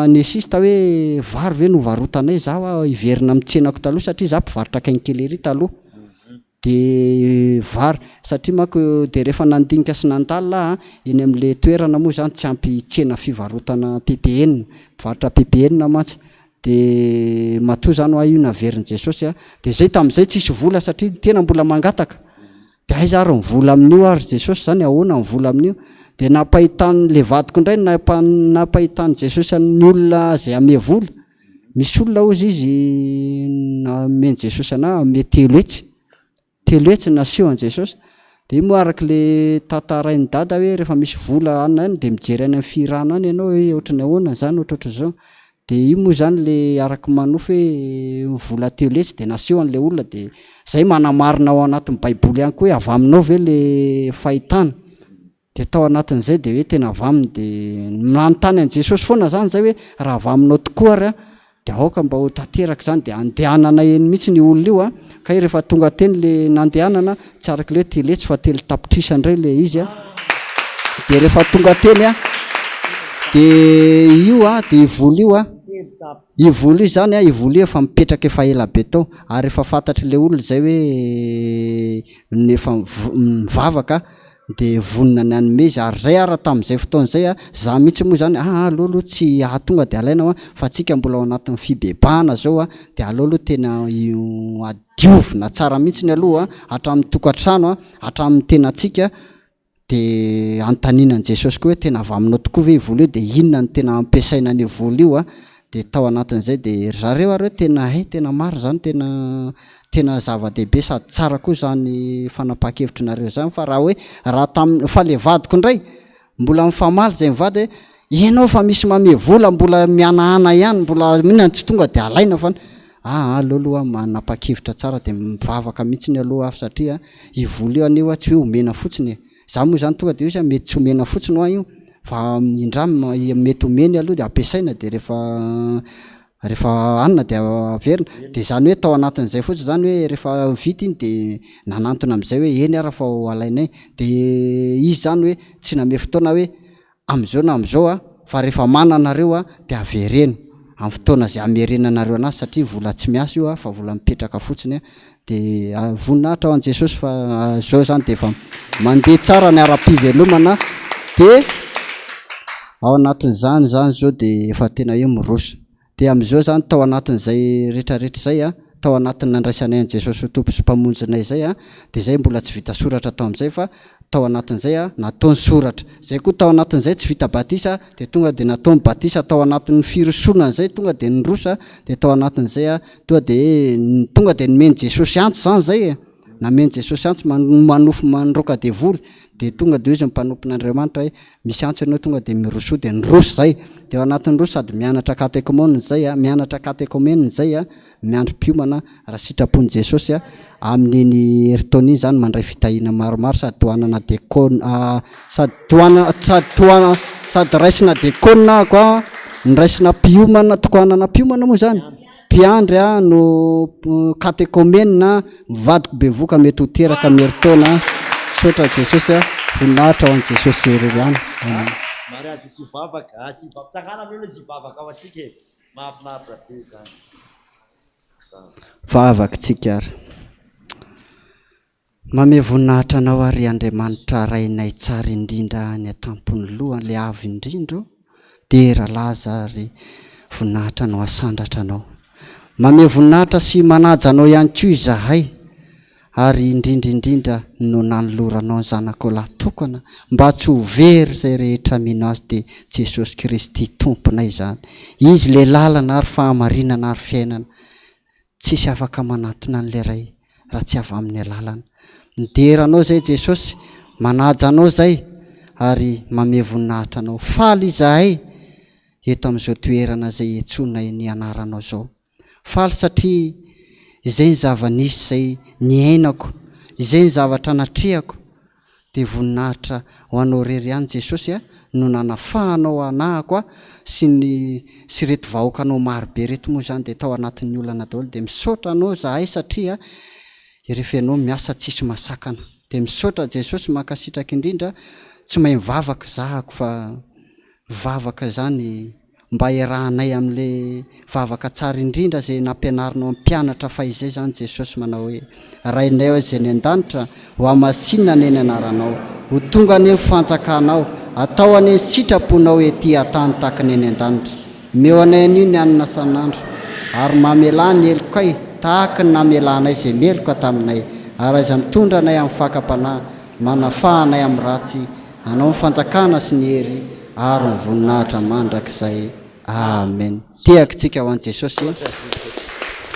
nesista hoe vary ve no varotanay za iverina mitsenako taloha satria za mpivarotra kenkelery taloha de vary satria mako de rehefa nandinika sy nandalina eny am'le toerana moa zany tsy ampy tsena fivarotana PPN mpivarotra PPN mantsy de matoa zany io naverin'i Jesosy de zay tam'izay tsisy vola satria tena mbola mangataka de aiza ary mivola amin'io ary Jesosy zany ahoana mivola amin'io de napahitany le vadiko indray napahitany Jesosy ny olona zay ame vola misy olona ozy izy nameny Jesosy ame telo etsy naseho an Jesosy de moa araka le tantarain'ny dada hoe rehefa misy vola anina any de mijery any amin'ny firana any ianao hoe ohatrany ahoana zany ohatrohatr'izao de io moa zany le araka manofo hoe vola telo etsy de naseho an'le olona de zay manamarina ao anatin'ny baiboly ihany koa hoe avy aminao ve le fahitana de tao anatin'izay de hoe tena avy aminy de manontany an Jesosy foana zany zay hoe raha avy aminao tokoa ary de aoka mba ho tanteraka zany de andehanana eny mihitsy ny olona io a ka rehefa tonga teny le nandehanana tsy araka le teletsy fa telo tapitrisa ndray le izy a de rehefa tonga teny a de io a de ivolo io a ivolo io zany a ivolo io efa mipetraka efa ela be tao ary efa fantatry le olona zay hoe nefa mivavaka de vonina ny anome izy ary zay ara tamin'izay fotoana zay a za mihitsy moa zany aloha tsy ahatonga de alaina fa tsika mbola ao anatin'ny fibebahana zao a de aloha tena adiovina tsara mihitsy ny aloha hatramin'ny tokantrano hatramin'ny tenatsika de antaninan Jesosy koa hoe tena avy aminao tokoa ve ivolo io de inona ny tena ampiasaina ny volo io de tao anatin'izay de zareo ary tena tena maro zany tena zava-dehibe sady tsara koa zany fanapaha-kevitrinareo zany fa raha le vadiko indray mbola mifamaly zay mivady ianao fa misy mame vola mbola mianahana ihany mbola minana tsy tonga de alaina fa aloha manapa-kevitra tsara de mivavaka mihitsy ny aloha satria ivolo io anio tsy hoe omena fotsiny za moa zany tonga de hoe mety tsy omena fotsiny ho io fa indra mety omeny aloha de ampiasaina de rehefa anina de averina de zany hoe tao anatin'izay fotsiny zany hoe rehefa vita iny de nanantona am'izay hoe eny ara fa alainay de izy zany hoe tsy name fotoana hoe am'izao na am'izao fa rehefa mananareo de avereno amin'ny fotoana zay amerenanareo anazy satria vola tsy miasa io fa vola mipetraka fotsiny de voninahitra ho an Jesosy fa zao zany de efa mandeha tsara ny ara-pivelomana de ao anatin'izany zao de efa tena hoe miroso de am'izao zany tao anatin'izay rehetrarehetra zay tao anatin'ny nandraisanay an Jesosy ho tompo sy mpamonjinay zay de zay mbola tsy vita soratra tao am'izay fa tao anatin'izay nataony soratra zay koa tao anatin'izay tsy vita batisa de tonga de nataony batisa tao anatin'ny firosonana zay tonga de nirosa de tao anatin'izay tonga de nomeny Jesosy antsy zany zay nameny Jesosy antsy manofo mandroka de voly de tonga de izy mpanompon'Andriamanitra hoe misy antsy ianao tonga de miroso de niroso zay de ao anatin'ny roso sady mianatra katekômôna zay mianatra katekômena zay miandry piomana raha sitrapon'i Jesosy amin'iny heritony zany mandray fitahina maromaro sady toanana dekôna sady raisina dekôna koa niraisina piomana tokoanana piomana moa zany mpiandry no katekômena mivadiko bevoka mety ho teraka mieritona sotra Jesosy voninahitra ho an Jesosy eryany mariazy sy vavaka sy tsangana aloha sy vavaka ao atsika mahafinaritra be zany vavaka tsika ary mame voninahitra anao ary Andriamanitra rainay tsara indrindra ny atampony loha le avy indrindro de rahalaza ary voninahitra no asandratra anao mame voninahitra sy manaja anao ihany koa izahay ary indrindrindrindra no nanoloranao ny zanako lahy tokana mba tsy ho very zay rehetra mino azy de Jesosy Kristy tomponay zany izy le lalana ary fahamarinana ary fiainana tsisy afaka manatona an'le ray raha tsy avy amin'ny lalana mideranao zay Jesosy manaja anao zay ary mame voninahitra anao faly izahay eto amin'izao toerana zay etsonay ny anaranao zao faly satria izay ny zava-nisy zay niainako izay ny zavatra natrehako de voninahitra ho anao rery ihany Jesosy no nanafahanao anahako sy reto vahoakanao marobe reto moa zany de tao anatin'ny olana daholo de misaotra anao zahay satria rehefa ianao miasa tsisy masakana de misaotra Jesosy makasitraka indrindra tsy mahay mivavaka zahako fa vavaka zany mba iarahanay amin'le vavaka tsara indrindra zay nampianarinao mpianatra fa izay zany Jesosy manao hoe rainay ao izay ny an-danitra ho amasinina ny anaranao ho tonga ny fanjakanao atao any sitraponao ety atany tahaka ny an-danitra meo anay an'io ny anina sanandro ary mamelany elokay tahaka ny namelanay zay meloka taminay ary aza mitondra anay amin'ny fakapanahy manafahanay amin'ny ratsy anao ny fanjakana sy ny hery ary ny voninahitra mandrakizay amen tiakitsika ho an Jesosy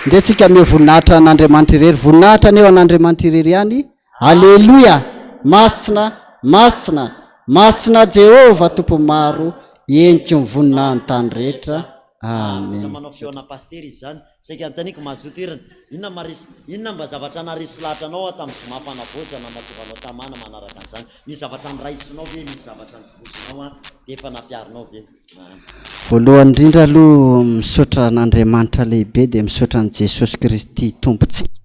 nde tsika me voninahitra an'Andriamanitra irery voninahitra aneo an'Andriamanitra irery ihany aleloia masina masina masina Jehova tompo maro eniko ny voninahiny tany rehetra manao feona paster izy zany saika antaniko mazoto irana inona mba zavatra narisy lahatra anao tamin'ny zomampanavozana matovanao tamana manaraka an'izany ny zavatra nyraisinao ve misy zavatra nyvosinao de efa nampiarinao ve voalohany indrindra aloha misaotra n'Andriamanitra lehibe de misaotra an' Jesosy Kristy tompontsika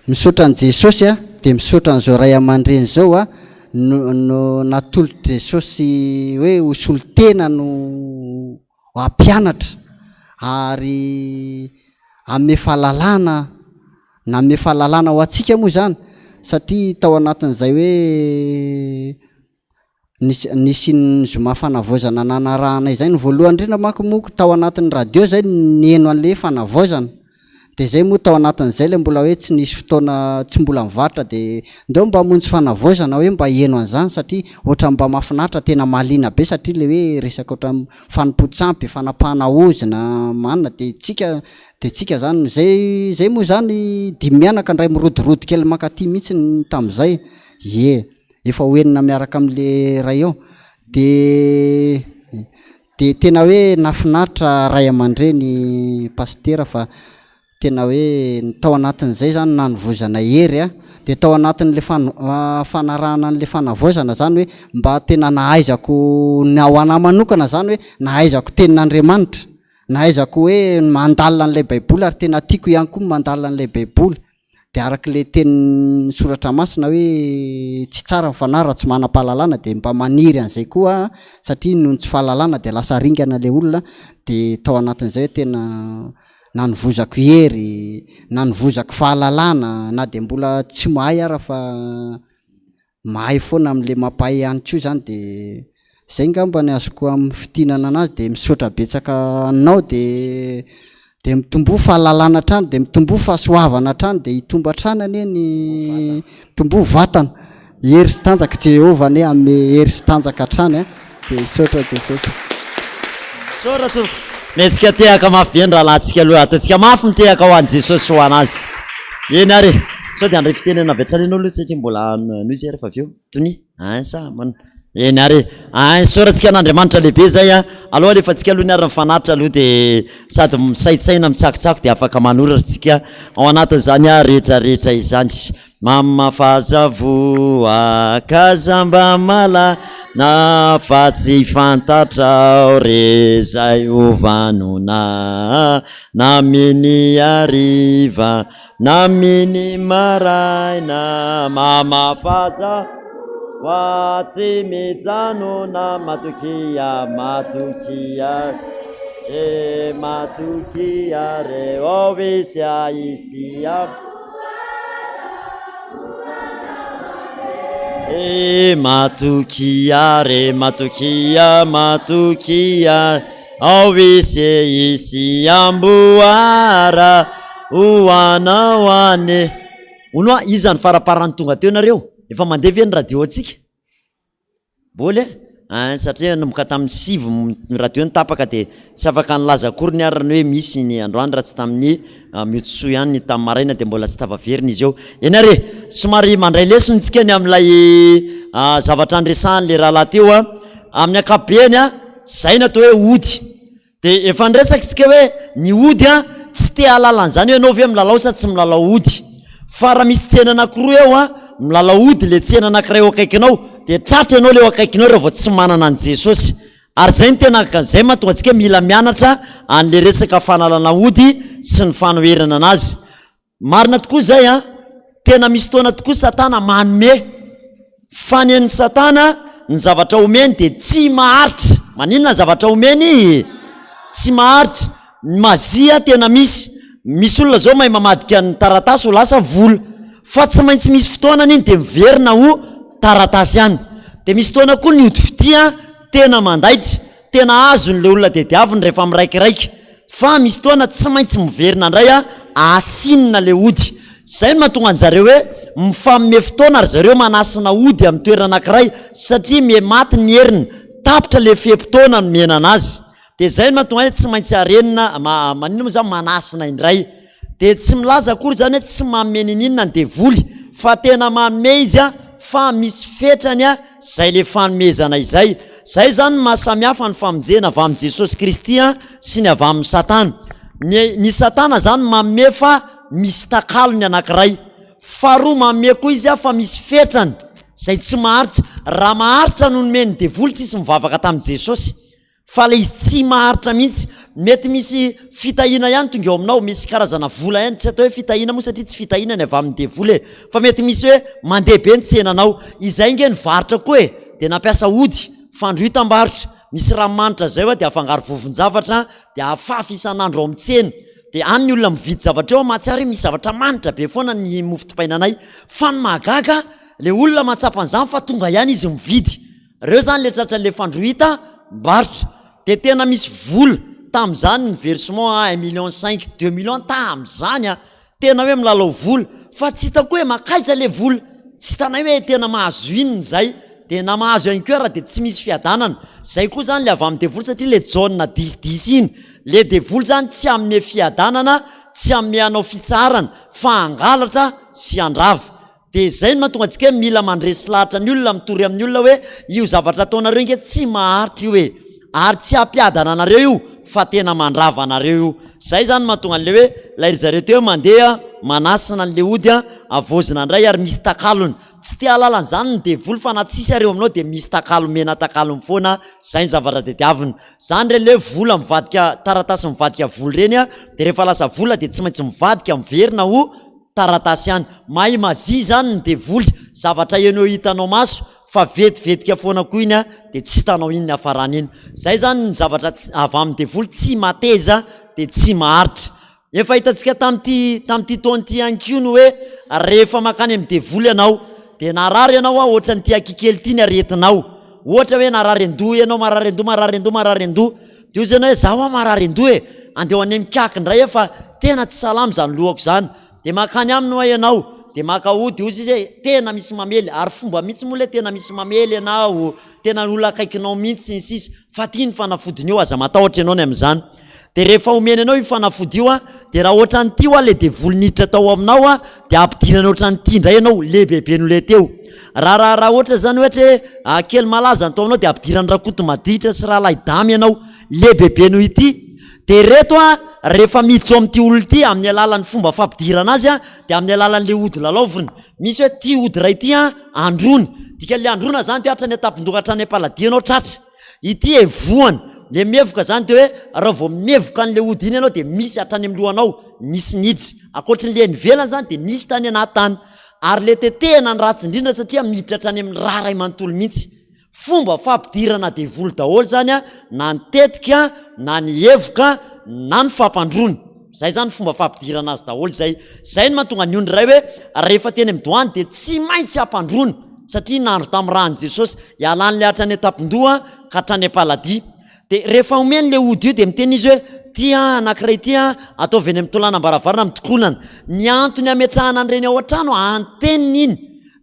misaotra an' Jesosy de misaotra an'izao ray aman-dreny zao no natolo Jesosy hoe hosolo tena no hampianatra ary ame fahalalana na ame fahalalana ho antsika moa zany satria tao anatin'izay hoe nisy ny zoma fanavozana nanarahanay zay ny voalohany indrindra manko moko tao anatin'ny radio zay neno an'le fanavozana de zay moa tao anatin'izay le mbola hoe tsy nisy fotoana tsy mbola mivarotra de ndeo mba monjy fanavozana hoe mba eno an'izany satria ohatra mba mahafinaritra tena mahaliana be satria le hoe resaka ohatra fanompontsampy fanapahana ozina manina de tsika zany zay moa zany dimy mianaka ndray mirodorody kely makaty mihitsy tam'izay efa hoenina miaraka am'le ray ao de tena hoe nafinaritra ray aman-dreny pastera fa tena hoe tao anatin'izay zany nanovozana hery de tao anatin'le fanarahana an'le fanavozana zany hoe mba tena nahaizako ny ao anahy manokana zany hoe nahaizako tenin'Andriamanitra nahaizako hoe mandalina an'ilay baiboly ary tena tiako ihany koa mandalina an'ilay baiboly de araka le teny soratra masina hoe tsy tsara mifanara tsy manam-pahalalana de mba maniry an'izay koa satria noho tsy fahalalana de lasa ringana le olona de tao anatin'izay tena nanovozako hery nanovozako fahalalana na de mbola tsy mahay ara fa mahay foana am'le mampahay ihany koa zany de zay ngamba ny azoko amin'ny fitinana anazy de misaotra betsaka anao de mitombo fahalalana trany de mitombo fahasoavana trany de hitomba trany anie ny tombo vatana hery sy tanjaka Jehova ane ame hery sy tanjaka trany de misaotra Jesosy sora to metsika tehaka mafy be ny raha lahantsika aloha ataontsika mafy mitehaka ho an' Jesosy ho anazy eny ary sao de andray fitenena vetsalenao aloha satria mbola noizy rehefa aveo tony sa eny ary soratsika an'Andriamanitra lehibe zay aloha lefa tsika aloha niara mifanaritra aloha de sady misaitsaina mitsakotsako de afaka manoratsika ao anatin'izany rehetrarehetra izany mamafazavoa kazamba mala na fa tsy fantatrao re zay ovanona na miny ariva na miny maraina mamafaza wa tsy mijanona matokia matokia re ovisya isia matokia re matokia ovisy isi amboara oana oane onoa izany faraparany tonga teo nareo efa mandeha ve ny radio atsika boly satria nomboka tamin'ny sivy ny radio ny tapaka de tsy afaka nilaza akory ny arany hoe misy ny androany raha tsy tamin'ny miotsoso ihany ny tamin'ny maraina de mbola tsy tavaverina izy eo eny are somary mandray lesontsika ny am'ilay zavatra andresahany le rahalahy teo amin'ny akapobeny zay natao hoe ody de efa nresakitsika hoe ny ody tsy te alalan'izany hoe anao ve milalao sa tsy milalao ody fa raha misy tsena anankiroa eo milalao ody le tsena anankiray eo akaikinao de tratra ianao le eo akaikinao rehefa tsy manana an' Jesosy ary zay ny tena zay mahatonga antsika mila mianatra an'le resaka fanalana ody sy ny fanoherana anazy marina tokoa zay tena misy fotoana tokoa Satana manome fa ny Satana ny zavatra omeny de tsy maharitra maninona zavatra omeny tsy maharitra mazia tena misy olona zao mahay mamadika ny taratasy ho lasa vola fa tsy maintsy misy fotoana niny de miverina ho taratasy ihany de misy fotoana koa ny ody fitia tena mandaitra tena azon'le olona de diaviny rehefa miraikiraiky fa misy fotoana tsy maintsy miverina indray asinina le ody zay no mahatonga an'zareo hoe mifamme fotoana ary zareo manasina ody amin'ny toerana anankiray satria miematy ny heriny tapitra le fepotona no mena anazy de zay no mahatonga hoe tsy maintsy arenina manino moa zany manasina indray de tsy milaza akory zany hoe tsy manome ninina ny devoly fa tena manome izy a fa misy fetrany a zay le fanomezana izay. Zay zany mahasamihafa ny famonjena avy amin'ny Jesosy Kristy a sy ny avy amin'ny Satana. Ny Satana zany manome fa misy takalony anankiray, faharoa manome koa izy a fa misy fetrany zay tsy maharitra. Raha maharitra no nomeny devoly tsisy mivavaka tamin'i Jesosy, fa le izy tsy maharitra mihitsy. Mety misy fitahina ihany tonga eo aminao, misy karazana vola ihany, tsy atao hoe fitahina moa satria tsy fitahina ny avy amin'ny devoly fa mety misy hoe mandeha be ny tsenanao, izay nge ny varitra koa de nampiasa ody fandroitam-barotra, misy ranomanitra zay de afangaro vovon-javatra de afafa isan'andro ao amin'ny tsena, de any ny olona mividy zavatra eo mahatsiaro misy zavatra manitra be foana ny mofo dipainanay. Fa ny mahagaga le olona matsapan'izany fa tonga ihany izy mividy, reo zany le tratran'le fandroitam-barotra. De tena misy vola tam'izany ny versement 1,5 million 2 millions tam'izany a, tena hoe milalao vola fa tsy hitako hoe makaiza le vola, tsy hitanay hoe tena mahazo inony zay. De na mahazo ihany koa raha de tsy misy fiadanana. Zay koa zany le avy amin'ny devoly satria le jaune 10 iny, le devoly zany tsy amin'ny fiadanana, tsy amin'ny anao fitsarana fa angalatra sy andrava. De zay no mahatonga antsika hoe mila mandresy lahatra ny olona, mitory amin'ny olona hoe io zavatra ataonareo nge tsy maharitra io hoe ary tsy ampiadana anareo io fa tena mandrava anareo io. Zay zany mahatonga an'le hoe lairy zareo teo mandeha manasina an'le ody a avozina indray ary misy takalony. Tsy te halala an'izany ny devoly fa na tsisy areo aminao de misy takalo mena takalony foana, zay ny zavatra tediavina. Zany re le vola mivadika taratasy mivadika voly reny a, de rehefa lasa vola de tsy maintsy mivadika miverina ho taratasy ihany. Mahay mazi zany ny devoly, zavatra eneo hitanao maso fa vetivetika foana koa iny a de tsy hitanao iny ny afarany iny. Zay zany ny zavatra avy amin'ny devoly tsy mateza de tsy maharitra. Efa hitantsika tam'ty taonty ihany koa ny hoe rehefa makany amin'ny devoly ianao de narary ianao a ohatra ny ty akikely ty ny aretinao, ohatra hoe narary andoha ianao, marary andoha de ozy ianao hoe zaho a marary andoha andeho any mikaka indray fa tena tsy salama zany lohako zany, de makany aminy hoa ianao de maka ody ozy izy hoe tena misy mamely, ary fomba mihitsy moa le tena misy mamely ianao, tena olona akaikinao mihitsy sisy, fa ty ny fanafodiny io aza matahotra ianao ny am'izany. De rehefa omeny anao io fanafody io a, de raha ohatra ny ty a le devoly niditra tao aminao a de ampidirana ohatra ny ty indray ianao lebebe no le teo. Raha ohatra zany ohatra hoe kely malaza ny tao aminao de ampidirany rakoto maditra sy raha laidamy ianao lebebe no ity. De reto a rehefa miditra amin'ty olo ty amin'ny alalan'ny fomba fampidirana azy a de amin'ny alalan'le ody lalaoviny. Misy hoe ty ody ray ty a androny, dika le androna zany ty hatrany atapindonga hatrany am-paladia ianao tratra, ity voany le mevoka zany de hoe raha vao mevoka an'le ody iny ianao de misy hatrany amin'ny lohanao misy niditra, akoatry le nivelany zany de misy tany anaty tany. Ary le tetehana ny ratsy indrindra satria miditra hatrany amin'ny raha ray manontolo mihitsy. Fomba fampidirana devoly daholo zany a, na ny tetika na ny hevoka na ny fampandrony, zay zany fomba fampidirana azy daholo zay. Zay no mahatonga ny ondry ray hoe rehefa teny am'doany de tsy maintsy ampandrony satria nandro tamin'ny rahan'i Jesosy ialany le hatrany atapindoha ka hatrany am-paladia. De rehefa omeny le ody io de miteny izy hoe ty a anankiray ty a ataovy any amin'ny tolanam-baravarana mitokonana, ny antony ametrahana an'ireny ao an-trano anteniny iny.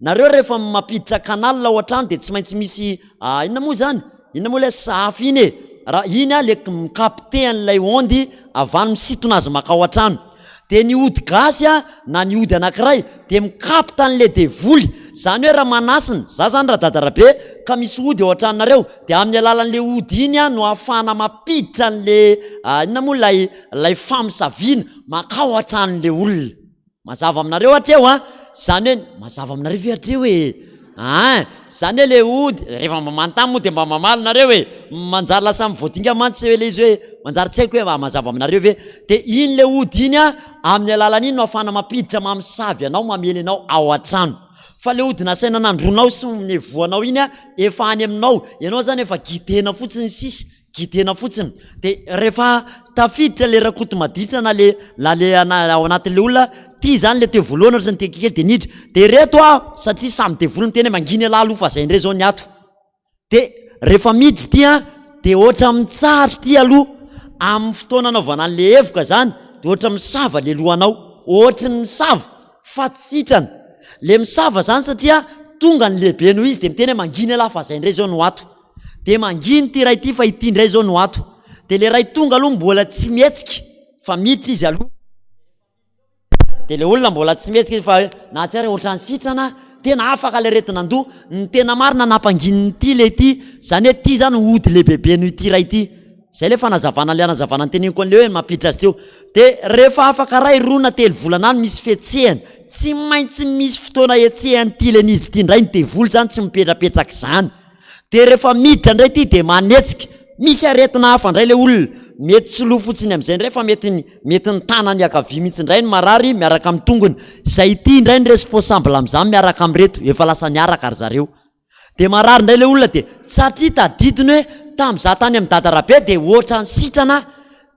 Nareo rehefa mampiditra kanal ao an-trano de tsy maintsy misy inona moa zany, inona moa le safy iny raha iny a le mikapte an'ilay ondy avany misitona azy makao an-trano. De ny ody gasy a na ny ody anankiray de mikapta an'le devoly, zany hoe raha manasina za zany raha dadarabe ka misy ody ao an-tranonareo de amin'ny alalan'le ody iny a no ahafahana mampiditra an'le inona moa lay famisaviana makao an-tranon'le olona. Mazava aminareo hatreo a, zany hoe mazava aminareo ve hatreo zany hoe le ody rehefa mba manontany moa de mba mamaly nareo hoe manjary lasa mivoadinga mantsy hoe le izy hoe manjary tsy haiko hoe mazava aminareo ve. De iny le ody iny a amin'ny alalan'iny no ahafahana mampiditra mamisavy anao, mamely anao ao an-trano. Fa le ody nasaina nandronao sy nevoanao iny a efa any aminao, ianao zany efa gidena fotsiny sisy, gidena fotsiny. De rehefa tafiditra le rakoto maditra na le ao anatin'le olona ty zany le teo voalohany ohatrany tekikely de niditra. De reto a satria samy devoly miteny manginy ala aloha fa zay indray zao ny ato. De rehefa miditra ty a de ohatra mitsary ty aloha amin'ny fotoana anaovana an'le hevoka zany de ohatra misava le lohanao, ohatra misava fa tsy sitrana. Le misava zany satria tonga ny lehibe noho izy de miteny manginy ala fa zay indray zao no ato. De manginy ty ray ty fa ity indray zao no ato. De le ray tonga aloha mbola tsy mihetsika fa miditra izy aloha. de le olona mbola tsy metsika izy fa na tsy ary ohatrany sitrana tena afaka le retinandoha ny tena marina nampangininy ty le ty zany hoe ty zany ody le bebe no ity ray ity zay le fanazavana le anazavana nyteniny ko an'le hoe mampiditra azy teo de rehefa afaka ray rona telo volana any misy fetsehany tsy maintsy misy fotoana etsehany ty le nidry ty indray ny devoly zany tsy mipetrapetraka zany de rehefa miditra indray ty de manetsika misy aretina hafa indray le olona mety tsy lo fotsiny am'izay indray fa mety ny tanany akavy mihitsy indray ny marary miaraka amin'ny tongony zay ty indray ny responsable am'zany miaraka am'reto efa lasa niaraka ary zareo de marary indray le olona de satria tadidiny hoe tam'za tany amin'ny dadarabe de ohatrany sitrana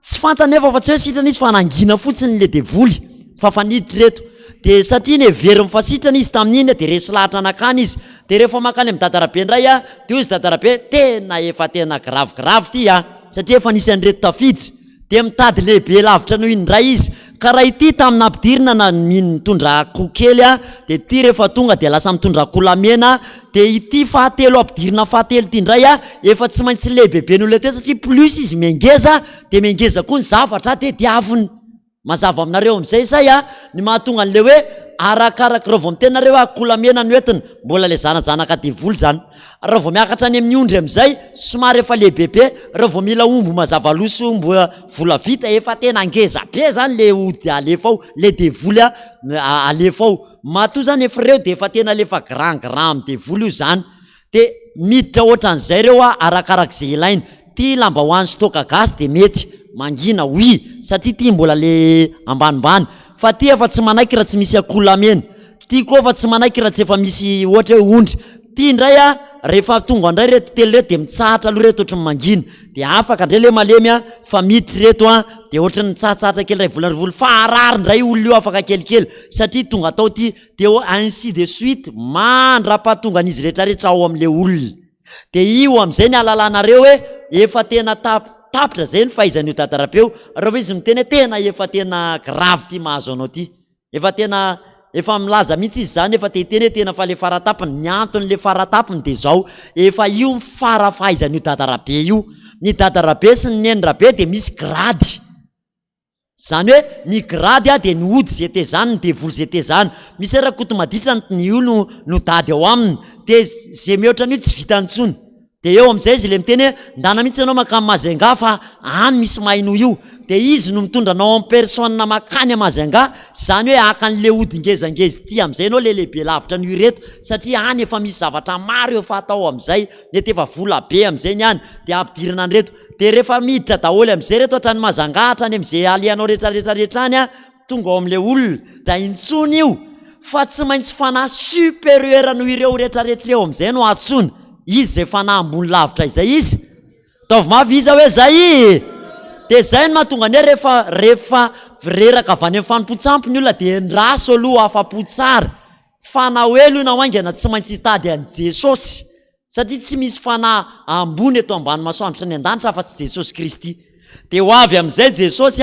tsy fantany nefa fa tsy hoe sitrana izy fa nangina fotsiny le devoly fa faniditry reto de satria ny very mifasitrana izy tamin'iny de resy lahatra anakany izy de rehefa makany amin'ny dadarabe indray de izy dadarabe tena efa tena gravigrave ty satria efa nisy an'reto tafiditra de mitady lehibe lavitra noho indray izy ka raha ity tamina ampidirina na mitondra akoho kely de ty rehefa tonga de lasa mitondra akolamena de ity fahatelo ampidirina fahatelo ty indray efa tsy maintsy lehibebe n'olona teo satria plus izy mengeza de mengeza koa ny zavatra de diaviny mazava aminareo am'izay say ny mahatonga an'le hoe arakaraka raha vao mitenareo akolamena no entina mbola le zanajanaka devoly zany raha vao miakatra any amin'ny ondry am'izay somary efa lehibebe raha vao mila ombo mazava loso ombo vola vita efa tena ngeza be zany le ody alefa ao le devoly alefa ao matoa zany efa reo de efa tena lefa grand am devoly io zany de miditra ohatran'izay reo arakarak'izay ilainy ty lamba hoany stoka gasy de mety mangina oui satria ty mbola le ambanimbany fa ty efa tsy manaiky raha tsy misy akolamena ty koa fa tsy manaiky raha tsy efa misy ohatra hoe ondry ty indray rehefa tonga indray reto telo reto de mitsahatra aloha reto ohatrany mangina de afaka indray le malemy fa miditry reto de ohatrany mitsahatsahatra kely ray volan'ny fa arary indray olona io afaka kelikely satria tonga atao ty de ainsi de suite mandra-pahatonga an'izy rehetrarehetra ao amin'le olona de io am'izay ny alalanareo hoe efa tena tapitra zay ny fahaizan'io dadarapeo raha hoe izy miteny tena efa tena grave ty mahazo anao ty efa milaza mihitsy izy zany efa teteny hoe tena fa le faratapiny ny anton'le faratapiny de zao efa io mifara fahaizan'io dadarabe io ny dadarabe sy ny nenirabe de misy grady zany hoe ny grady de ny ody zay te zany ny devoly zay te zany misy rakoto maditra ny io no dady ao aminy de zay mihoatran'io tsy vitantsony de eo am'izay izy le miteny hoe ndana mihitsy anao makamy Mazenga fa any misy maino io de izy no mitondra anao en personne makany a Mazenga zany hoe akan'le ody ngezangeza ty am'izay anao le lehibe lavitra ny reto satria any efa misy zavatra maro efa atao am'izay mety efa vola be am'izay ny any de ampidirana any reto de rehefa miditra daholo am'izay reto hatrany Mazanga hatrany am'izay alianao rehetrarehetrarehetrany tonga ao am'le olona da intsony io fa tsy maintsy fanahy supérieur noho ireo rehetrarehetra eo am'izay no atsony izy zay fanahy ambony lavitra izay izy taovy mavy iza hoe zay de zay ny mahatonga ny rehefa reraka avy any amin'ny fanimpotsampy ny olona de ndraso aloha afa-po tsara fanahy elo io na hoaingana tsy maintsy hitady an'i Jesosy satria tsy misy fanahy ambony eto ambany masoandro ny an-danitra fa tsy Jesosy Kristy de ho avy am'izay Jesosy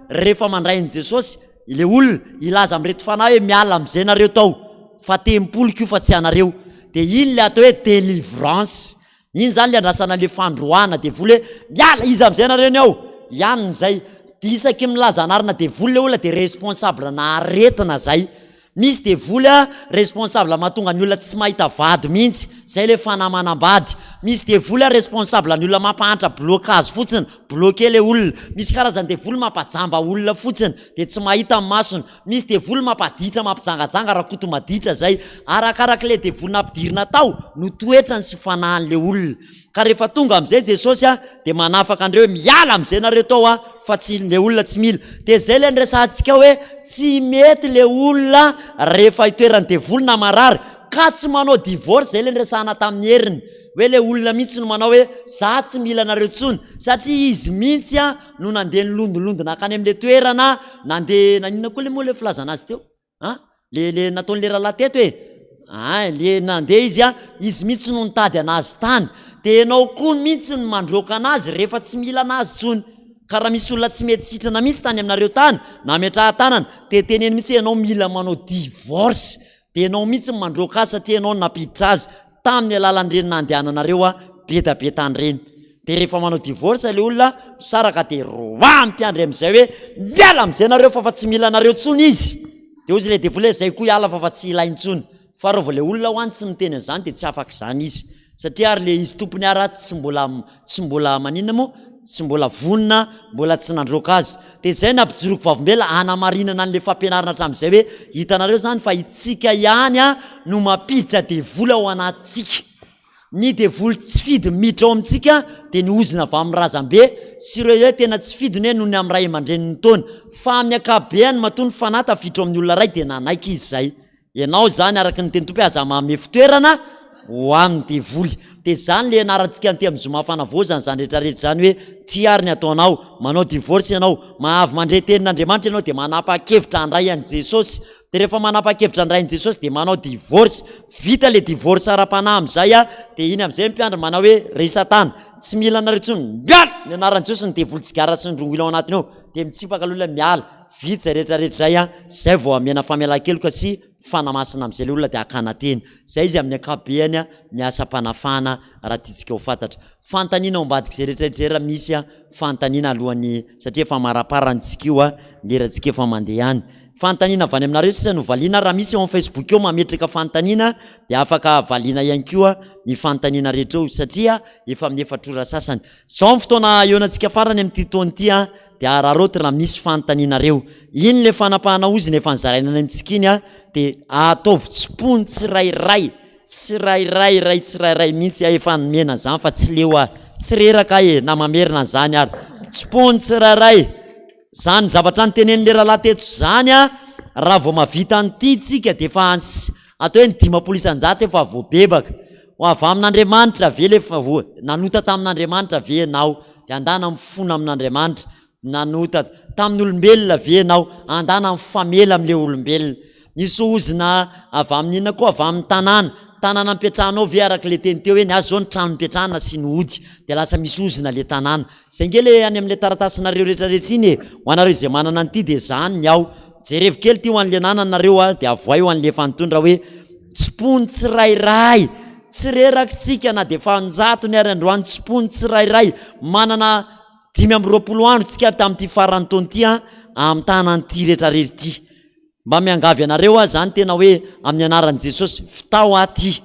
rehefa mandray ny Jesosy le olona ilaza am'reto fanahy hoe miala am'izay nareo tao fa tempolo kio fa tsy anareo de iny le atao hoe délivrance iny zany le andrasana le fandroana devoly hoe miala izy am'izay nareo ny ao ihany zay isaky milaza anarina devoly le olona de responsable na aretina zay misy devoly responsable mahatonga ny olona tsy mahita vady mihitsy zay le fanamanambady misy devoly responsable ny olona mampahantra blocage fotsiny bloquer le olona misy karazany devoly mampajamba olona fotsiny de tsy mahita amin'ny masony misy devoly mampaditra mampijangajanga raha koto maditra zay arakaraka le devoly nampidirina tao no toetrany sy fanahan'le olona ka rehefa tonga am'izay Jesosy de manafaka andreo hoe miala am'izay nareo tao fa tsy le olona tsy mila de zay le nresantsika hoe tsy mety le olona rehefa itoerany devoly na marary ka tsy manao divorce zay le nresahana tamin'ny heriny hoe le olona mihitsy no manao hoe za tsy mila nareo tsony satria izy mihitsy no nandeha nilondolondona akany am'le toerana nandeha nanina koa le moa le filazana azy teo le nataon'le rahalahy teto hoe le nandeha izy mihitsy no nitady anazy tany de enao koa mihitsy no mandroaka anazy rehefa tsy mila anazy tsony ka raha misy olona tsy mety sitrana mihitsy tany aminareo tany na metraha-tanana de teneny mihitsy enao mila manao divorce de enao mihitsy mandroaka azy satria enao napiditra azy tamin'ny alalan'ireny nandehananareo be da be tany de rehefa manao divorce le olona misaraka de roa mpiandry am'izay hoe miala am'izay nareo fa tsy mila nareo tsony izy de ozy le devola zay koa hiala fa tsy ilaintsony fa raha vao le olona hoany tsy miteny an'izany de tsy afaka zany izy satria ary le izy tompony ara tsy mbola maninona moa tsy mbola vonina mbola tsy nandroka azy de zay nampijoroko vavombela anamarinana an'le fampianarana hatramin'izay hoe hitanareo zany fa itsika ihany a no mampiditra devola ao anatsika ny devoly tsy fidy miditra ao amintsika de ny ozina avy amin'ny razambe sy ireo hoe tena tsy fidiny hoe noho ny amin'ny ray aman-dreniny taona fa amin'ny akabeany matony fanahy tafiditra amin'ny olona ray de nanaiky izy zay ianao zany araky ny teny tompo hoe aza mame fitoerana ho amin'ny devoly de zany le anarantsika ny te amin'ny zomafana vozany zany rehetrarehetra zany hoe tiary ny ataonao manao divorce ianao mahavy mandre tenin'Andriamanitra ianao de manapa-kevitra andray an' Jesosy de rehefa manapa-kevitra andray an' Jesosy de manao divorce vita le divorce ara-panahy am'izay a de iny am'izay mpiandry manao hoe ry Satana tsy mila anareo tsony miala ny anaran'i Jesosy ny devoly tsy gara sy ny rongoilo ao anatiny ao de mitsipaka aloha miala vita zay rehetrarehetra zay a zay vao amena famelan-keloka sy fanamasina am'izay le olona de akana teny zay izy amin'ny akabeany a miasa-panafana raha tiatsika ho fantatra fantanina ao ambadika zay rehetrarehetra raha misy a fantanina alohan'ny satria efa maraparantsika io a lerantsika efa mandeha any fantanina avy any aminareo sisa no valiana raha misy eo amin'ny Facebook eo mametraka fantanina de afaka valiana ihany koa ny fantanina rehetra eo satria efa amin'ny efatrora sasany zao ny fotoana eonantsika farany amin'ity taona ity a de araroty raha misy fantaninareo iny le fanapahana oziny efa nizarainana amintsika iny a de ataovy tsipony tsirairay tsirairay mihitsy efa nomena zany fa tsy leo a tsy reraka na mamerina zany ary tsipony tsirairay zany zavatra nytenen'le rahalahy teto zany a raha vao mavita an'ity tsika de efa atao hoe ny 10% efa voabebaka ho avy amin'Andriamanitra ve le nanota tamin'Andriamanitra ve ianao de andana mifona amin'Andriamanitra nanota tamin'ny olombelona ve ianao andana mifamela am'le olombelona nisy ozina avy amin'inona koa avy amin'ny tanàna mipetrahanao ve araka le teny teo hoe ny azy zao ny trano mipetrahana sy ny ody de lasa misy ozina le tanàna zay nge le any amin'le taratasinareo rehetrarehetra iny ho anareo izay manana an'ity de zany ny ao jerevo kely ty ho an'le nananareo a de avoay ho an'le fanontondra hoe tsipony tsirairay tsy rerakintsika na de fanjato ny ary androany tsipony tsirairay manana 520 andro tsika tamin'ity farany taona ity a amin'ny tanan'ity rehetrarehetra ity mba miangavy anareo a zany tena hoe amin'ny anaran'i Jesosy fitao aty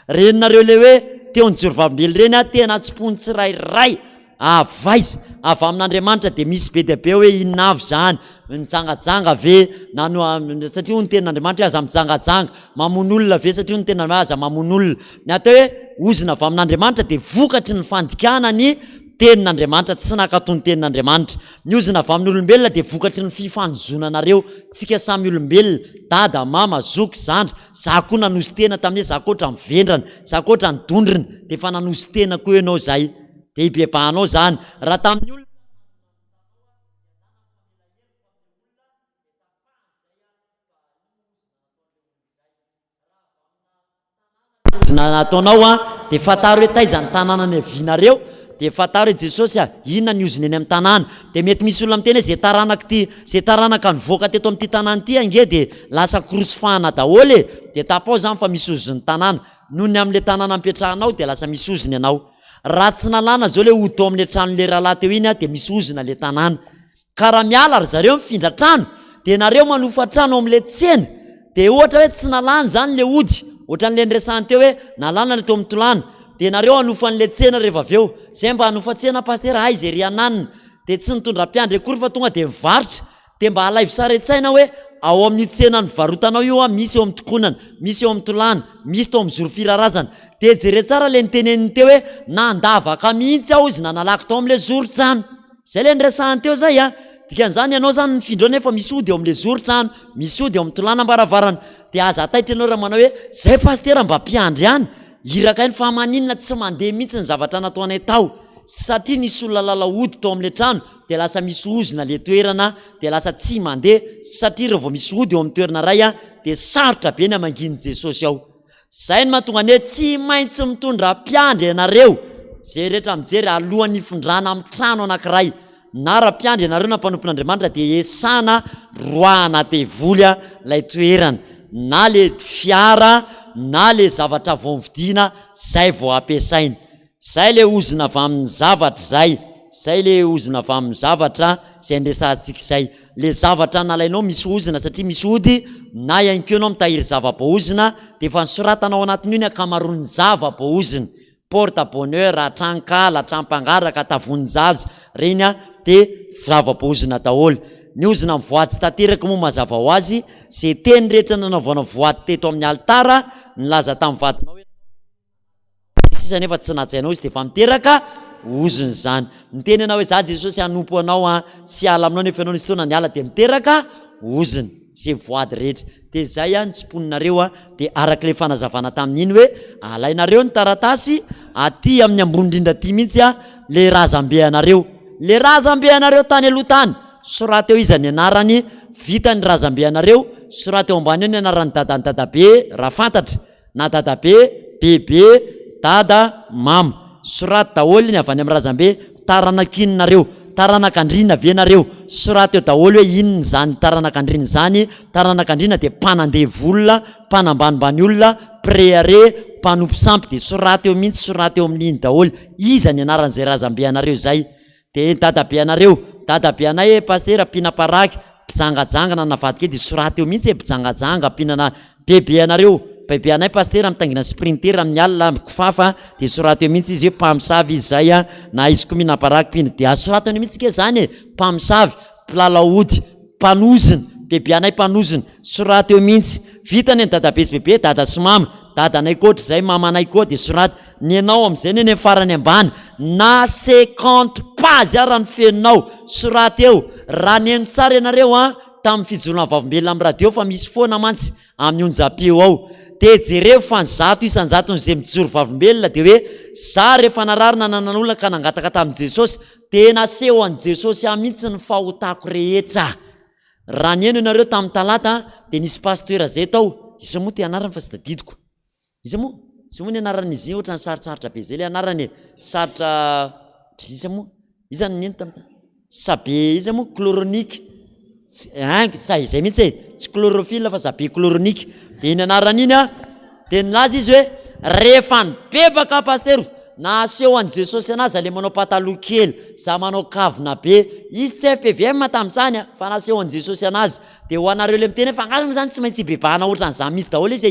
reninareo le hoe teo ny Jorovavambely reny a tena tsipony tsirairay avaiza avy amin'Andriamanitra de misy be de be hoe inona avy zany mijangajanga ve nano satria ho ny tenin'Andriamanitra aza mijangajanga mamono olona ve satria ho ny tenin'Andriamanitra aza mamono olona ny atao hoe ozina avy amin'Andriamanitra de vokatry ny fandikana ny tenin'Andriamanitra tsy nakatony tenin'Andriamanitra ny ozina avy amin'ny olombelona de vokatry ny fifanozonanareo tsika samy olombelona dada mama zoky zandry za koa nanosy tena tamin'izay za koatra mivendrana za koatra ny dondrina de fa nanosy tena koa ianao zay de hibebahanao zany raha tamin'ny olona nataonao a de fataro hoe taiza ny tanàna ny avinareo de fataro hoe Jesosy a inona ny oziny eny amin'ny tanàna de mety misy olona miteny hoe zay taranaka nivoaka teto amin'ity tanàna ity ange de lasa korosofahana daholo de tapao zany fa misy oziny tanàna noho ny amin'le tanàna mipetrahanao de lasa misy oziny ianao raha tsy nalana zao le ody tao amin'le tranon'le rahalahy teo iny a de misy ozina le tanàna ka raha miala ary zareo mifindra trano de nareo manofa trano amin'le tsena de ohatra hoe tsy nalana zany le ody ohatran'le nresahany teo hoe nalana le teo amin'ny tolana de nareo anofan'le tsena rehefa aveo zay mba hanofa tsena pastera hay zay ry ananina de tsy nitondra mpiandry akory fa tonga de mivarotra de mba halaivo saretsaina hoe ao amin'ny tsena ny varotanao io a misy eo amin'ny tokonana misy eo amin'ny tolana misy tao amin'ny zoro firarazana de jere tsara le niteneniny teo hoe nandavaka mihitsy aho izy nanalako tao amin'le zoro-trano zay le nresahany teo zay a dikan'izany ianao zany mifindro nefa misy ody eo amin'le zoro-trano misy ody eo amin'ny tolana ambaravarana de aza ataitra ianao raha manao hoe zay pastera mba mpiandry ihany iraka iny fa maninona tsy mandeha mihitsy ny zavatra nataonay tao satria nisy olona lala ody tao amin'le trano de lasa misy ozina le toerana de lasa tsy mandeha satria rehefa misy ody eo amin'ny toerana ray a de sarotra be ny amanginy Jesosy ao zay ny mahatonga ny hoe tsy maintsy mitondra mpiandry ianareo zay rehetra mijery alohan'ny ifondrana amin'ny trano anankiray na raha mpiandry ianareo na mpanompon'Andriamanitra de esana roahana devoly a lay toerana na le fiara na le zavatra vao mividiana zay vao ampiasaina zay le ozina avy amin'ny zavatra zay le ozina avy amin'ny zavatra zay nresantsika zay le zavatra nalainao misy ozina satria misy ody na iankenao mitahiry zava-boozina de efa nisoratanao anatiny io ny akamaroan'ny zava-boozina porte bonheur atrankala atrampangaraka tavonjaza reny a de zava-boozina daholo ny ozina mivoatsy tanteraka moa mazava ho azy zay teny rehetra nanaovana voaty teto amin'ny altara nilaza tamin'ny vadinao sisa nefa tsy natsainao izy de efa miteraka oziny zany miteny anao hoe za Jesosy anompo anao a tsy ala aminao nefa anao nisy fotoana niala de miteraka oziny zay voady rehetra de zay a nitsymponinareo a de arak'le fanazavana tamin'iny hoe alainareo ny taratasy aty amin'ny ambony indrindra ty mihitsy a le razambe anareo tany aloha tany soraty eo izy ny anarany vita ny razambe anareo soraty eo ambany eo ny anarany dadany dadabe raha fantatra na dadabe bebe dada mama soraty daholo ny avy any amin'ny razambe taranakininareo taranakandrina venareo soraty eo daholo hoe inony zany taranakandrina zany taranakandrina de mpanandevolona mpanambanimbany olona préare mpanompo sampy de soraty eo mihitsy soraty eo amin'iny daholo iza ny anaran'izay razambe anareo zay de dadabe anareo dadabe anay e paster apina paraky mpijangajangana navadika de soraty eo mihitsy e mpijangajanga pinana bebe anareo bebe anay paster mitangina sprinter amin'ny alina kofafa de soraty eo mihitsy izy hoe mpamosavy izy zay a na izy ko mina paraky pina de asoraty eo mihitsy ke zany e mpamosavy mplalaody mpanozina bebe anay mpanozina soraty eo mihitsy vitany ny dadabe sy bebe dada sy mama dada anay koatra zay mama anay koa de soraty ny anao am'izay ny farany ambany na 50 page raha ny feninao soraty eo raha ny eny tsara ianareo a tamin'ny fijolona vavombelona amin'ny radio fa misy foana mantsy amin'ny onjapio ao de jereo fa ny zato isanjaton'izay mijoro vavombelona de hoe za rehefa nararina nanan'olona ka nangataka tamin'i Jesosy tena seho an'i Jesosy amihitsy ny fahotako rehetra raha ny eno ianareo tamin'ny talata de nisy pasteur zay tao izy moa ty anarany fa sy tadidiko izy moa ny anaran'izy ohatra ny sarotsarotra be zay le anarany sarotra izy moa iza ny neny tamin'ny sabe izy moa chloronique zay mihitsy e tsy chlorophylle fa sabe chloronique de iny anarany iny a de nilaza izy hoe rehefa nibebaka paster na aseho an'i Jesosy anazy ale manao pataloha kely za manao kavina be izy tsy FPVM tamin'izany a fa naseho an'i Jesosy anazy de ho anareo le miteny fa angasy zany tsy maintsy hibebahana ohatran'izany misy daholo izy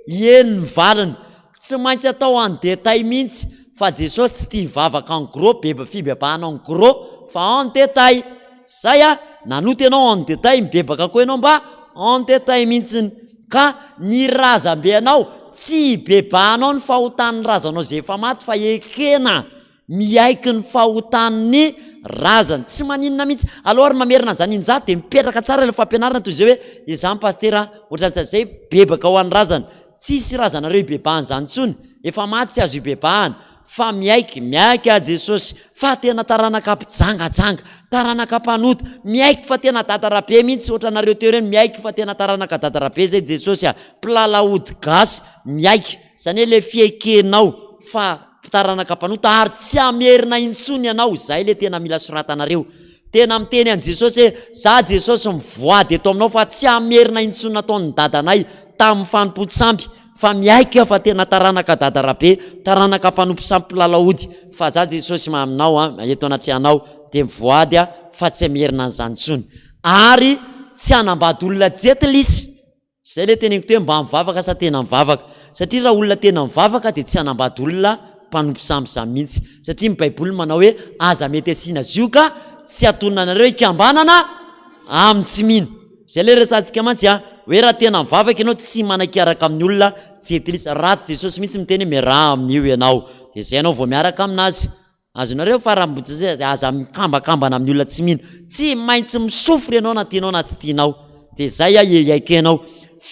ie ny valiny tsy maintsy atao en détail mihitsy fa Jesosy tsy tia hivavaka en gros fibebahana en gros fa en détail zay a nanoty ianao en détail mibebaka koa ianao mba en détail mihitsiny ka ny razambe anao tsy bebahanao ny fahotan'ny razanao zay efa maty fa ekena miaiky ny fahotan'ny razany tsy maninona mihitsy aloha ary mamerina an'izany injato de mipetraka tsara le fampianarana toy zay hoe izany pastera ohatran'izay zay bebaka ho an'ny razana tsisy razanareo ibebahany zany tsony efa maty tsy azo ibebahana fa miaiky a Jesosy fa tena taranaka mpijangajanga taranaka mpanota miaiky fa tena dadarabe mihitsy ohatranareo teo reny miaiky fa tena taranaka dadarabe zay Jesosy a mplalaody gasy miaiky zany hoe le fiekenao fa taranaka mpanota ary tsy amerina intsony ianao zay le tena mila soratanareo tena miteny an Jesosy hoe za Jesosy mivoady eto aminao fa tsy amerina intsony nataon'ny dadanay tamin'ny fanompo sampy fa miaiky fa tena taranaka dadarabe taranaka mpanompo sampy lalaody fa za Jesosy maaminao a eto anatrehanao de mivoady a fa tsy amerina an'izany tsony ary tsy anambady olona jetlisy zay le teneniko teo mba mivavaka sa tena mivavaka satria raha olona tena mivavaka de tsy anambady olona mpanompo sampy zany mihitsy satria ny baiboly manao hoe aza mety asina zio ka tsy atonanareo ikambanana amin'ny tsy mino zay le resantsika mantsy a hoe raha tena mivavaka ianao tsy manakiaraka amin'ny olona jetlisy raty Jesosy mihitsy miteny miraha amin'io ianao de zay ianao vao miaraka aminazy azonareo fa raha mbotsy zay aza mikambakambana amin'ny olona tsy mino tsy maintsy misofry ianao na tianao na tsy tianao de zay a iaikenao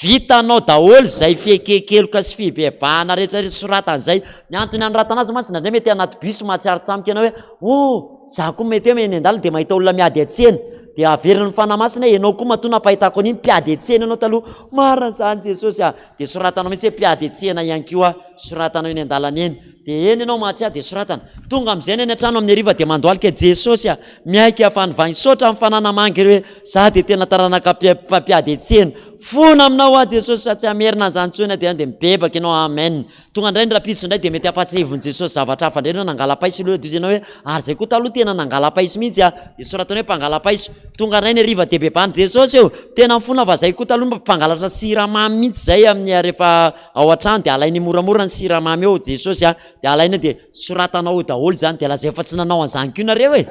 vitanao daholo zay fiekekeloka sy fibebahana rehetrarehetra soratan'izay ny antony anoratanazy mantsy nandray mety anaty biso mahatsiaritsamika ianao hoe za koa mety hoe eny andala de mahita olona miady atsena de averin'ny fanamasina ianao koa matona pahitako an'iny mpiady atsena ianao taloha marina zany Jesosy a de soratanao mihitsy hoe mpiady atsena ihany kio a soratanao eny andalana eny de eny ianao mahatsiady de soratana tonga am'izay eny an-trano amin'ny ariva de mandoalika Jesosy a miaiky afanivany sotra amin'ny fananamangy hoe za de tena taranaka mpiady atsena fona aminao a Jesosy sa tsy amerina an'izany tsony de de mibebaka ianao amen tonga indray ny rapitso indray de mety apatsevon'i Jesosy zavatra hafa indray ianao nangala paisy loha dozy ianao hoe ary zay koa taloha tena nangalapaiso mihitsy de soratany hoe mpangalapaiso tonga ray ny riva de bebany Jesosy eo tena mifona fa zay koa taloha mpangalatra siramamy mihitsy zay amin'ny rehefa ao an-trano de alainy moramora ny siramamy eo Jesosy de alainy de soratanao daholo zany de lazay fa tsy nanao an'izany koa nareo e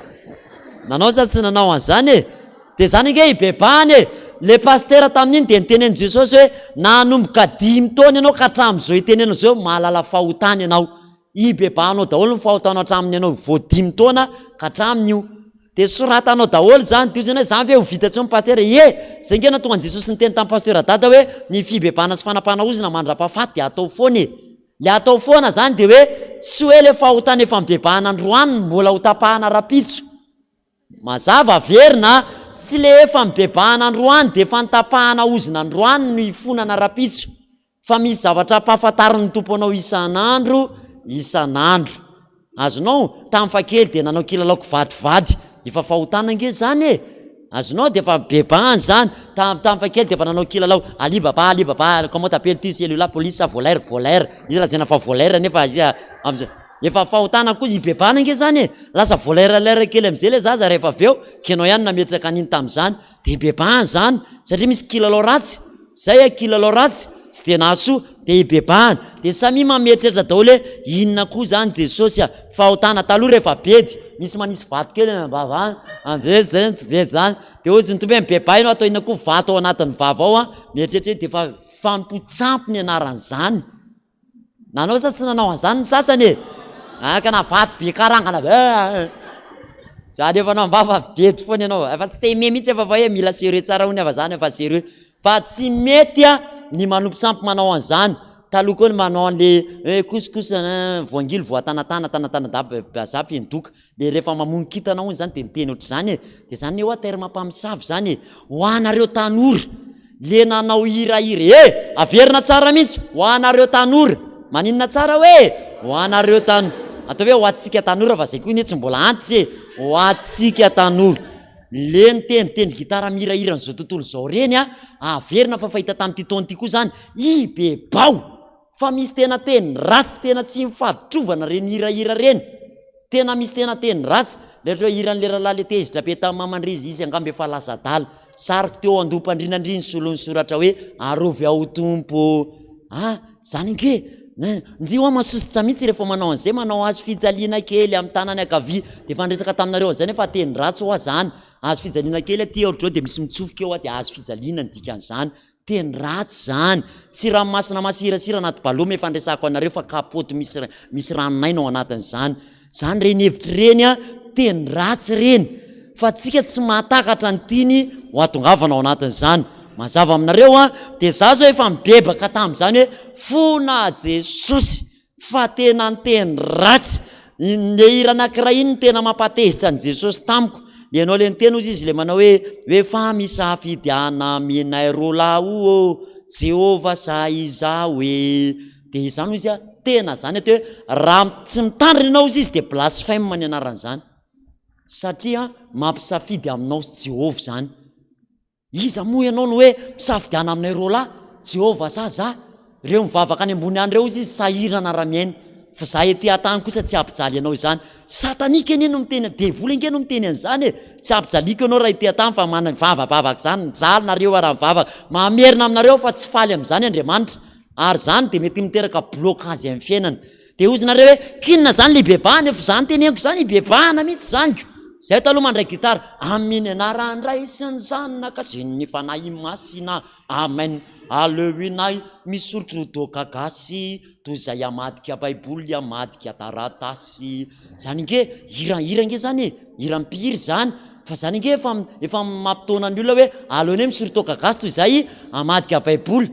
nanao sa tsy nanao an'izany e de zany nge ibebany e le pasteur tamin'iny de niteneny Jesosy hoe nanomboka 5 taona ianao ka hatramin'izao itenenao zao mahalala fahotany ianao ibebanao daholo ny fahotanao hatraminy ianao vao 5 taona ka hatramin'io de soratanao daholo zany de zany hoe zany ve ho vitantsy ny pasteur zay nge natonga ny Jesosy niteny tamin'ny pasteur dada hoe ny fibebana sy fanapahana ozina mandra-pahafaty de atao foana le atao foana zany de hoe tsy hoe le fahotany efa mibebahana androany mbola ho tapahana rapitso mazava verina tsy le efa mibebahana androany de efa nitapahana ozina androany no ifonana rapitso fa misy zavatra mpahafantarin'ny tompo anao isan'andro azonao tamin'ny fakely de nanao kilalaoko vadivady efa fahotana nge zany e azonao de efa bebahany zany tamin'ny fakely de efa nanao kilalao alibaba comment t'appelles tu celui-là police volaire izy lazana fa volaire nefa izy efa fahotana koa ibebahana nge zany e lasa volaire kely am'izay le zaza rehefa aveo kenao ihany nametraka an'iny tamin'izany de ibebahany zany satria misy kilalao ratsy zay kilalao ratsy tsy de nahasoa de ibebahany de samy mametratra daholo hoe inona koa zany Jesosy fahotana taloha rehefa bedy misy manisy vato kely ambavany am'zay zany tsy be zany de ozy ny tombo hoe mibebah ianao atao inona koa vato ao anatin'ny vava ao mietratra de efa fampotsampy ny anaran'izany nanao sa tsy nanao an'izany ny sasany e aka na vato be karangana zany efa nao mbava bedy foana ianao efa tsy te me mihitsy efa fa hoe mila sérieux tsara hony efa zany efa sérieux fa tsy mety ny manompo sampy manao an'izany taloha koa ny manao an'le kosikosana voangily voatanatana indoka le rehefa mamono kitana hoy zany de miteny ohatr' zany de zany eo terme mpamosavy zany ho anareo tanora le nanao hirahira averina tsara mihitsy ho anareo tanora maninona tsara hoe ho anareo tanora atao hoe ho atsika tanora fa zay koa ny tsy mbola antitra ho atsika tanora le nitendry gitara mihirahira n'izao tontolo zao reny averina fa fahita tamin'ity taona ty koa zany ibebao fa misy tena teny ratsy tena tsy mifaditrovana reny hirahira reny tena misy tena teny ratsy lehatra hoe hiran'le rahalahy le tezitra be tamin'ny mamandrizy izy angambe efa lasa dala sariko teo andompandrinandriny solon'ny soratra hoe arovy ao tompo zany nge ndio masositra mihitsy rehefa manao an'izay manao azo fijaliana kely amin'ny tanany akavia de efa nresaka taminareo an'izany efa teny ratsy ho azany azo fijaliana kely aty ohatrao de misy mitsofoka eo de azo fijaliana ny dikan'izany teny ratsy zany tsy ranomasina masirasira anaty baloma efa nresako anareo fa kapoty misy ranonaina ao anatin'izany zany reny hevitry reny teny ratsy reny fa tsika tsy mahatakatra ny tiany ho atongavana ao anatin'izany mazava aminareo de za zao efa mibebaka tamin'izany hoe fona Jesosy fa tena ny teny ratsy le hira anankiray iny ny tena mampatezitra ny Jesosy tamiko le anao le niteny ozy izy le manao hoe fa misafidiana minay rolao Jehova sa izao de izany izy tena zany atao hoe raha tsy mitandrina ianao izy de blasphème ny anaran'izany satria mampisafidy aminao sy Jehova zany iza moa ianao no hoe misafidiana aminay rola Jehova za reo mivavaka any ambony any reo izy sahirana ramiainy fa za ety atany kosa tsy ampijaly ianao izany satanika eny no miteny devoly nge no miteny an'izany tsy ampijaliko ianao raha ety atany fa mana mivavavavaka zany mijaly nareo raha mivavaka mamerina aminareo fa tsy faly amin'izany Andriamanitra ary zany de mety miteraka blocage amin'ny fiainana de ozy nareo hoe kinona zany le bebahany efa zany teneniko zany ibebahana mihitsy zanyko zay taloha mandray gitara amin'ny anarandray sy ny zanaka sy ny fanahy masina amen alewinay misorotro dokagasy toy zay amadika baiboly amadika taratasy zany nge hirahira nge zany hira mpihiry zany fa zany nge efa mampitona ny olona hoe aleone misorotdokagasy toy zay amadika baiboly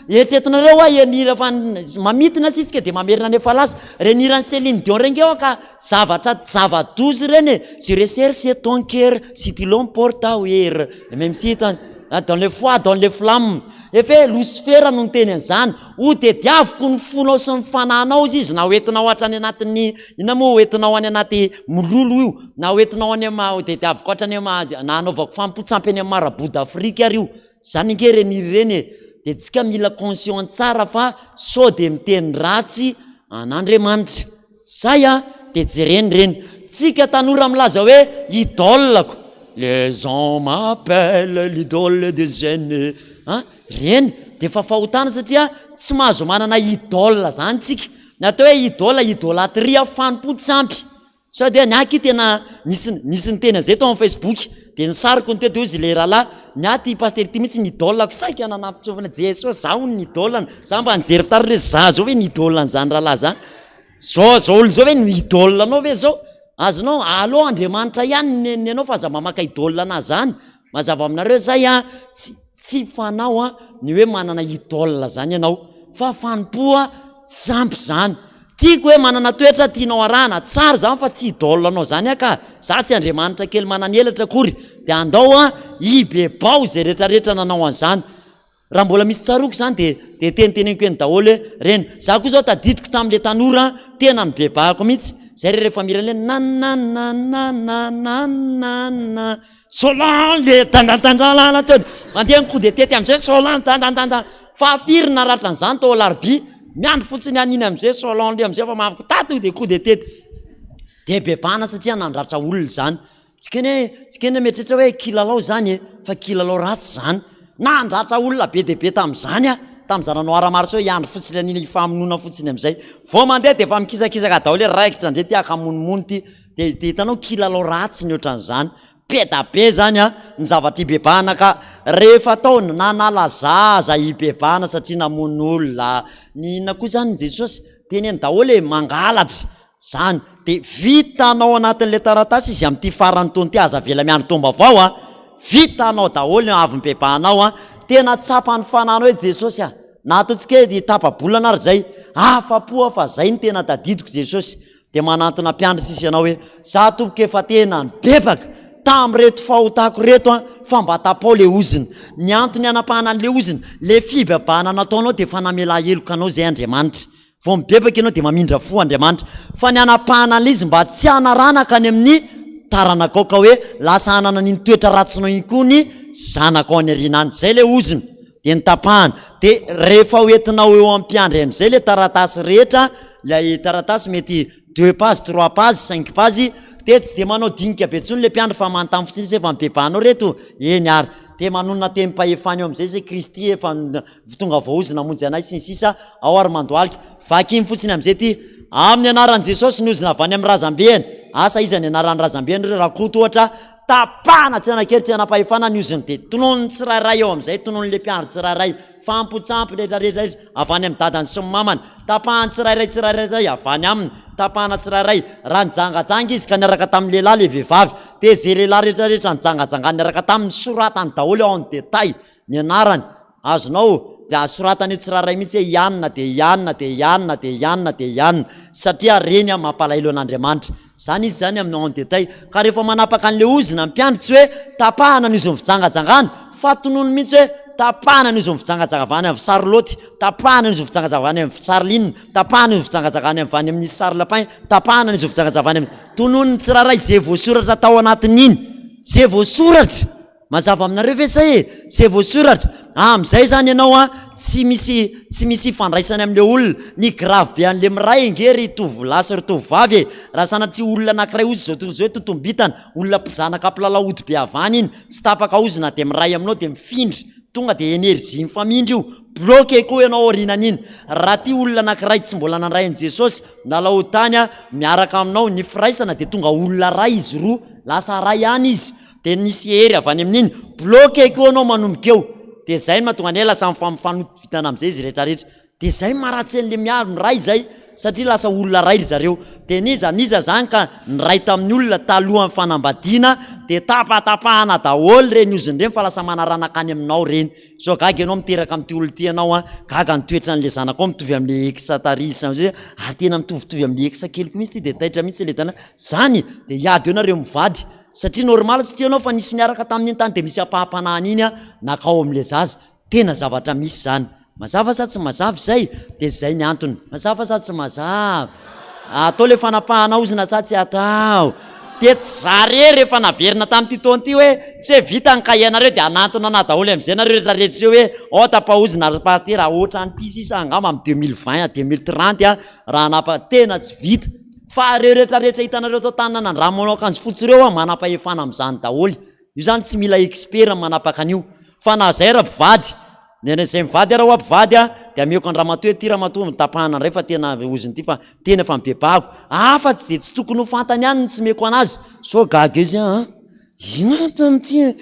eritretinareo enira fa mamitina sitsika de mamerina nefa lasa renirany Céline Dion rengeo ka zava-dozy reny je recherche ton cœur si tu l'emportes ailleurs même si dans les foi dans les flammes efe Lucifer no teny an'izany o de diavoko ny fonao sy ny fananao izy na hoentinao hatrany anatin'ny ina moa hoentinao any anaty mololo io na hoentinao any de diavoko hatrany na anaovako fampotsampy any marabout d'Afrique ary io zany nge reniry reny de tsika mila conscient tsara fa so de miteny ratsy an'Andriamanitra zay de jereny reny tsika tanora milaza hoe idolako les gens m'appellent l'idole des jeunes reny de fa fahotana satria tsy mahazo manana idole zany tsika natao hoe idolatria fanompo-tsampy sao de niaky tena nisy ny tena zay tao amin'ny Facebook de ny sariko ny teto izy le rahalahy niaty paster ty mihitsy ny idolako saika nanapitsovana Jesosy zaho ny idolana za mba nijery fitara re za zao hoe ny idolana zany rahalahy zany zao olo zao hoe ny idole anao ve zao azonao alo Andriamanitra ihany ny anao fa za mamaka idole ana zany mazava aminareo zay tsy fanao ny hoe manana idole zany ianao fa fanompoa tsampy zany tiako hoe manana toetra tianao arahana tsara zany fa tsy idole anao zany ka za tsy Andriamanitra kely mananelatra kory de andao ibebao zay rehetrarehetra nanao an'izany raha mbola misy tsaroko zany de teniteneniko eny daholo hoe reny za koa zao tadidiko tam'le tanora tena ny bebahako mihitsy zay rehefa mirany nanananananana solan le dandandandralala teo mandeha ny kode tety am'izay solan dandandanda fa firina ratra an'izany tao larbi miandro fotsiny aniny am'izay solan le am'izay fa mahafiko tato de kode tety de bebahana satria nandratra olona zany tsy kene metritra hoe kilalao zany fa kilalao ratsy zany nandratra olona be de be tam'izany tam'zananao aramarso iandro fotsiny aniny famonona fotsiny am'izay vao mandeha de fa mikisakisaka daholo hoe raikitra ndre ty akamonimony ty de hitanao kilalao ratsy ny ohatran'izany be zany ny zavatra ibebahana ka rehefa tao nanalazaza ibebahana satria namono olona nina koa zany Jesosy teneny daholo hoe mangalatra zany de vitanao anatin'le taratasy izy am'ty farany tony ty aza vela miandro tomba avao vitanao daholo avy mibebahanao tena tsapany fananao hoe Jesosy na ataontsika hoe tapa-bolana ary zay afapoa fa zay ny tena tadidiko Jesosy de manantona mpiandry sisy anao hoe za tomboka efa tena ny bebaka tam'reto fahotako reto fa mba tapao le oziny ny antony anapahana an'le oziny le fibebahana nataonao de fa namela eloko anao zay Andriamanitra vao mibebaka ianao de mamindra fo Andriamanitra fa ny anapahana an'le izy mba tsy anaranaka any amin'ny taranakao ka hoe lasa anana ny toetra ratsinao inkony zanakao any arinany zay le oziny de nytapahana de rehefa hoentinao eo am'mpiandry am'izay le taratasy rehetra lay taratasy mety 2 page 3 page 5 page de tsy de manao dinika be tsony le mpiandry fa manontany fotsiny zay fa mibebahanao reto eny ary de manonona tempahefany eo am'izay zay Kristy efa tonga vaozina monjy anay sinsisa ao ary mandoalika vakiny fotsiny am'izay ty amin'ny anaran'i Jesosy ny ozina avy any amin'ny razambeany asa izy ny anaran'ny razambeany re raha koto ohatra tapana tsy anakery tsy anapahefana ny oziny de tonony tsirairay eo am'izay tonony le mpiandry tsirairay fampotsampy rehetrarehetra avy any amin'ny dadany sy mamany tapahany tsirairay avy any aminy tapahana tsirairay raha nijangajanga izy ka niaraka tamin'ny lehilahy le vehivavy de zay lehilahy rehetrarehetra nijangajangany niaraka tamin'ny soratany daholo ao ny detay ny anarany azonao de asoratany io tsirairay mihitsy hoe ianina de ianina de ianina de ianina de ianina satria reny mampalahelo an'Andriamanitra zany izy zany amin'ny en détail ka rehefa manapaka an'le ozina mpiandry tsy hoe tapahana ny ozony fijangajangana fa tonono mihitsy hoe tapahana ny ozony fijangajangavany amin'ny Sarloty tapahana ny ozony fijangajangavany amin'ny Sarline tapahana ny ozony fijangajangavany amin'ny Sarlapin tapahana ny ozony fijangajangavany amin'ny tonono ny tsirairay zay voasoratra tao anatin'iny zay voasoratra mazava aminareo ve say zay voasoratra am'izay zany ianao tsy misy fandraisany am'le olona ny grave be an'le miray ngery tovolahy sy tovavy raha sanatria olona anankiray ozy zao tontolo zao totombitana olona mpizanaka mpilalahody be avany iny tsy tapaka ozina de miray aminao de mifindry tonga de energie mifamindry io bloqué koa ianao orinan'iny raha ty olona anankiray tsy mbola nandray an'i Jesosy nalahody tany miaraka aminao ny firaisana de tonga olona ray izy roa lasa ray ihany izy de nisy hery avy any amin'iny bloqué koa anao manomboka eo de zay no mahatonga anay lasa mifanoto vitana am'izay izy rehetrarehetra de zay maratsy an'le miray zay satria lasa olona ray ry zareo de niza zany ka niray tamin'ny olona talohan'ny fanambadiana de tapatapahana daholo reny oziny reny fa lasa manaranaka any aminao reny so gaga ianao miteraka am'ty olo ty anao gaga nitoetra an'le zanakao mitovy am'le exatarisa tena mitovitovy am'le exa keliko mihitsy ty de taitra mihitsy le tana zany de iady eo nareo mivady satria normal satria anao fa nisy niaraka tamin'iny tany de misy apahampanahany iny nakao am'le zaza tena zavatra misy zany mazava sa tsy mazava zay de zay ny antony mazava sa tsy mazava atao le fanapahana ozina sa tsy atao de tsy zare rehefa naverina tamin'ity taona ty hoe tsy hoe vita ny kahianareo de anantona na daholo am'izay nareo rehetrarehetra hoe tapahozina pasteur ohatra ny ty sisa angamba am 2020 2030 raha tena tsy vita fa reo rehetrarehetra hitanareo atao tanana andramanao akanjo fotsy reo manapahefana amin'izany daholy io zany tsy mila expert manapaka an'io fa na zay rampivady zay mivady raha hoa mpivady dia ameko andramatoa ty ramatoa mitapahana ndray fa tena oziny ty fa tena efa mibebahako fa tsy zay tsy tokony ho fantany ihany ny tsy meko anazy so gaga izy ina tamty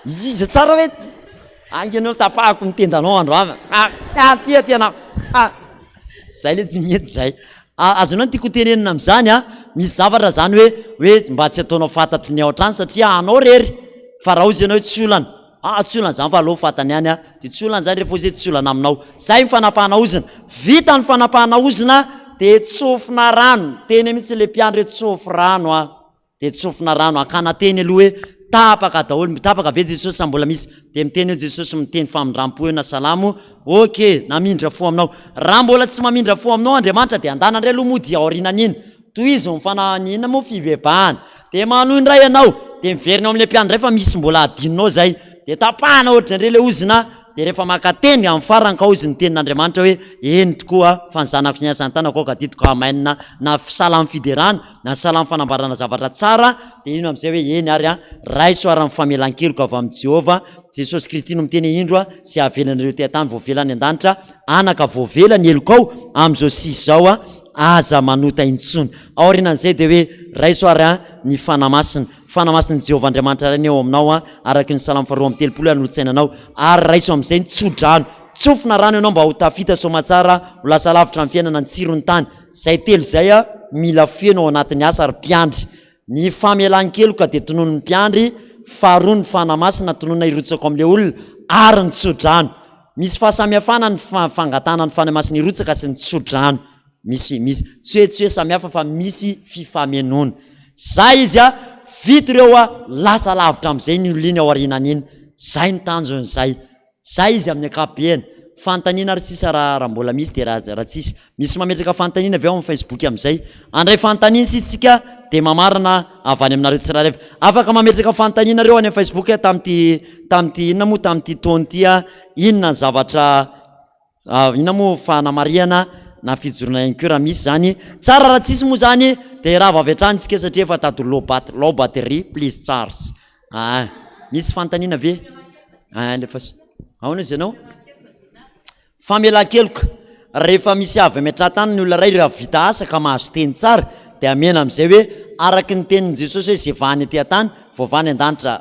izy tsara hoe angenao tapahako ny tendanao andro ty tena zay le tsy mety zay azonao ny tiako tenenina am'izany misy zavatra zany hoe mba tsy ataonao fantatry ny ao atrany satria anao rery fa raha ozy ianao tsy olana tsy olana zany fa aloha fantany ihany de tsy olana zany rehefa ozy tsy olana aminao zay mifanapahana ozina vita ny fanapahana ozina de tsofina rano teny mihitsy le mpiandro hoe tsofo rano de tsofina rano akana teny aloha hoe tapaka daholo mitapaka be Jesosy mbola misy de miteny hoe Jesosy miteny famindrampo hoe na salamo ok namindra fo aminao raha mbola tsy mamindra fo aminao Andriamanitra de andana ndray aloha mody aorinan'iny toy izy mifananina mo fibebahana de manohy ndray ianao de miverina amin'le mpiandro ndray fa misy mbola adininao zay de tapahana ohatra ndray le ozina de rehefa makateny amin'ny farany ka oziny tenin'Andriamanitra hoe eny tokoa fa ny zanako ny asany tanako ka ditoko amainina na fisala amin'ny fiderana na sala amin'ny fanambarana zavatra tsara de ino am'izay hoe eny ary ray soarany famelan-keloko avy amin'ny Jehova Jesosy Kristy no miteny indro sy avelanareo ty tany voavelany an-danitra anaka voavela ny elokao am'izao sisy zao aza manota intsony aorinan'izay de hoe ray soary ny fanamasin'ny Jehova Andriamanitra rany eo aminao araky ny salamo faharoa amby telopolo an'olotsainanao ary raiso am'izay tsodrano tsofina rano ianao mba ho tafita somatsara ho lasa lavitra amin'ny fiainana ny tsirony tany zay telo zay mila feno ao anatin'ny asa ary mpiandry ny famelan-keloka de tonony ny mpiandry faharoa ny fanamasina tonona irotsako am'le olona ary ny tsodrano misy fahasamihafana ny fangatana ny fanamasina irotsaka sy ny tsodrano misy tsy hoe samihafa fa misy fifamenona zay izy vito reo lasa lavitra am'izay ny oliny ao arinan'iny zay ny tanjony zay izy amin'ny akapobeny fantanina ary tsisy raha mbola misy de raha tsisy misy mametraka fantanina avy ao amin'ny Facebook am'izay andray fantanina sisitsika de mamarina avy any aminareo tsirairefa afaka mametraka fantanina reo any amin'ny Facebook tamty inona moa tamty taony ty inona ny zavatra inona moa fanamariana na fijorona ihany koa raha misy zany tsara raha tsisy moa zany de raha vaviatrantsika satria efa tady low batterie please charge misy fantanina ve lefa aona izy ianao famelan-keloka rehefa misy avy ametrahatany ny olona ray raha vita asa ka mahazo teny tsara de amena am'izay hoe araky ny tenin'i Jesosy hoe zay vany aty an-tany voavany an-danitra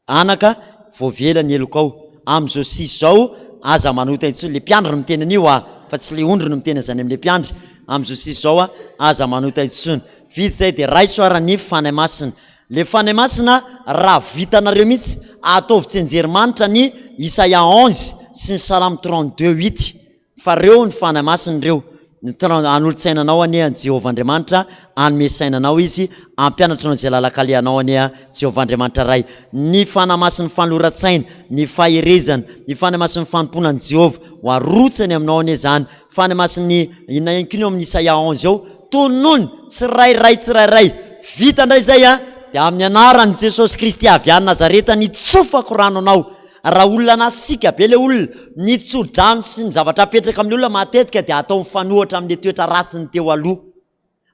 anaka voavela ny elokao am'izao sisy zao aza manota intsony le mpiandro no miteny an'io fa tsy le ondro no miteny zany am'le mpiandry am'izao sisy zao aza manota intsony vita zay de ray soarany fanay masina le fanay masina raha vitanareo mihitsy ataovy tsenjery-manitra ny Isaia 11 sy ny Salamo 32:8 fa reo ny fanay masina reo an'olotsainanao ane an Jehova Andriamanitra anome sainanao izy ampianatra anao zay lalakaleanao ane Jehova Andriamanitra ray ny fanamasin'ny fanolora-tsaina ny faherezana ny fanamasin'ny fanomponan'i Jehova ho arotsany aminao ane zany fanamasin'ny inona ihany koa amin'ny Isaia 11 ao tonony tsirairay vita ndray zay de amin'ny anaran'i Jesosy Kristy avy any Nazareta nitsofako rano anao raha olona nasika be le olona ny tsodrano sy ny zavatra apetraka amin'ny olona matetika de atao mifanohatra amin'ny toetra ratsy ny teo aloha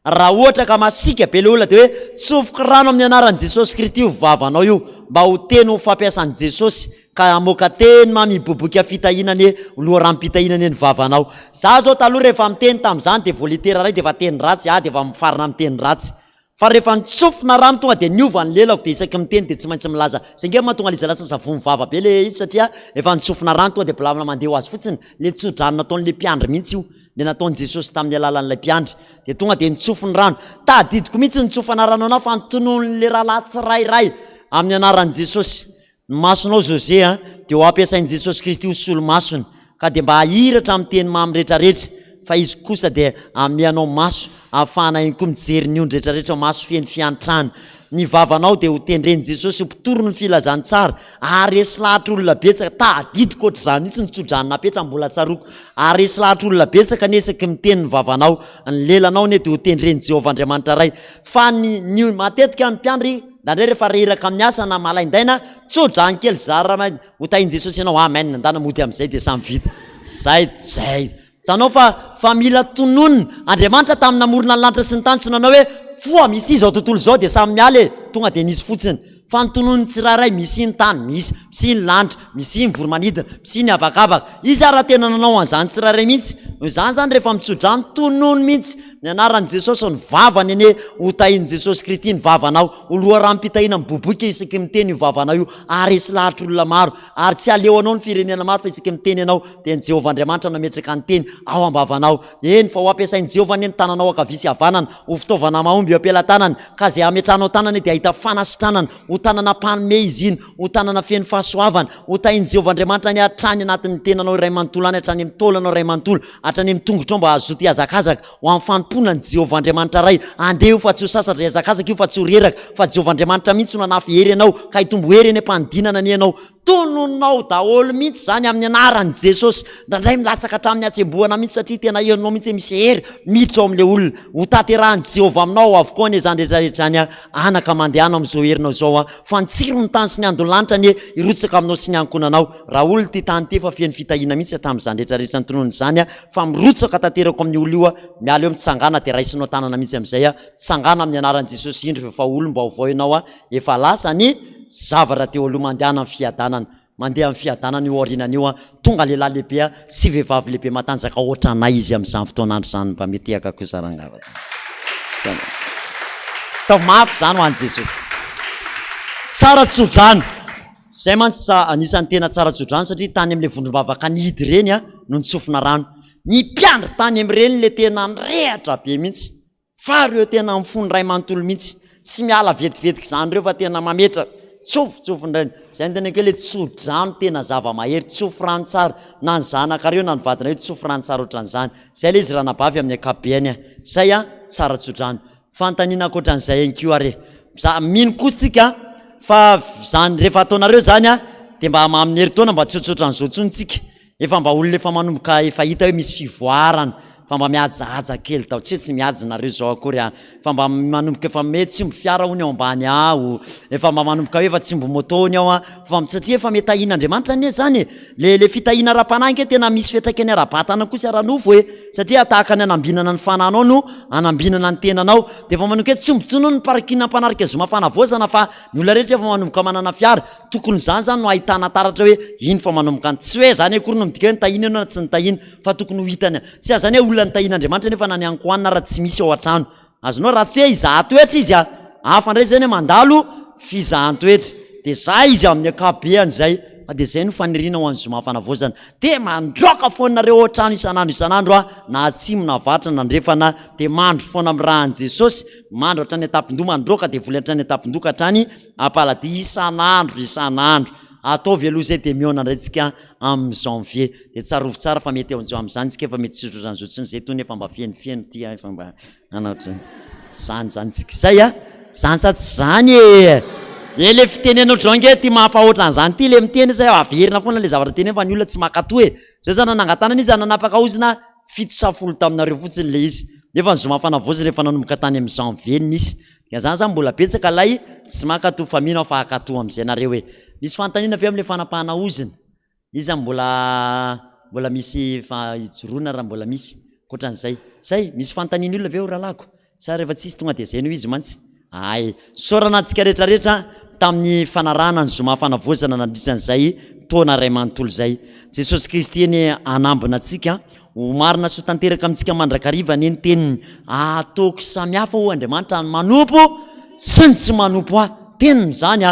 raha ohatra ka masika be le olona de hoe tsofoko rano amin'ny anaran'i Jesosy Kristy io vavanao io mba ho teny ho fampiasan'i Jesosy ka amoaka teny mamiboboka fitahinany loharampitahinany ny vavanao za zao taloha rehefa miteny tam'izany de volitera ray de efa teny ratsy de efa mifarina miteny ratsy fa rehefa nitsofina rano tonga de niova ny lelako de isaky miteny de tsy maintsy milaza zay mahatonga izy lasa savony vava be le izy satria efa nitsofina rano tonga de blamina mandeha ho azy fotsiny le tsodrano nataon'le mpiandry mihitsy io le nataon'i Jesosy tamin'ny alalan'ilay mpiandry de tonga de nitsofiny rano tadidiko mihitsy nitsofana rano anao fa nitonon'le rahalahy tsirairay amin'ny anaran'i Jesosy masonao José de ho ampiasain'i Jesosy Kristy ho solo-masony ka de mba ahiratra amin'ny teny mamy rehetrarehetra fa izy kosa de amianao maso ahafahana ihany koa mijery ny ondry rehetrarehetra maso feny fiantrana ny vavanao de ho tendreny Jesosy mpitoro ny filazany tsara ary esy lahatra olona betsaka tadidiko ohatr'izany mihitsy nitsodranona petra mbola tsaroko ary esy lahatra olona betsaka nesaky miteny ny vavanao ny lelanao ne de ho tendreny Jehova Andriamanitra ray fa ny matetika ny mpiandry ndray rehefa reraka amin'ny asa na malaindaina tsodrany kely zara ho tahin Jesosy ianao amainina andana mody am'izay de samy vita zay tanao fa mila tononina Andriamanitra tamin'ny namorona ny lanitra sy ny tany tsy nanao hoe foa misy izao tontolo zao de samy miala tonga de nisy fotsiny fa ny tononiny tsirairay misy ny tany misy ny lanitra misy ny voromanidina misy ny abakabaka izy raha tena nanao an'izany tsirairay mihitsy izany zany rehefa mitsodrano tonono mihitsy ny anaran'i Jesosy ny vavany ene ho tahin'i Jesosy Kristy ny vavanao oloha raha mipitahina miboboka isaky miteny io vavanao io ary esy lahatra olona maro ary tsy aleo anao ny firenena maro fa isaky miteny ianao dia ny Jehovah Andriamanitra nametraka ny teny ao am-bavanao eny fa ho ampiasain'i Jehovah ny tananao akavia sy havanana ho fitaovana mahomby eo ampelantanany ka zay ametrahanao tanana dia ahita fanasitranana ho tanana mpanome izy iny ho tanana feno fahasoavana ho tahin'i Jehovah Andriamanitra ny hatrany anatin'ny tenanao iray manontolo any hatrany amin'ny tôlanao iray manontolo hatrany amin'ny tongotrao mba azoty hazakazaka ho amin'ny fanomponana ny Jehovah Andriamanitra ray andeha io fa tsy ho sasatra hazakazaka io fa tsy ho reraka fa Jehovah Andriamanitra mihitsy no nanafy hery ianao ka hitombo hery eny am-panidinana ny ianao tononao daholo mihitsy zany amin'ny anaran'i Jesosy ndraindray milatsaka hatramin'ny hatsembohana mihitsy satria tena ianao mihitsy misy hery miditra ao amin'le olona ho taterahan'i Jehovah aminao avokoa ny zany rehetrarehetra any anaka mandehana amin'izao herinao zao fa ny tsiro ny tany sy ny andon-lanitra ny irotsaka aminao sy ny ankonanao raha olona ty tany ty fa feno fitahina mihitsy hatramin'izany rehetrarehetra ny tonony zany fa mirotsaka tanterako amin'ny olo io miala eo mitsangana de raisinao tanana mihitsy amin'izay tsangana amin'ny anaran'i Jesosy indry fa olom-baovao ianao efa lasa ny zavatra teo aloha mandehana amin'ny fiadanana mandeha amin'ny fiadanana io orinan'io tonga lehilahy lehibe sy vehivavy lehibe matanjaka ohatra anay izy amin'izany fotoanandro zany mba metehaka koa sarangava tao mafy zany ho an'i Jesosy tsara tsodrano zay mantsy anisan'ny tena tsara tsodrano satria tany amin'le vondrombavaka nidy reny no nitsofina rano ny mpiandry tany amin'ireny le tena nirehatra be mihitsy fa reo tena mifony ray manontolo mihitsy tsy miala vetivetika zany reo fa tena mametra tsofindreny zay ny tena ke le tsodrano tena zava-mahery tsofo rano tsara na ny zanakareo na ny vadina hoe tsofo rano tsara ohatran'izany zay le izy ranabavy amin'ny akabeany zay tsara tsodrano fantaniana akoatran'izay enkio are mino kotsika fa zany rehefa ataonareo zany de mba amin'ny herintaona mba tsotsotran'izao tsontsika efa mba olona efa manomboka efa hita hoe misy fivoarana fa mba mihajahaja kely tao tsy hoe tsy mihajanareo zao akory fa mba manomboka efa me tsymbo fiara hony ao ambany ao efa mba manomboka hoe efa tsymbo motony ao fa satria efa metahina Andriamanitra anie zany le fitahina ara-panahy tena misy fetrakeny ara-batana koa sy ara-nofo satria tahaka ny anambinana ny fananao no anambinana ny tenanao de efa manomboka hoe tsymbotsono ny parakina mpanarika zoma fanavozana fa ny olona rehetra efa manomboka manana fiara tokony zany zany no ahitana taratra hoe iny fa manomboka tsy hoe zany akory no midika hoe nitahina io na tsy nitahina fa tokony ho hitany tsy azany hoe olona nitahin'Andriamanitra nefa nany ankohanina raha tsy misy ao an-trano azonao raha tsy hoe izahan-toetra izy hafa ndray zany mandalo fizahan-toetra de za izy amin'ny akabeany zay de zay no fanirina ho an'ny zoma fanavozana de mandroaka foanareo an-trano isanandro na atsimo na avatra na andrefana de mandro foana amin'ny rahan'i Jesosy mandro hatrany atapindoha mandroaka de voly hatrany atapindoha ka hatrany apalady isanandro ataovy aloha zay de miona ndraytsika amin'ny janvier de tsarovy tsara fa mety eo amin'izany tsika efa mety tsotrozany zotsiny zay tony efa mba fienofeno ty efa mba anaotra zany tsika zay zany sa tsy zany le fitenenao drange ty mampahoatra an'izany ty le miteny zay averina foana le zavatra teny fa ny olona tsy makatoe zay zany nangatanana izy nanapaka ozina 700 taminareo fotsiny le izy nefa ny zoma fanavozy rehefa nanomboka tany amin'ny janvier nisy zany zany mbola betsaka lay tsy makato fa mino fa akato amin'izay nareo hoe misy fantanina avy amin'le fanapahana ozina izy mbola misy fa ijoroana raha mbola misy koatran'izay zay misy fantanina olona aveo rahalako sa rehefa tsisy tonga de zay no izy mantsy ay soranantsika rehetrarehetra tamin'ny fanarahana ny zoma fanavozana nandritran'izay taona ray manontolo zay Jesosy Kristy eny anambina atsika ho marina so tanteraka amintsika mandrakariva ny teniny ataoko samihafa ho Andriamanitra ny manompo sy ny tsy manompo teniny zany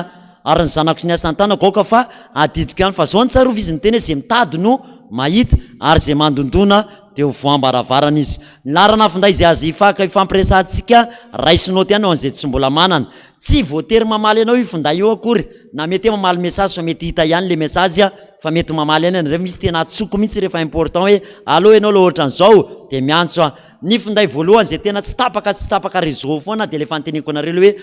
ary ny zanako sy ny asany tanako aoka fa adidiko ihany fa zao ny tsarovy izy ny teny zay mitady no mahita ary zay mandondona de ho voambaravarana izy larana finday zay azy ifaka ifampiresantsika raisinao ty ihany ho an'izay tsy mbola manana tsy voatery mamaly anao io finday io akory na mety mamaly message fa mety hita ihany le message fa mety mamaly any rehefa misy tena atsoko mihitsy rehefa important hoe allo ianao lo ohatran'izao de miantso ny finday voalohany zay tena tsy tapaka réseau foana de le fanteniko anareo le hoe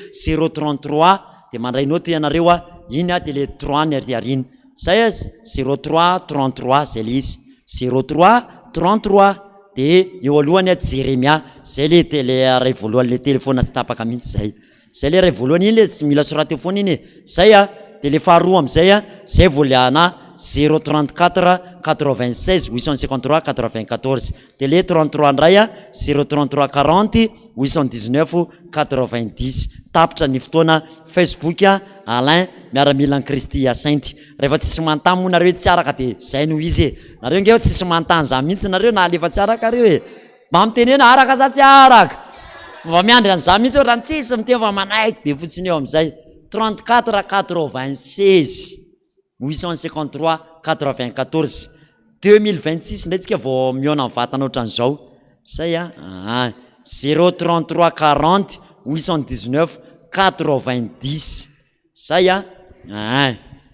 033 de mandrainao to ianareo iny de le 3 ny ariariny zay 0333 zay le izy 0333 de eo alohany Jeremia zay le tele ray voalohany le telefona tsy tapaka mihitsy zay le ray voalohany iny le tsy mila sorate foana iny zay de le faharoa am'izay zay voaliana 034 96 853 94 télé 33 ndray a 033 40 819 90 tapitra ny fotoana Facebook a Alain miaramila Kristy Sainte rehefa tsisy mantany moa nareo tsy araka de zay no izy nareo nge tsisy mantany za mihitsy nareo na alefa tsy araka reo mba mitenena araka sa tsy araka mba miandry an'za mihitsy raha tsisy miteny fa manaiky be fotsiny eo am'zay 34 96 853 94 2026 ndray tsika vao miona amin'ny vatana ohatran'izao zay a 033 40 819 90 zay a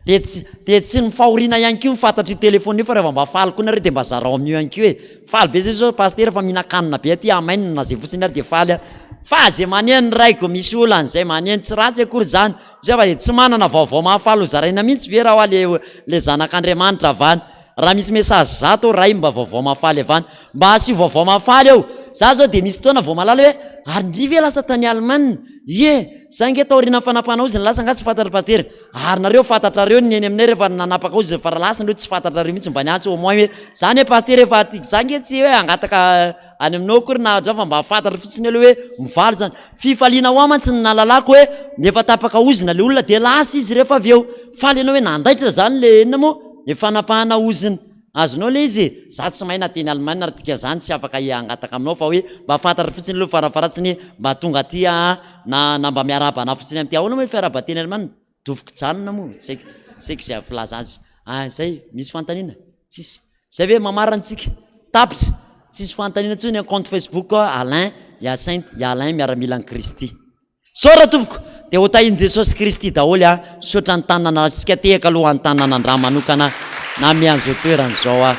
de tsy mifahoriana ihany kio mifantatry telefony io fa rehefa mba faly koa nareo de mba zarao amin'io ihany kio faly be zay zao paster fa mihinan-kanina be aty amainina zay fotsiny ary de faly fa zay maneno raiko misy olana zay maneno tsy ratsy akory zany zay fa de tsy manana vaovao mahafaly ho zaraina mihitsy ve raha le zanak'Andriamanitra avany raha misy message zato ray mba vaovao mahafaly avany mba asio vaovao mahafaly eo za zao de misy fotoana vao malala hoe ary ndrivy lasa tany Allemagne za nge taorina fanapana ozy lasa nga tsy fantatra paster ary nareo fantatrareo nyeny aminay rehefa nanapaka ozy fa lasa ndreo tsy fantatrareo mihitsy mba niantsy au moins hoe zany hoe paster rehefa za nge tsy hoe angataka any aminao akory na dra fa mba fantatra fotsiny aloha hoe mivaly zany fifaliana ho amantsy nalalako hoe nefa tapaka ozina le olona de lasa izy rehefa avy eo faly anao hoe nandaitra zany le enina mo e fanapahana ozina azonao le izy za tsy mahay na teny Allemagne ary tika zany tsy afaka angataka aminao fa hoe mba fantatra fotsiny aloha farafaratsiny mba tonga aty na mba miarabana fotsiny amty ahoana moa fiaraba teny Allemagne dofoky janona moa tsy haiko zay filaza azy zay misy fantanina tsisy zay ve mamarantsika tapitra tsisy fantanina tsony ny compte Facebook Alain Hyacinthe Alain miaramila Kristy sora tompoko de hotahin Jesosy Kristy daholy sotra ny tanana sika tehaka aloha ny tanana andra manokana na mianzo toeran'izao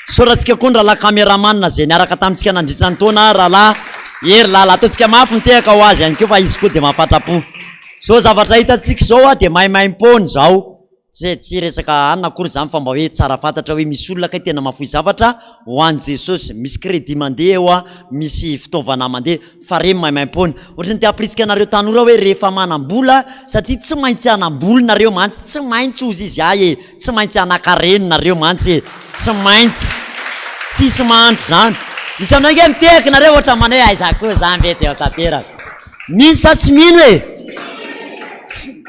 soratsika koa ny rahalahy cameraman zay niaraka tamintsika nandritra ny taona rahalahy ery lala ataontsika mafy mitehaka ho azy ihany keo fa izy koa de mahafatrapo zao zavatra hitantsika zao de maimaim-pony zao tsy resaka anina akory zany fa mba hoe tsara fantatra hoe misy olona kay tena mafoy zavatra ho an'i Jesosy misy crédit mandeha eo misy fitaovana mandeha fa reny maimaim-pony ohatrany te aprisika anareo tanora hoe rehefa manam-bola satria tsy maintsy anam-boly nareo mantsy tsy maintsy ozy izy tsy maintsy anakareny nareo mantsy tsy maintsy tsisy mahandro zany misy aminao nge mitehaka nareo ohatra manao hoe aiza koa zany ve teo tanteraka misy sa tsy mino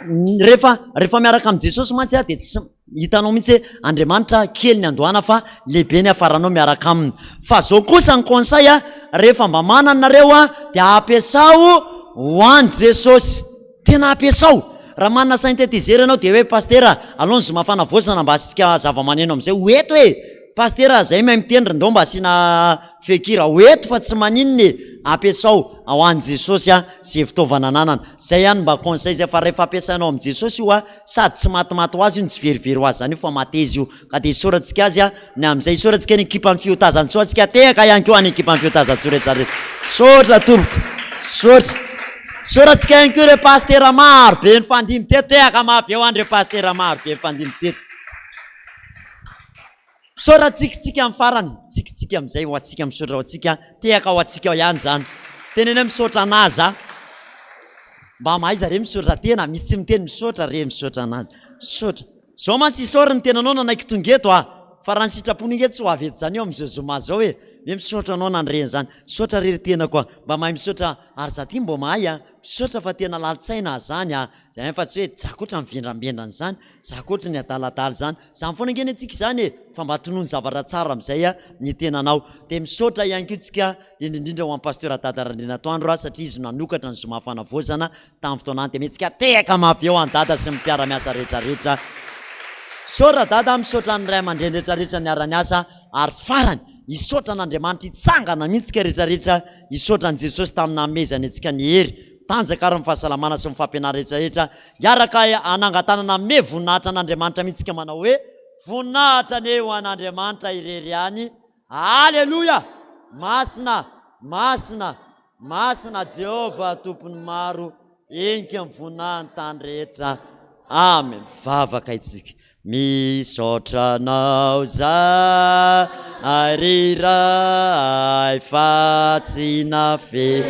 rehefa miaraka amin'ny Jesosy mantsy de tsy hitanao mihitsy Andriamanitra kely ny andohana fa lehibe ny afaranao miaraka aminy fa zao kosa ny conseil rehefa mba manana nareo de ampiasao ho an'i Jesosy tena ampiasao raha manana synthétiseur anao de hoe paster alonzo mafana voasana mba asitsika zava-maneno amizay hoeto hoe paster zay mahay mitendry ndao mba asina fekira hoeto fa tsy maninony ampiasao ao an'i Jesosy zay fitaovana ananana zay ihany mba conseil zay fa rehefa ampiasainao amin'ny Jesosy io sady tsy matimaty ho azy io ny tsy verivery ho azy zany io fa matezy io ka de isoratsika azy ny am'izay isoratsika ny ekipa ny fiotazantso atsika tehaka ihany keo any ekipa ny fiotazantso rehetrarehetra sotra tompoko sotra soratsika ihany keo re paster maro be ny fandimy teto tehaka mafy eo any re paster maro be ny fandimy teto sora tsikitsika amin'ny farany tsikitsika am'izay ho atsika misotra ho atsika tehaka ho atsika ihany zany teneny misotra anazy mba mahaiza re misotra tena misy tsy miteny misotra re misotra anazy sotra zao mantsy isorany tenanao nanaiky tongeto fa raha ny sitrapony ngeto tsy ho avy eto zany eo am'izao zoma zao hoe me misotra anao nandreny zany sotra rery tena koa mba mahay misotra ary za ty mbo mahay misotra fa tena lalitsaina zany zay fa tsy hoe zakoatra mivendrambendrany zany zakoatra ny adaladala zany zany foana ngeny atsika zany fa mba tonony zavatra tsara am'izay ny tenanao de misotra ihany keo tsika indrindrindra ho an'ny pasteur Dadarandrina Toandro satria izy nanokatra ny zoma fanavozana tamin'ny fotoanany de metsika tehaka mafy eo any dada sy mipiara-miasa rehetrarehetra sora dada misotra ny ray aman-dreny rehetrarehetra ny arany asa ary farany isotra n'Andriamanitra itsangana mihitsika rehetrarehetra isotra ny Jesosy tamina mezany atsika ny hery tanjaka ary mifahasalamana sy mifampianara rehetrarehetra iaraka anangatanana me voninahitra n'Andriamanitra mihitsika manao hoe voninahitra ny ho an'Andriamanitra irery ihany aleloia masina masina masina Jehova tompony maro enika mivoninahiny tany rehetra amen vavaka itsika misotranao za ariray fa tsy nafeninao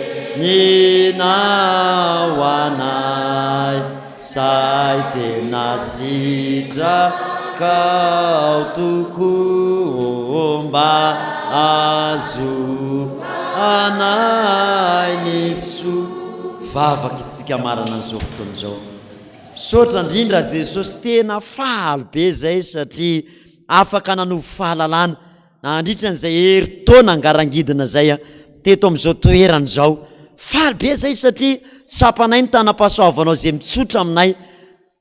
anay zay tena sitraka toko mba azo anay niso. Vavaka itsika marana an'izao fotoana izao. Misaotra indrindra Jesosy, tena faly be zay satria afaka nanovo fahalalana na andritran'izay heri-taona angarangidina zay teto amin'izao toerana izao. Faly be zay satria tsapanay ny tanam-pahasoavanao zay mitsotra aminay,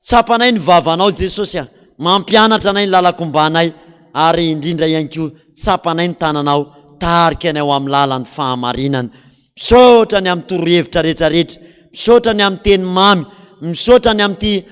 tsapanay ny vavanao Jesosy mampianatra anay ny lalakombanay, ary indrindra ihany koa tsapanay ny tananao, tarika anay ao amin'ny lalan'ny fahamarinana. Misaotra ny amin'ny torohevitra rehetrarehetra, misaotra ny amin'ny teny mamy, misaotra ny amin'ny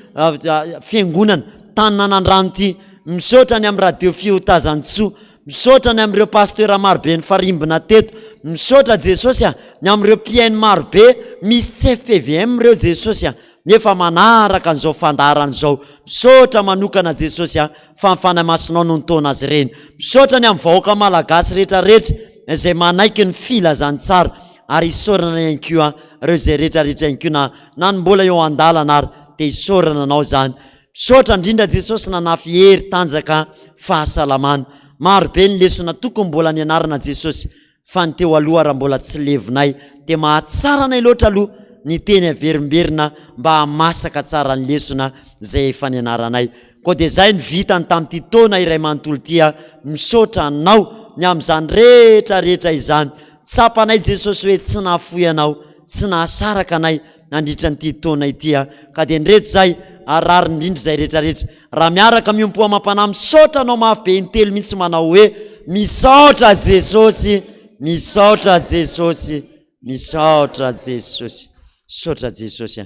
fiangonana Taninanandrano ty, misaotra ny amin'ny radio Fihotazantsoa, misaotra ny amin'ireo pasteur marobe ny farimbona teto, misaotra Jesosy ny amin'ireo mpiainy marobe misy tsy FPVM reo Jesosy nefa manaraka an'izao fandarana izao. Misaotra manokana Jesosy fa mifanamasinao no nitaona azy ireny. Misaotra ny amin'ny vahoaka malagasy rehetrarehetra izay manaiky ny filazany tsara, ary isaorana ihany koa ireo izay rehetrarehetra ihany koa na mbola eo an-dalana ary dia isaorana anao zany. Misaotra indrindra Jesosy nanafy hery tanjaka fahasalamana. Marobe ny lesona tokony mbola nianarana Jesosy, fa ny teo aloha raha mbola tsy levinay dia mahatsara anay loatra aloha ny teny averimberina mba hamasaka tsara ny lesona zay efa nianaranay. Koa dia zay ny vitany tamin'ity taona iray manontolo ty. Misaotra anao ny amin'izany rehetrarehetra izany. Tsapanay Jesosy hoe tsy nahafoy anao, tsy nahasaraka anay nandritran'ity taona ity. Ka dia ndreto zay arary indrindra zay rehetrarehetra raha miaraka miompo amam-panahy, misaotra anao mafy be intelo mihitsy manao hoe misaotra Jesosy, misaotra Jesosy, misaotra Jesosy, misaotra Jesosy.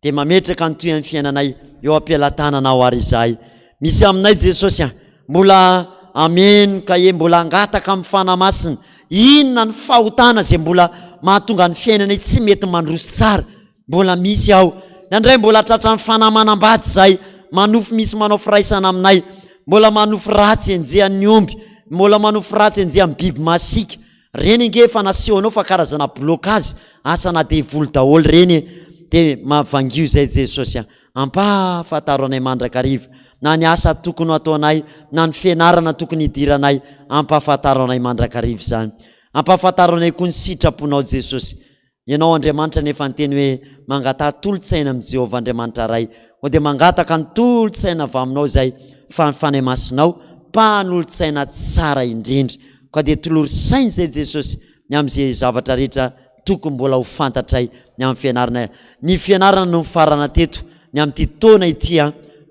Dia mametraka nytoy amin'ny fiainanay eo am-pialatananao ary izahay. Misy aminay Jesosy mbola amen kahe mbola angataka amin'ny fanamasina. Inona ny fahotana zay mbola mahatonga ny fiainanay tsy mety mandroso tsara? Mbola misy aho nandray mbola tratra ny fanamanam-bady zay, manofo misy manao firaisana aminay, mbola manofo ratsy enjehan'ny omby, mbola manofo ratsy enjehan'ny biby masika. Reny nge fa nasehoanao fa karazana blokazy asana dia volo daholo reny. Dia mavangio zay Jesosy, ampahafataro anay mandrakariva na ny asa tokony ataonay na ny fianarana tokony hidiranay, ampahafataro anay mandrakariva zany. Ampahafataro anay koa ny sitraponao Jesosy. Ianao Andriamanitra nefa nyteny hoe mangataka tolo-tsaina amin'ny Jehovah Andriamanitra ray. Ho dia mangataka ny tolo-tsaina avy aminao zay, fa ny fanahy masinao mpanolo-tsaina tsara indrindra. Ka dia tolory-sainy zay Jesosy ny amin'izay zavatra rehetra tokony mbola ho fantatray ny amin'ny fianarana. Ny fianarana no mifarana teto ny amin'ity taona ity,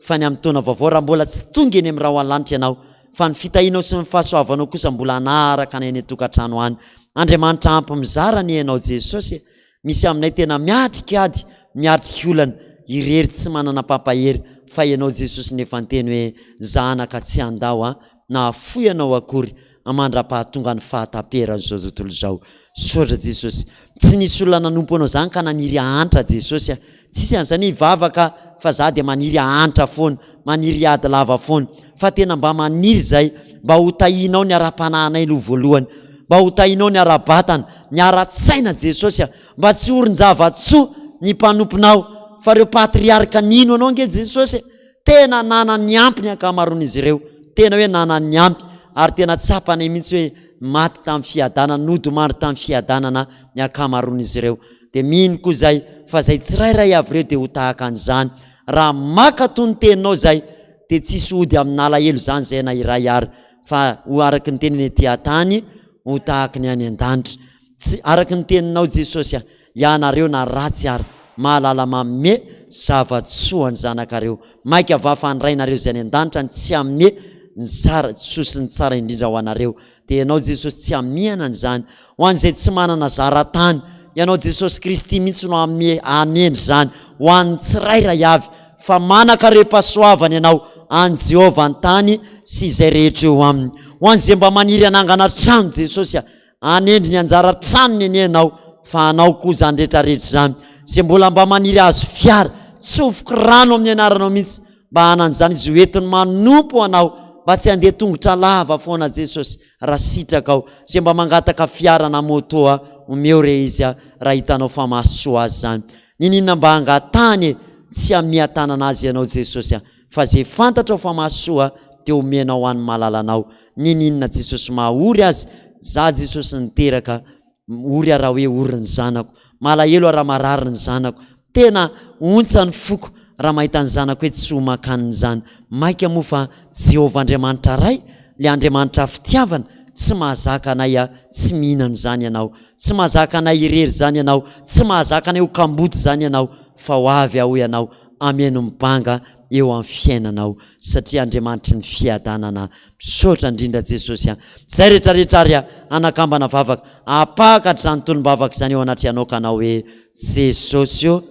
fa ny amin'ny taona vaovao raha mbola tsy tonga eny amin'ny raha ho an-lanitra ianao, fa ny fitahinao sy ny fahasoavanao kosa mbola anaraka anay ny tokantrano any. Andriamanitra ampy mizara ny hainao Jesosy. Misy aminay tena miatrika ady, miatrika olana, irery tsy manana pampahery, fa ianao Jesosy nefa nyteny hoe zanaka tsy andao na afoy ianao akory amandra-pahatonga ny fahataperan'izao tontolo izao. Saotra Jesosy, tsy nisy olona nanompo anao zany ka naniry ahantra Jesosy. Tsisy an'izany vavaka fa za dia maniry ahantra foana, maniry ady lava foana, fa tena mba maniry zay mba ho tahinao ny ara-panahinay lo voalohany, mba ho tahinao ny ara-batana, ny ara-tsaina Jesosy, mba tsy orin-javatsoa ny mpanomponao, fa reo patriarika nino anao nge Jesosy tena nanany ampy ny akamaron'izy ireo, tena hoe nanany ampy, ary tena tsapanay mihitsy hoe maty tamin'ny fiadanana, nody maro tamin'ny fiadanana ny akamaron'izy ireo. Dia mino koa zay fa zay tsirairay avy ireo dia ho tahaka an'izany. Raha maka toy ny teninao zay dia tsisy ody amin'ny alahelo zany zay na iray ary, fa ho araky ny teniny ety an-tany ho tahaka ny any an-danitra. Tsy araky ny teninao Jesosy, ianareo na ratsy ary mahalala manome zavatsoa ny zanakareo, maika vafandrainareo zay any an-danitra ny tsy ame ny tsara sosiny tsara indrindra ho anareo. Dia ianao Jesosy tsy amiana an'izany ho an'izay tsy manana zara-tany. Ianao Jesosy Kristy mihitsy no amendry zany ho an'ny tsirairay avy, fa manakarepasoavany ianao any Jehovah an-tany sy izay rehetra eo aminy. Ho an'izay mba maniry anangana trano Jesosy, anendry ny anjara tranony eny ianao, fa anao koa zany rehetrarehetra zany. Zay mbola mba maniry azo fiara, tsofoky rano amin'ny anaranao mihitsy, mba hanan'izany izy hoentiny manompo anao, mba tsy handeha tongotra lava foana Jesosy raha sitraka ao. Zay mba mangataka fiara na moto omeo re izy raha hitanao fa mahasoa azy zany. Ninona mba hangatany tsy amiatanana azy ianao Jesosy fa zay fantatra fa mahasoa dia omenao ho an'ny malalanao. Ninina Jesosy mahaory azy, za Jesosy niteraka ory raha hoe ory ny zanako, malahelo raha marary ny zanako, tena ontsa ny foko raha mahita ny zanako hoe tsy homan-kaniny zany. Maika moa fa Jehovah Andriamanitra ray, le Andriamanitra fitiavana, tsy mahazaka anay tsy mihinana zany ianao, tsy mahazaka anay irery zany ianao, tsy mahazaka anay ho kamboty zany ianao, fa ho avy aho ianao ameno mibanga eo amin'ny fiainanao, satria Andriamanitra ny fiadanana. Misaotra indrindra Jesosy zay rehetrarehetra ary anakambana vavaka apakatra zany tolom-bavaka zany eo anaty anao ka anao hoe Jesosy o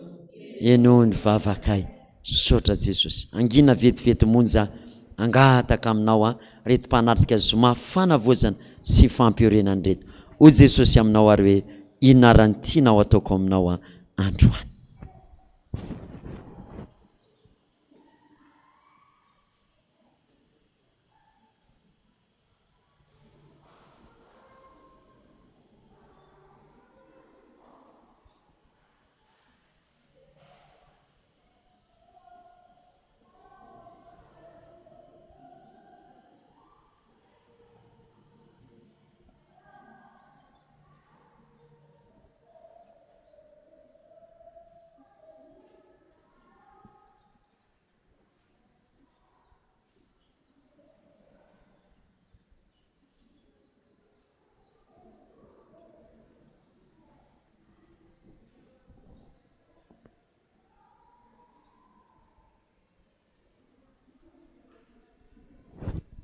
eno ny vavakay. Misaotra Jesosy. Angina vetivety monja angataka aminao reto mpanatrika zoma fanavozana sy fampiorenany reto. O Jesosy aminao ary hoe inona raha ny tianao ataoko aminao androany.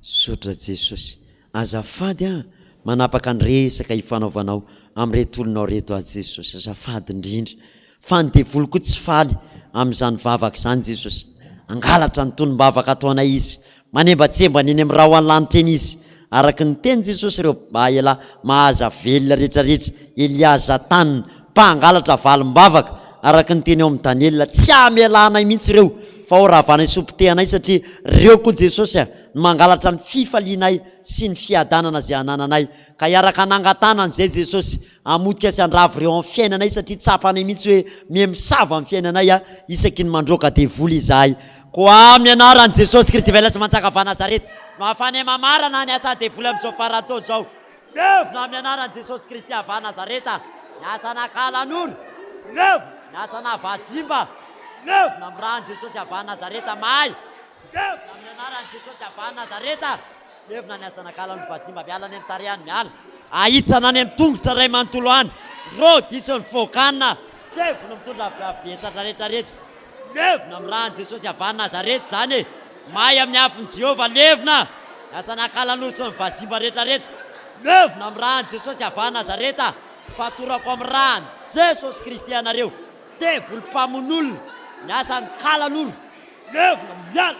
Sotra Jesosy, azafady manapaka ny resaka ifanaovanao amin'reto olonao reto Jesosy, azafady indrindra fa ny devoly koa tsy faly amin'izany vavaka zany Jesosy. Angalatra ny tolom-bavaka ataonay izy, manembatsemba ny eny amin'ny raha ho an-lanitra eny izy, araka ny teny Jesosy reo ela mahaza velona rehetrarehetra, Eliaza tanina mpangalatra valim-bavaka, araka ny teny eo amin'ny Daniela, tsy amelanay mihitsy reo fa ho ravanay sopitehanay, satria reo koa Jesosy mangalatra ny fifalianay sy ny fiadanana zay anananay, ka iaraka nangatanana zay Jesosy amotika sy andravo reo amin'ny fiainanay, satria tsapanay mihitsy hoe mihemisava amin'ny fiainanay isaky ny mandroaka devoly izahay. Ko amin'ny anaran'i Jesosy Kristy velatsy mantsaka va Nazareta no afany mamarana ny asa devoly amin'izao faratao zao. Levona amin'ny anaran'i Jesosy Kristy va Nazareta, ny asana kalan'olo, levona ny asana vazimba, levona amin'ny ran'i Jesosy va Nazareta mahay, levona amin'ny anaran'i Jesosy va Nazareta, levona ny asana kalan'olo vazimba miala any amin'ny tariany miala, ahitsana any amin'ny tongotra ray manontolo any, ro disy ny vokanina, levona mitondra vesatra rehetrarehetra, levona amin'ny ran'i Jesosy va Nazareta zany, mahay amin'ny afony Jehovah, levona ny asana kalan'olo sy ny vazimba rehetrarehetra, levona amin'ny ran'i Jesosy va Nazareta, fatorako amin'ny ran'i Jesosy Kristy anareo, devoly mpamon'olona, ny asan'ny kalan'olo, levona miala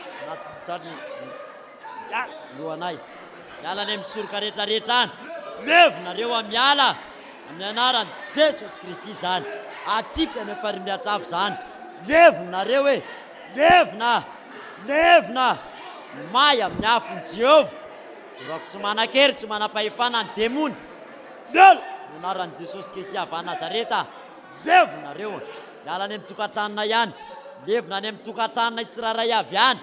lohanay, miala any amin'ny soroka rehetrarehetra any, levonareo miala amin'ny anaran'i Jesosy Kristy zany, atsipy any farimbiatrafo zany, levonareo levona, levona may amin'ny afony Jehovah, torako tsy manan-kery tsy manam-pahefana ny demony, lelo anaran'i Jesosy Kristy va Nazareta, levonareo miala any amin'ny tokantranona ihany, levona any amin'ny tokantranonay tsiraray avy any,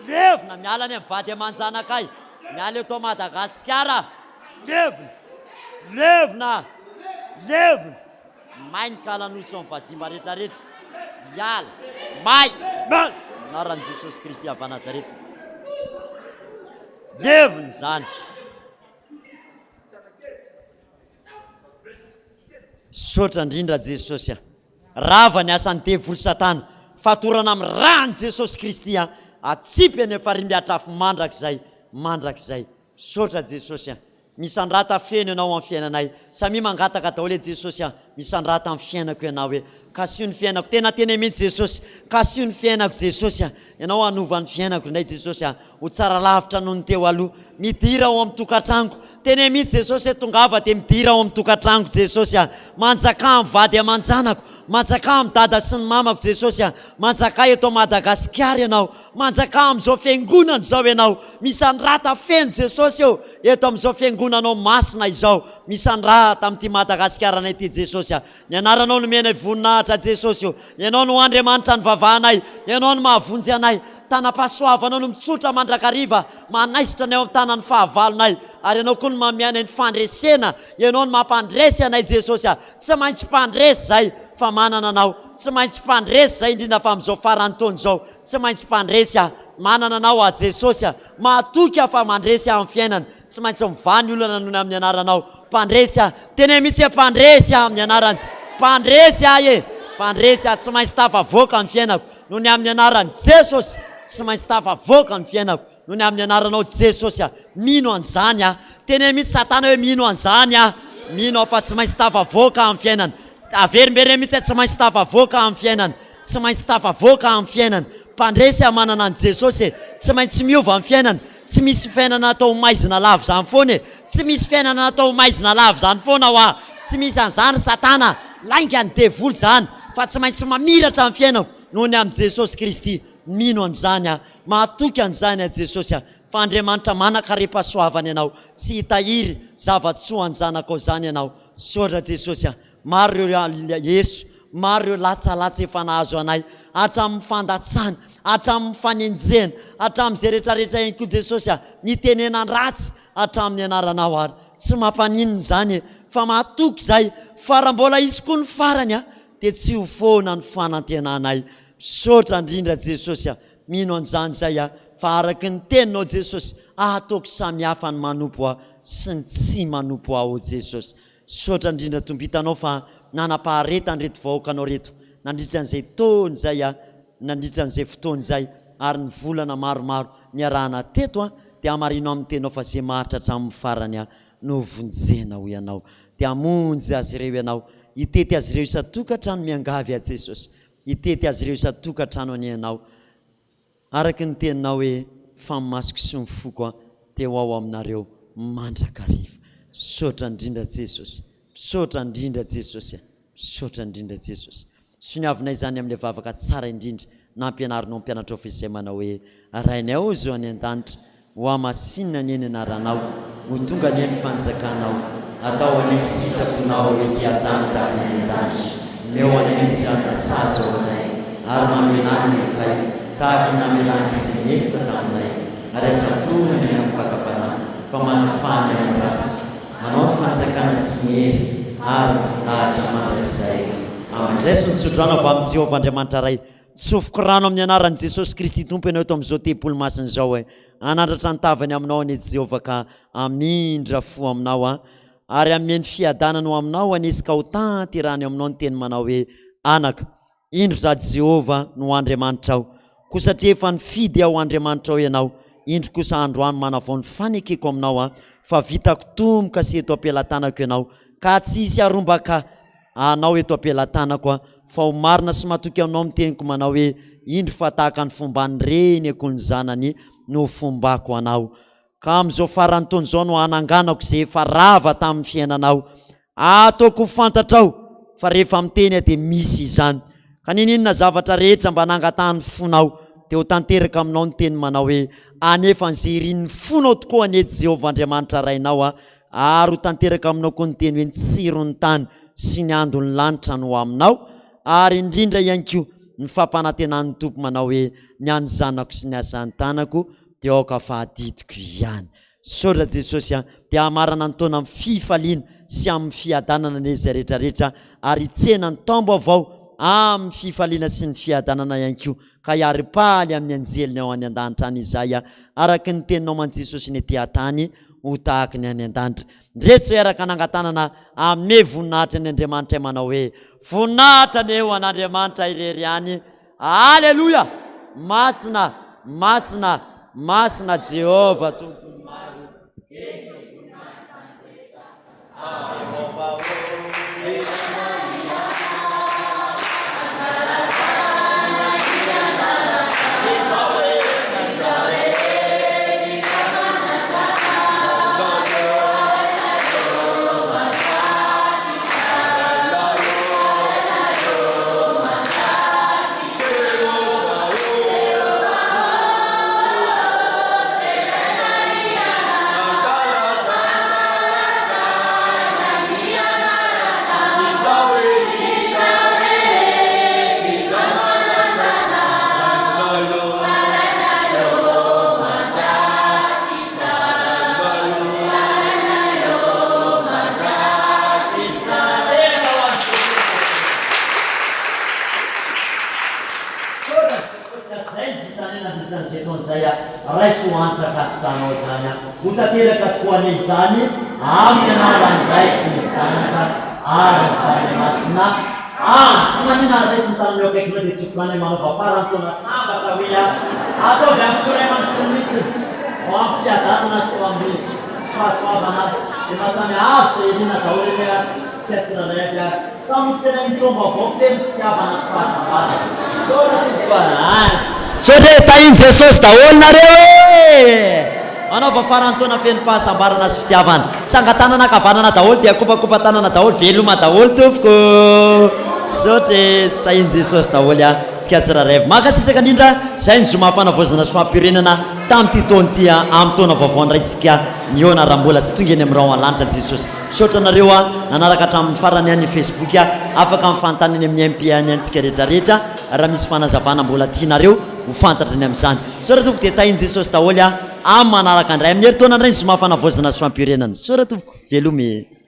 levona miala any amin'ny vady aman-janakay, miala eto Madagasikara, levona, levona, levona may ny kalan'olo sy ny vazimba rehetrarehetra, miala may anaran'i Jesosy Kristy va Nazareta, levona zany. Sotra indrindra Jesosy rava ny asan'ny devoly Satana, fatorana amin'ny ran'i Jesosy Kristy atsipy any farimbiatrafo mandrakizay. Sotra Jesosy misandrata feno ianao amin'ny fiainanay, samy mangataka daholo Jesosy misandrata amin'ny fiainako ianao kasio ny fiainako, tena mihitsy Jesosy, kasio ny fiainako Jesosy, ianao anova ny fiainako indray Jesosy ho tsara lavitra noho ny teo aloha, midira ao amin'ny tokantranoko, tena mihitsy Jesosy tongava dia midira ao amin'ny tokantranoko Jesosy, manjaka amin'ny vady aman-janako, manjaka amin'ny dada sy ny mamako Jesosy a, manjaka eto Madagasikara ianao, manjaka amin'izao fiangonana zao ianao, misy andrata feno Jesosy eo eto amin'izao fiangonanao masina izao, misy andrata amin'ity Madagasikara nay ity Jesosy a, ny anaranao no mena voninahitra Jesosy eo, ianao no Andriamanitra ny vavahanay, ianao no mahavonjy anay, tanam-pahasoavanao no mitsotra mandrakariva, manaisotra anay ao amin'ny tanan'ny fahavalonay, ary ianao koa no mamianay ny fandresena, ianao no mampandresy anay Jesosy a, tsy maintsy mpandresy zay fa manana anao, tsy maintsy mpandresy zay indrindra fa amin'izao farany taona zao, tsy maintsy mpandresy a, manana anao a Jesosy a, mahatoky a fa mandresy amin'ny fiainana, tsy maintsy mivany olona noho ny amin'ny anaranao, mpandresy a, tena mihitsy mpandresy a amin'ny anarany, mpandresy a mpandresy a, tsy maintsy tafavoaka ny fiainako noho ny amin'ny anarany Jesosy, tsy maintsy tafavoaka ny fiainako noho ny amin'ny anaranao Jesosy a, mino an'izany a, tena mihitsy Satana hoe mino an'izany a, mino fa tsy maintsy tafavoaka amin'ny fiainana, averimberena mihitsy tsy maintsy tafavoaka amin'ny fiainana, tsy maintsy tafavoaka amin'ny fiainana, mpandresy a manana an' Jesosy, tsy maintsy miova amin'ny fiainana, tsy misy fiainana atao maizina lava zany foana, tsy misy fiainana atao maizina lava zany foana ho a, tsy misy an'izany Satana, lainga ny devoly zany, fa tsy maintsy mamiratra amin'ny fiainako noho ny amin'ny Jesosy Kristy, mino an'izany a, mahatoky an'izany a Jesosy a, fa Andriamanitra manakarepasoavana ianao, tsy hitahiry zavatsoa ny zanakao zany ianao, sotra Jesosy a, maro ireo Yesu, maro ireo latsalatsa efa nahazo anay, hatramin'ny fandatsana, hatramin'ny fanenjena, hatramin'izay rehetrarehetra ihany koa Jesosy a, ny tenenan ratsy hatramin'ny anaranao ary, tsy mampaninona zany fa mahatoky zay, fa raha mbola izy koa ny farany a, dia tsy ho foana ny fanantenanay, sotra indrindra Jesosy a, mino an'izany zay a, fa araky ny teninao Jesosy, ahataoko samihafa ny manompo a sy ny tsy manompo ao Jesosy, sotra indrindra tombitanao fa nanapahareta an'ireto vahoakanao reto, nandritra an'izay taona zay a, nandritra an'izay fotoana zay, ary ny volana maromaro niarahana teto a, dia hamarino amin'ny tenao fa zay mahatratra amin'ny farany a, no vonjena ho ianao, dia hamonjy azy ireo ianao, hitety azy ireo isa-tokantrano miangavy a Jesosy, hitety azy ireo isa-tokantrano any ianao, araky ny teninao hoe famamasoko sy mifoko a, teo ao aminareo mandrakariva, sotra indrindra Jesosy, sotra indrindra Jesosy, sotra indrindra Jesosy, soniavinay zany amin'ilay vavaka tsara indrindra, nampianarinao mpianatra ao fizay manao hoe rainay ao zao any an-danitra, ho amasinina ny eny anaranao, ho tonga ny eny fanjakanao, atao any sitraponao ety an-tany tahaka ny an-danitra, meo any misy anona sazy ao anay, ary mamelany ny kay, tahaka namelany izay meloka taminay, ary aza-tony ny amin'ny fakapanahy, fa manafany amin'ny ratsy, manao ny fanjakana sy ny hery, ary voninahitra mandrakizay. Amen. Lesy nitsodrano avy amin'ny Jehovah Andriamanitra ray, tsofoko rano amin'ny anaran'i Jesosy Kristy tompo ianao eto amin'izao tempolo masina izao e, anandratra ny tavany aminao ane Jehovah ka amindra fo aminao a, ary ameny fiadanano aminao anesika ho tanterany aminao ny teny manao hoe anaka, indro za Jehovah no Andriamanitra ao, ko satria efa nifidy ao Andriamanitra ao ianao, indro kosa androany manavao ny fanekeko aminao a, fa vitako tomboka sy eto ampelantanako ianao, ka tsy hisy arombaka anao eto ampelantanako a, fa ho marina sy matoky aminao miteniko manao hoe indro fa tahaka ny fomba nyreny ako ny zanany no fombako anao, ka amin'izao farany taona izao no ananganako izay efa rava tamin'ny fiainanao, ataoko fantatrao fa rehefa miteny dia misy izany, ka ninona zavatra rehetra mba nangatahany fonao dia ho tanteraka aminao ny teny manao hoe anefa n'izay irin'ny fonao tokoa anety Jehovah Andriamanitra rainao a, ary ho tanteraka aminao koa ny teny hoe ny tsirony tany sy ny andony lanitra no aminao, ary indrindra ihany koa ny fampanantenan'ny tompo manao hoe ny any zanako sy ny asany tanako dia aoka fahadidiko ihany, sotra Jesosy a, dia hamarana ny taona amin'ny fifaliana sy amin'ny fiadanana nezay rehetrarehetra, ary hitsena ny tambo avao amin'ny fifaliana sy ny fiadanana ihany koa, ka hiary-paly amin'ny anjeliny ao any an-danitra any izay a, araky ny teninao man Jesosy ny ety an-tany ho tahaka ny any an-danitra, ndreto zao araka nangatanana ame voninahitra ny Andriamanitra manao hoe voninahitra ny eo an'Andriamanitra irery any, aleluia, masina masina masina Jehovah tompony maro, zay taon'izay raiso antitra kasitanao zany ho tanteraka tokoany izany amin'ny anarany raisy ny zanaka ary ny masina tsy manina raisy mitanany akaiky loha dia tsokolany manova farany taona sambatra hoe ataovy amin'ny firay-manotolo mihitsy ho amin'ny fiadanana sy ho amin'ny fahasoavana dia masamy azo zay elina daholo hoe tsy atsiranaivy samy tsena mitombo avao feno fitiavana sy fahasambata sotra tainy jesosy daholo nareo anaova farany taona feno fahasambarana sy fitiavana tsangatanana kavanana daholo dia kopakopatanana daholo veloma daholo tompoko sotra tainy jesosy daholo tsika tsiraraivo makasitraka indrindra zay ny zoma fanavozana sy fampirenana tamin'ity taony ty amin'ny taona vaovao raitsika niona raha mbola tsy tonga eny amin'ny rao an-lanitra jesosy sotra nareo nanaraka hatramin'ny farany any facebook afaka mifantany eny amin'ny mp any antsika rehetrarehetra raha misy fanazavana mbola tianareo ho fantatra ny amin'izany sora tompoko dia tainy jesosy daholo amin'ny manaraka andray amin'ny herintaona indray ny zoma fanavozana sy fampirenana sora tompoko velomy